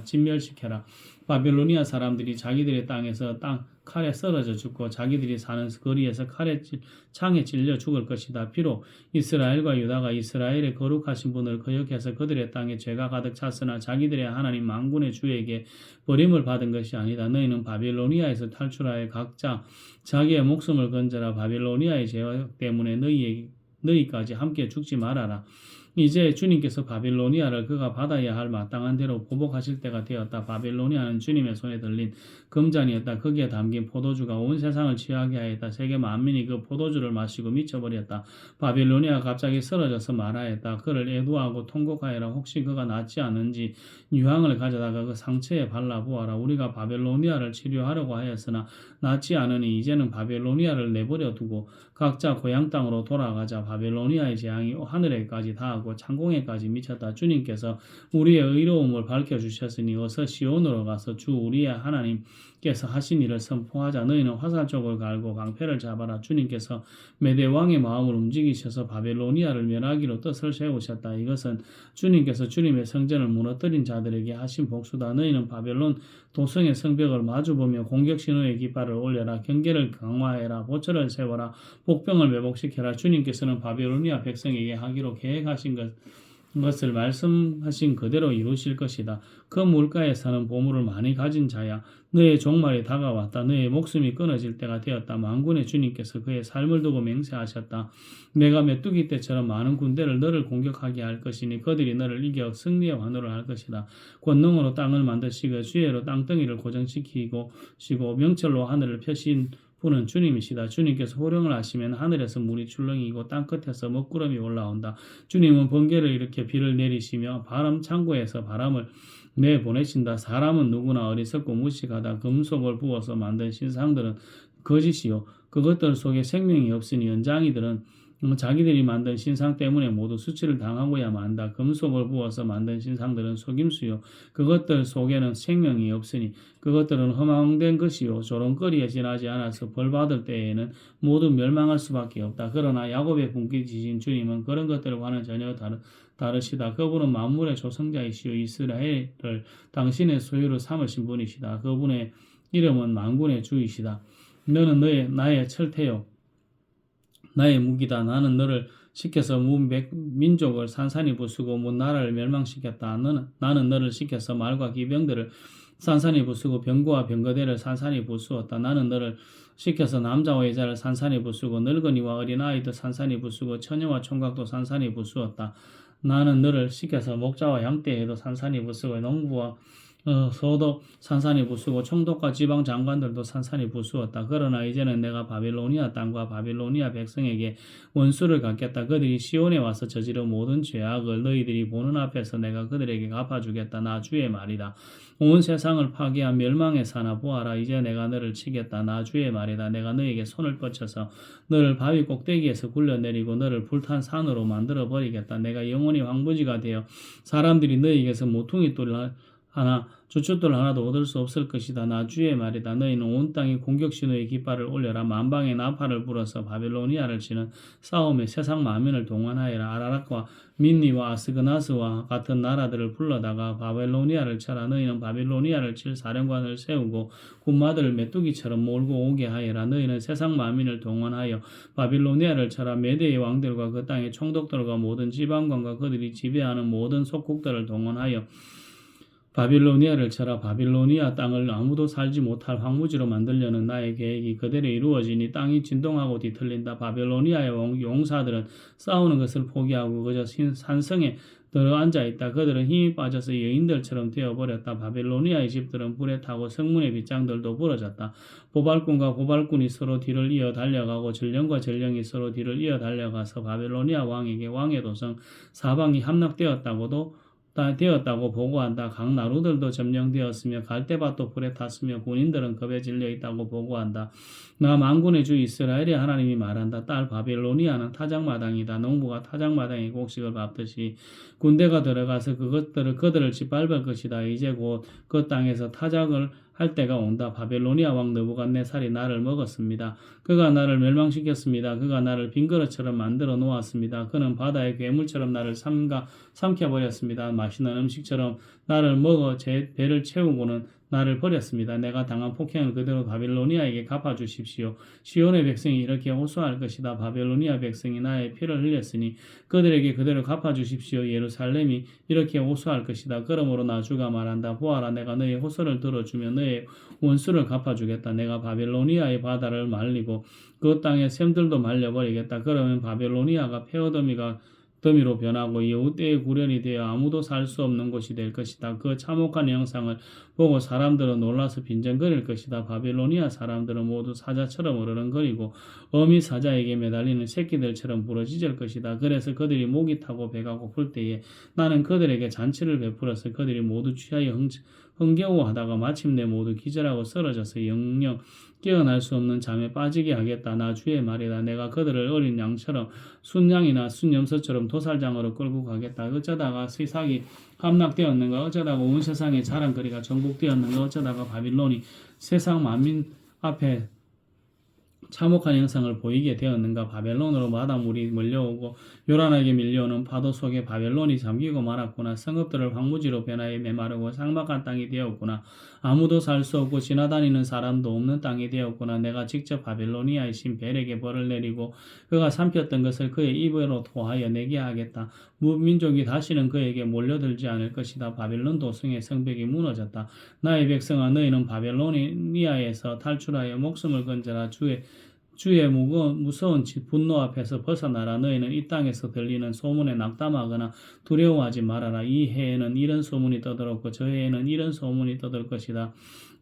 A: 진멸시켜라. 바벨로니아 사람들이 자기들의 땅에서 칼에 썰어져 죽고 자기들이 사는 거리에서 창에 찔려 죽을 것이다. 비록 이스라엘과 유다가 이스라엘의 거룩하신 분을 거역해서 그들의 땅에 죄가 가득 찼으나 자기들의 하나님 만군의 주에게 버림을 받은 것이 아니다. 너희는 바벨로니아에서 탈출하여 각자 자기의 목숨을 건져라. 바벨로니아의 죄 때문에 너희까지 함께 죽지 말아라. 이제 주님께서 바빌로니아를 그가 받아야 할 마땅한 대로 보복하실 때가 되었다. 바빌로니아는 주님의 손에 들린 금잔이었다. 거기에 담긴 포도주가 온 세상을 취하게 하였다. 세계 만민이 그 포도주를 마시고 미쳐버렸다. 바빌로니아가 갑자기 쓰러져서 말하였다. 그를 애도하고 통곡하여라. 혹시 그가 낫지 않은지 유황을 가져다가 그 상처에 발라보아라. 우리가 바빌로니아를 치료하려고 하였으나 낫지 않으니 이제는 바빌로니아를 내버려 두고 각자 고향 땅으로 돌아가자. 바빌로니아의 재앙이 하늘에까지 닿았고 창공에까지 미쳤다. 주님께서 우리의 의로움을 밝혀주셨으니 어서 시온으로 가서 주 우리의 하나님께서 하신 일을 선포하자. 너희는 화살 쪽을 갈고 강패를 잡아라. 주님께서 메대 왕의 마음을 움직이셔서 바벨로니아를 멸하기로 뜻을 세우셨다. 이것은 주님께서 주님의 성전을 무너뜨린 자들에게 하신 복수다. 너희는 바벨론 도성의 성벽을 마주보며 공격 신호의 깃발을 올려라. 경계를 강화해라. 보초를 세워라. 복병을 매복시켜라. 주님께서는 바벨로니아 백성에게 하기로 계획하신 것을 말씀하신 그대로 이루실 것이다. 그 물가에 사는 보물을 많이 가진 자야. 너의 종말이 다가왔다. 너의 목숨이 끊어질 때가 되었다. 만군의 주님께서 그의 삶을 두고 맹세하셨다. 내가 메뚜기 때처럼 많은 군대를 너를 공격하게 할 것이니 그들이 너를 이겨 승리의 환호를 할 것이다. 권능으로 땅을 만드시고 주의로 땅덩이를 고정시키고 명철로 하늘을 펴신 분은 주님이시다. 주님께서 호령을 하시면 하늘에서 물이 출렁이고 땅끝에서 먹구름이 올라온다. 주님은 번개를 일으켜 비를 내리시며 바람 창고에서 바람을 내보내신다. 사람은 누구나 어리석고 무식하다. 금속을 부어서 만든 신상들은 거짓이요 그것들 속에 생명이 없으니 연장이들은 자기들이 만든 신상 때문에 모두 수치를 당하고야 만다. 금속을 부어서 만든 신상들은 속임수요 그것들 속에는 생명이 없으니 그것들은 허망된 것이요 조롱거리에 지나지 않아서 벌받을 때에는 모두 멸망할 수밖에 없다. 그러나 야곱의 분깃이신 주님은 그런 것들과는 전혀 다르시다. 그분은 만물의 조성자이시요 이스라엘을 당신의 소유로 삼으신 분이시다. 그분의 이름은 만군의 주이시다. 너는 나의 철퇴요 나의 무기다. 나는 너를 시켜서 민족을 산산이 부수고 나라를 멸망시켰다. 나는 너를 시켜서 말과 기병들을 산산이 부수고 병거와 병거대를 산산이 부수었다. 나는 너를 시켜서 남자와 여자를 산산이 부수고 늙은이와 어린아이도 산산이 부수고 처녀와 총각도 산산이 부수었다. 나는 너를 시켜서 목자와 양떼에도 산산이 부수고 농부와 소도 산산이 부수고 총독과 지방 장관들도 산산이 부수었다. 그러나 이제는 내가 바빌로니아 땅과 바빌로니아 백성에게 원수를 갚겠다. 그들이 시온에 와서 저지른 모든 죄악을 너희들이 보는 앞에서 내가 그들에게 갚아주겠다. 나 주의 말이다. 온 세상을 파괴한 멸망의 사나 보아라. 이제 내가 너를 치겠다. 나 주의 말이다. 내가 너에게 손을 뻗쳐서 너를 바위 꼭대기에서 굴려내리고 너를 불탄 산으로 만들어 버리겠다. 내가 영원히 황무지가 되어 사람들이 너에게서 모퉁이 뚫을 하나 주춧돌 하나도 얻을 수 없을 것이다. 나 주의 말이다. 너희는 온 땅에 공격 신호의 깃발을 올려라. 만방의 나팔을 불어서 바빌로니아를 치는 싸움에 세상 만민을 동원하여라. 아라락과 민니와 아스그나스와 같은 나라들을 불러다가 바빌로니아를 쳐라. 너희는 바빌로니아를 칠 사령관을 세우고 군마들을 메뚜기처럼 몰고 오게 하여라. 너희는 세상 만민을 동원하여 바빌로니아를 쳐라. 메대의 왕들과 그 땅의 총독들과 모든 지방관과 그들이 지배하는 모든 속국들을 동원하여 바빌로니아를 쳐라. 바빌로니아 땅을 아무도 살지 못할 황무지로 만들려는 나의 계획이 그대로 이루어지니 땅이 진동하고 뒤틀린다. 바빌로니아의 용사들은 싸우는 것을 포기하고 그저 산성에 들어앉아 있다. 그들은 힘이 빠져서 여인들처럼 되어버렸다. 바빌로니아의 집들은 불에 타고 성문의 빗장들도 부러졌다. 보발꾼과 보발꾼이 서로 뒤를 이어 달려가고 전령과 전령이 서로 뒤를 이어 달려가서 바빌로니아 왕에게 왕의 도성 사방이 함락되었다고 보고한다. 각 나루들도 점령되었으며 갈대밭도 불에 탔으며 군인들은 겁에 질려 있다고 보고한다. 나 만군의 주 이스라엘의 하나님이 말한다. 딸 바빌로니아는 타작마당이다. 농부가 타작마당에 곡식을 밟듯이 군대가 들어가서 그들을 짓밟을 것이다. 이제 곧 그 땅에서 타작을 할 때가 온다. 바빌로니아 왕 느부갓네살이 나를 먹었습니다. 그가 나를 멸망시켰습니다. 그가 나를 빈그릇처럼 만들어 놓았습니다. 그는 바다의 괴물처럼 나를 삼켜버렸습니다. 맛있는 음식처럼 나를 먹어 제 배를 채우고는 나를 버렸습니다. 내가 당한 폭행을 그대로 바빌로니아에게 갚아주십시오. 시온의 백성이 이렇게 호소할 것이다. 바빌로니아 백성이 나의 피를 흘렸으니 그들에게 그대로 갚아주십시오. 예루살렘이 이렇게 호소할 것이다. 그러므로 나 주가 말한다. 보아라, 내가 너의 호소를 들어주며 너의 원수를 갚아주겠다. 내가 바빌로니아의 바다를 말리고 그 땅의 샘들도 말려버리겠다. 그러면 바빌로니아가 더미로 변하고 여우 떼의 구련이 되어 아무도 살 수 없는 곳이 될 것이다. 그 참혹한 영상을 보고 사람들은 놀라서 빈정거릴 것이다. 바빌로니아 사람들은 모두 사자처럼 으르렁거리고 어미 사자에게 매달리는 새끼들처럼 부러지질 것이다. 그래서 그들이 목이 타고 배가 고플 때에 나는 그들에게 잔치를 베풀어서 그들이 모두 취하여 흥겨워하다가 마침내 모두 기절하고 쓰러져서 영영 깨어날 수 없는 잠에 빠지게 하겠다. 나 주의 말이다. 내가 그들을 어린 양처럼 순양이나 순염소처럼 도살장으로 끌고 가겠다. 어쩌다가 시삭이 함락되었는가? 어쩌다가 온 세상의 자랑거리가 정복되었는가? 어쩌다가 바빌론이 세상 만민 앞에 참혹한 형상을 보이게 되었는가? 바벨론으로 마다물이 몰려오고 요란하게 밀려오는 파도 속에 바벨론이 잠기고 말았구나. 성읍들을 황무지로 변하여 메마르고 삭막한 땅이 되었구나. 아무도 살 수 없고 지나다니는 사람도 없는 땅이 되었구나. 내가 직접 바빌로니아의 신 벨에게 벌을 내리고 그가 삼켰던 것을 그의 입으로 토하여 내게 하겠다. 민족이 다시는 그에게 몰려들지 않을 것이다. 바빌론 도성의 성벽이 무너졌다. 나의 백성아, 너희는 바벨로니아에서 탈출하여 목숨을 건져라. 주의 무서운 분노 앞에서 벗어나라. 너희는 이 땅에서 들리는 소문에 낙담하거나 두려워하지 말아라. 이 해에는 이런 소문이 떠들었고 저 해에는 이런 소문이 떠들 것이다.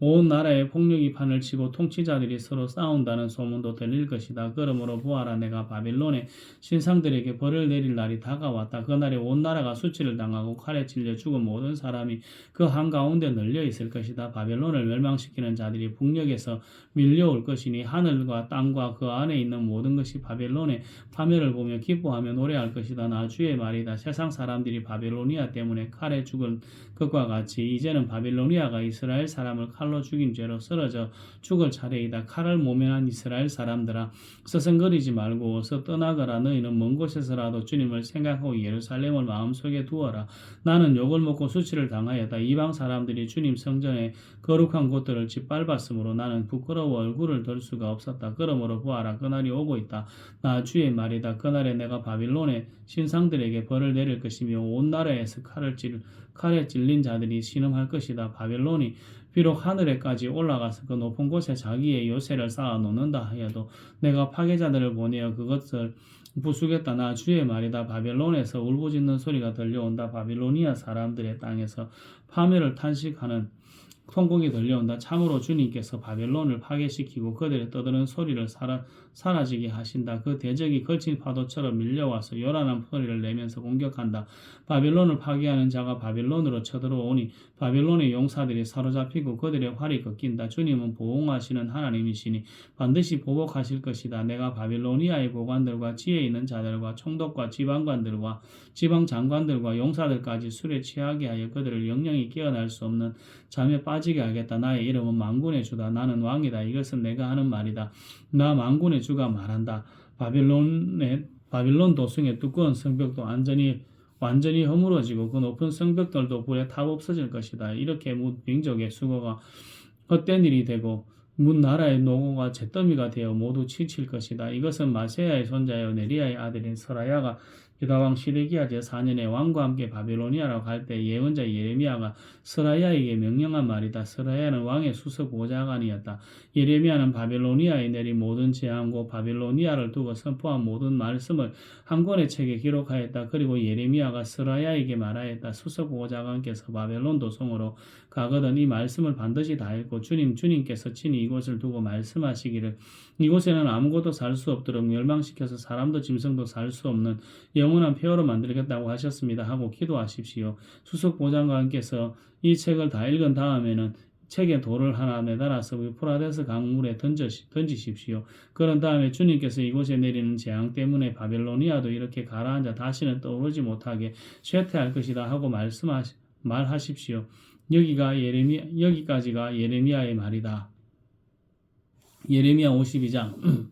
A: 온 나라에 폭력이 판을 치고 통치자들이 서로 싸운다는 소문도 들릴 것이다. 그러므로 보아라, 내가 바빌론의 신상들에게 벌을 내릴 날이 다가왔다. 그날에 온 나라가 수치를 당하고 칼에 찔려 죽은 모든 사람이 그 한가운데 널려 있을 것이다. 바빌론을 멸망시키는 자들이 북녘에서 밀려올 것이니 하늘과 땅과 그 안에 있는 모든 것이 바빌론의 파멸을 보며 기뻐하며 노래할 것이다. 나 주의 말이다. 세상 사람들이 바빌로니아 때문에 칼에 죽은 것과 같이 이제는 바빌로니아가 이스라엘 사람을 칼로 죽인 죄로 쓰러져 죽을 차례이다. 칼을 모면한 이스라엘 사람들아, 서성거리지 말고 어서 떠나거라. 너희는 먼 곳에서라도 주님을 생각하고 예루살렘을 마음속에 두어라. 나는 욕을 먹고 수치를 당하였다. 이방 사람들이 주님 성전의 거룩한 곳들을 짓밟았으므로 나는 부끄러워 얼굴을 들 수가 없었다. 그러므로 보아라, 그날이 오고 있다. 나 주의 말이다. 그날에 내가 바빌론의 신상들에게 벌을 내릴 것이며 온 나라에서 칼에 찔린 자들이 신음할 것이다. 바빌론이 비록 하늘에까지 올라가서 그 높은 곳에 자기의 요새를 쌓아 놓는다 하여도 내가 파괴자들을 보내어 그것을 부수겠다. 나 주의 말이다. 바빌론에서 울부짖는 소리가 들려온다. 바빌로니아 사람들의 땅에서 파멸을 탄식하는 통곡이 들려온다. 참으로 주님께서 바벨론을 파괴시키고 그들의 떠드는 소리를 사라지게 하신다. 그 대적이 거친 파도처럼 밀려와서 요란한 소리를 내면서 공격한다. 바벨론을 파괴하는 자가 바벨론으로 쳐들어오니 바벨론의 용사들이 사로잡히고 그들의 활이 꺾인다. 주님은 보응하시는 하나님이시니 반드시 보복하실 것이다. 내가 바빌로니아의 고관들과 지혜 있는 자들과 총독과 지방관들과 지방장관들과 용사들까지 술에 취하게 하여 그들을 영영이 깨어날 수 없는 잠에 빠지게 하겠다. 나의 이름은 만군의 주다. 나는 왕이다. 이것은 내가 하는 말이다. 나 만군의 주가 말한다. 바빌론 도성의 두꺼운 성벽도 완전히 허물어지고 그 높은 성벽들도 불에 타 없어질 것이다. 이렇게 민족의 수고가 헛된 일이 되고 문 나라의 노고가 잿더미가 되어 모두 지칠 것이다. 이것은 마세야의 손자여 네리야의 아들인 서라야가 유다왕 시드기야 제4년에 왕과 함께 바빌로니아로 갈 때 예언자 예레미야가 서라야에게 명령한 말이다. 서라야는 왕의 수석 보좌관이었다. 예레미야는 바빌로니아에 내린 모든 재앙과 바빌로니아를 두고 선포한 모든 말씀을 한 권의 책에 기록하였다. 그리고 예레미야가 서라야에게 말하였다. 수석 보좌관께서 바벨론 도성으로 가거든 이 말씀을 반드시 다 읽고 주님께서 친히 이곳을 두고 말씀하시기를 이곳에는 아무것도 살 수 없도록 멸망시켜서 사람도 짐승도 살 수 없는 영원한 폐허로 만들겠다고 하셨습니다. 하고 기도하십시오. 수석 보좌관께서 이 책을 다 읽은 다음에는 책에 돌을 하나 매달아서 유프라데스 강물에 던지십시오. 그런 다음에 주님께서 이곳에 내리는 재앙 때문에 바벨로니아도 이렇게 가라앉아 다시는 떠오르지 못하게 쇠퇴할 것이다 하고 말하십시오. 여기까지가 예레미야의 말이다. 예레미야 52장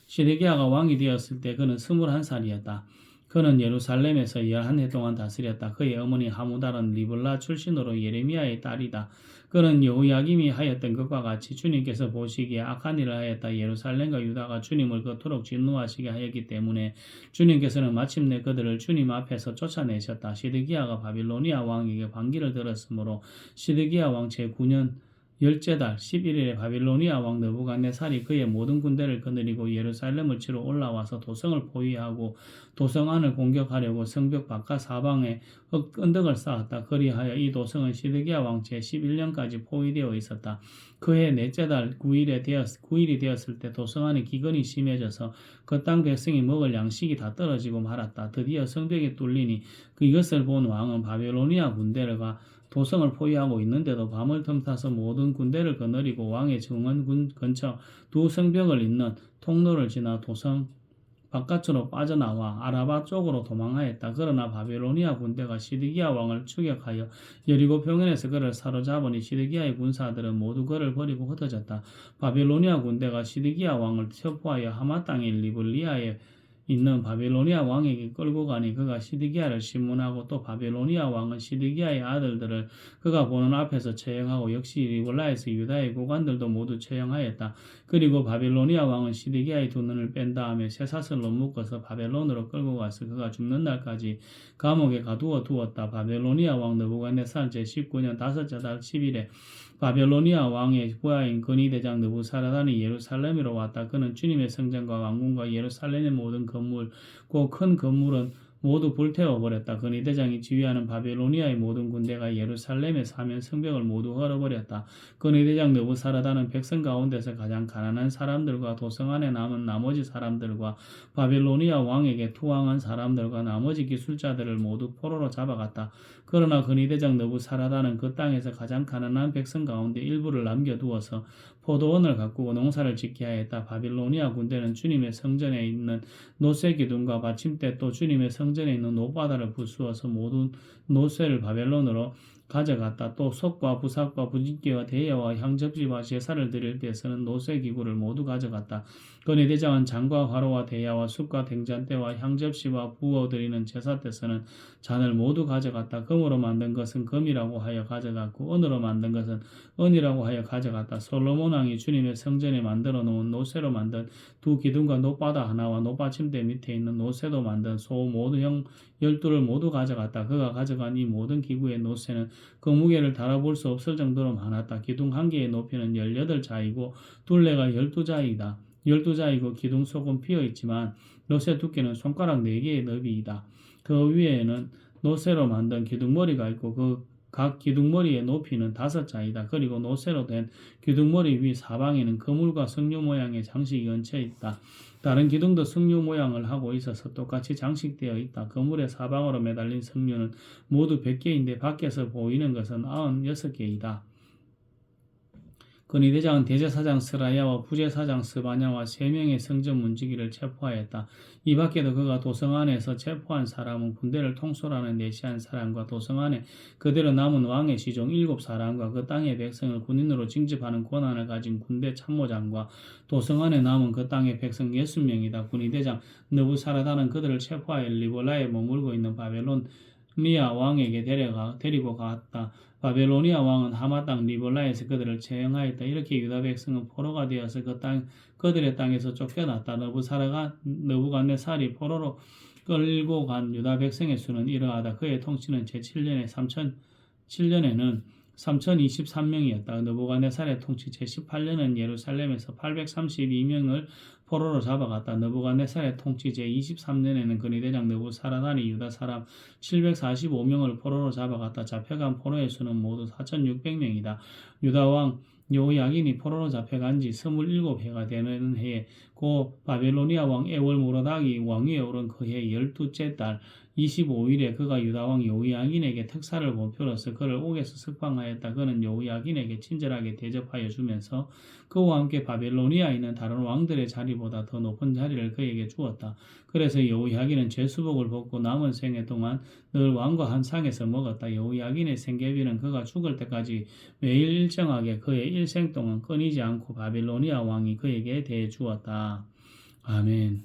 A: 시드기야가 왕이 되었을 때 그는 21살이었다. 그는 예루살렘에서 11해 동안 다스렸다. 그의 어머니 하무달은 리블라 출신으로 예레미야의 딸이다. 그는 여호야김이 하였던 것과 같이 주님께서 보시기에 악한 일을 하였다. 예루살렘과 유다가 주님을 그토록 진노하시게 하였기 때문에 주님께서는 마침내 그들을 주님 앞에서 쫓아내셨다. 시드기야가 바빌로니아 왕에게 반기를 들었으므로 시드기야 왕 제9년 열째 달 11일에 바빌로니아 왕 느부갓네살이 그의 모든 군대를 거느리고 예루살렘을 치러 올라와서 도성을 포위하고 도성 안을 공격하려고 성벽 바깥 사방에 언덕을 쌓았다. 그리하여 이 도성은 시드기야 왕 제11년까지 포위되어 있었다. 그해 넷째 달 9일이 되었을 때 도성 안에 기근이 심해져서 그 땅 백성이 먹을 양식이 다 떨어지고 말았다. 드디어 성벽이 뚫리니 이것을 본 왕은 바빌로니아 군대가 도성을 포위하고 있는데도 밤을 틈타서 모든 군대를 거느리고 왕의 정원 근처 두 성벽을 잇는 통로를 지나 도성 바깥으로 빠져나와 아라바 쪽으로 도망하였다. 그러나 바빌로니아 군대가 시드기야 왕을 추격하여 여리고 평원에서 그를 사로잡으니 시드기야의 군사들은 모두 그를 버리고 흩어졌다. 바빌로니아 군대가 시드기야 왕을 첩보하여 하마 땅의 리블리아에 있는 바빌로니아 왕에게 끌고 가니 그가 시드기야를 심문하고 또 바빌로니아 왕은 시드기야의 아들들을 그가 보는 앞에서 처형하고 역시 리블라에서 유다의 고관들도 모두 처형하였다. 그리고 바빌로니아 왕은 시드기야의 두 눈을 뺀 다음에 쇠사슬로 묶어서 바벨론으로 끌고 가서 그가 죽는 날까지 감옥에 가두어 두었다. 바빌로니아 왕 느부갓네살 제19년 다섯째 달 10일에 바벨로니아 왕의 부하인 근위대장 느부사라단이 예루살렘으로 왔다. 그는 주님의 성전과 왕궁과 예루살렘의 모든 건물, 그 큰 건물은 모두 불태워버렸다. 근위대장이 지휘하는 바벨로니아의 모든 군대가 예루살렘에 사면 성벽을 모두 헐어버렸다. 근위대장 느부사라단은 백성 가운데서 가장 가난한 사람들과 도성 안에 남은 나머지 사람들과 바벨로니아 왕에게 투항한 사람들과 나머지 기술자들을 모두 포로로 잡아갔다. 그러나 근위대장 느부사라단은 그 땅에서 가장 가난한 백성 가운데 일부를 남겨두어서 포도원을 가꾸고 농사를 짓게 하였다. 바빌로니아 군대는 주님의 성전에 있는 노새 기둥과 받침대 또 주님의 성전에 있는 노바다를 부수어서 모든 노새를 바벨론으로 가져갔다. 또 솥과 부삭과 부짓개와 대야와 향접시와 제사를 드릴 때 쓰는 노새 기구를 모두 가져갔다. 근위대장은 장과 화로와 대야와 숯과 된장대와 향접시와 부어드리는 제사 때 쓰는 잔을 모두 가져갔다. 금으로 만든 것은 금이라고 하여 가져갔고 은으로 만든 것은 은이라고 하여 가져갔다. 솔로몬 왕이 주님의 성전에 만들어 놓은 노새로 만든 두 기둥과 노바다 하나와 노받침대 밑에 있는 노새도 만든 소 모두 형 12를 모두 가져갔다. 그가 가져간 이 모든 기구의 노새는 그 무게를 달아볼 수 없을 정도로 많았다. 기둥 한 개의 높이는 18자이고 둘레가 12자이다. 12자이고 기둥 속은 비어있지만 노새 두께는 손가락 4개의 너비이다. 그 위에는 노새로 만든 기둥머리가 있고 그 각 기둥머리의 높이는 5자이다. 그리고 노쇠로 된 기둥머리 위 사방에는 그물과 석류 모양의 장식이 얹혀 있다. 다른 기둥도 석류 모양을 하고 있어서 똑같이 장식되어 있다. 그물의 사방으로 매달린 석류는 모두 100개인데 밖에서 보이는 것은 96개이다. 근위대장은 대제사장 스라야와 부제사장 스바냐와 3명의 성전 문지기를 체포하였다. 이 밖에도 그가 도성 안에서 체포한 사람은 군대를 통솔하는 내시한 사람과 도성 안에 그대로 남은 왕의 시종 7사람과 그 땅의 백성을 군인으로 징집하는 권한을 가진 군대 참모장과 도성 안에 남은 그 땅의 백성 60명이다. 군위대장 느부사라단은 그들을 체포하여 리볼라에 머물고 있는 바벨로니아 왕에게 데리고 갔다. 바벨로니아 왕은 하마 땅 리볼라에서 그들을 처형하였다. 이렇게 유다 백성은 포로가 되어서 그들의 땅에서 쫓겨났다. 느부갓네살이 포로로 끌고 간 유다 백성의 수는 이러하다. 그의 통치는 제7년에는 3023명이었다. 느부갓네살의 통치 제18년은 예루살렘에서 832명을 포로로 잡아갔다. 느부갓네살의 통치 제23년에는 근위대장 느부사라단이 유다 사람 745명을 포로로 잡아갔다. 잡혀간 포로의 수는 모두 4600명이다. 유다 왕 여호야긴이 포로로 잡혀간 지 27해가 되는 해에 고 바벨로니아 왕 에월무로닥이 왕위에 오른 그해 12째 달 25일에 그가 유다왕 여호야긴에게 특사를 보표로서 그를 옥에서 석방하였다. 그는 여호야긴에게 친절하게 대접하여 주면서 그와 함께 바벨로니아에 있는 다른 왕들의 자리보다 더 높은 자리를 그에게 주었다. 그래서 여호야긴은 죄수복을 벗고 남은 생애 동안 늘 왕과 한 상에서 먹었다. 여호야긴의 생계비는 그가 죽을 때까지 매일 일정하게 그의 일생 동안 끊이지 않고 바벨로니아 왕이 그에게 대해 주었다. 아멘.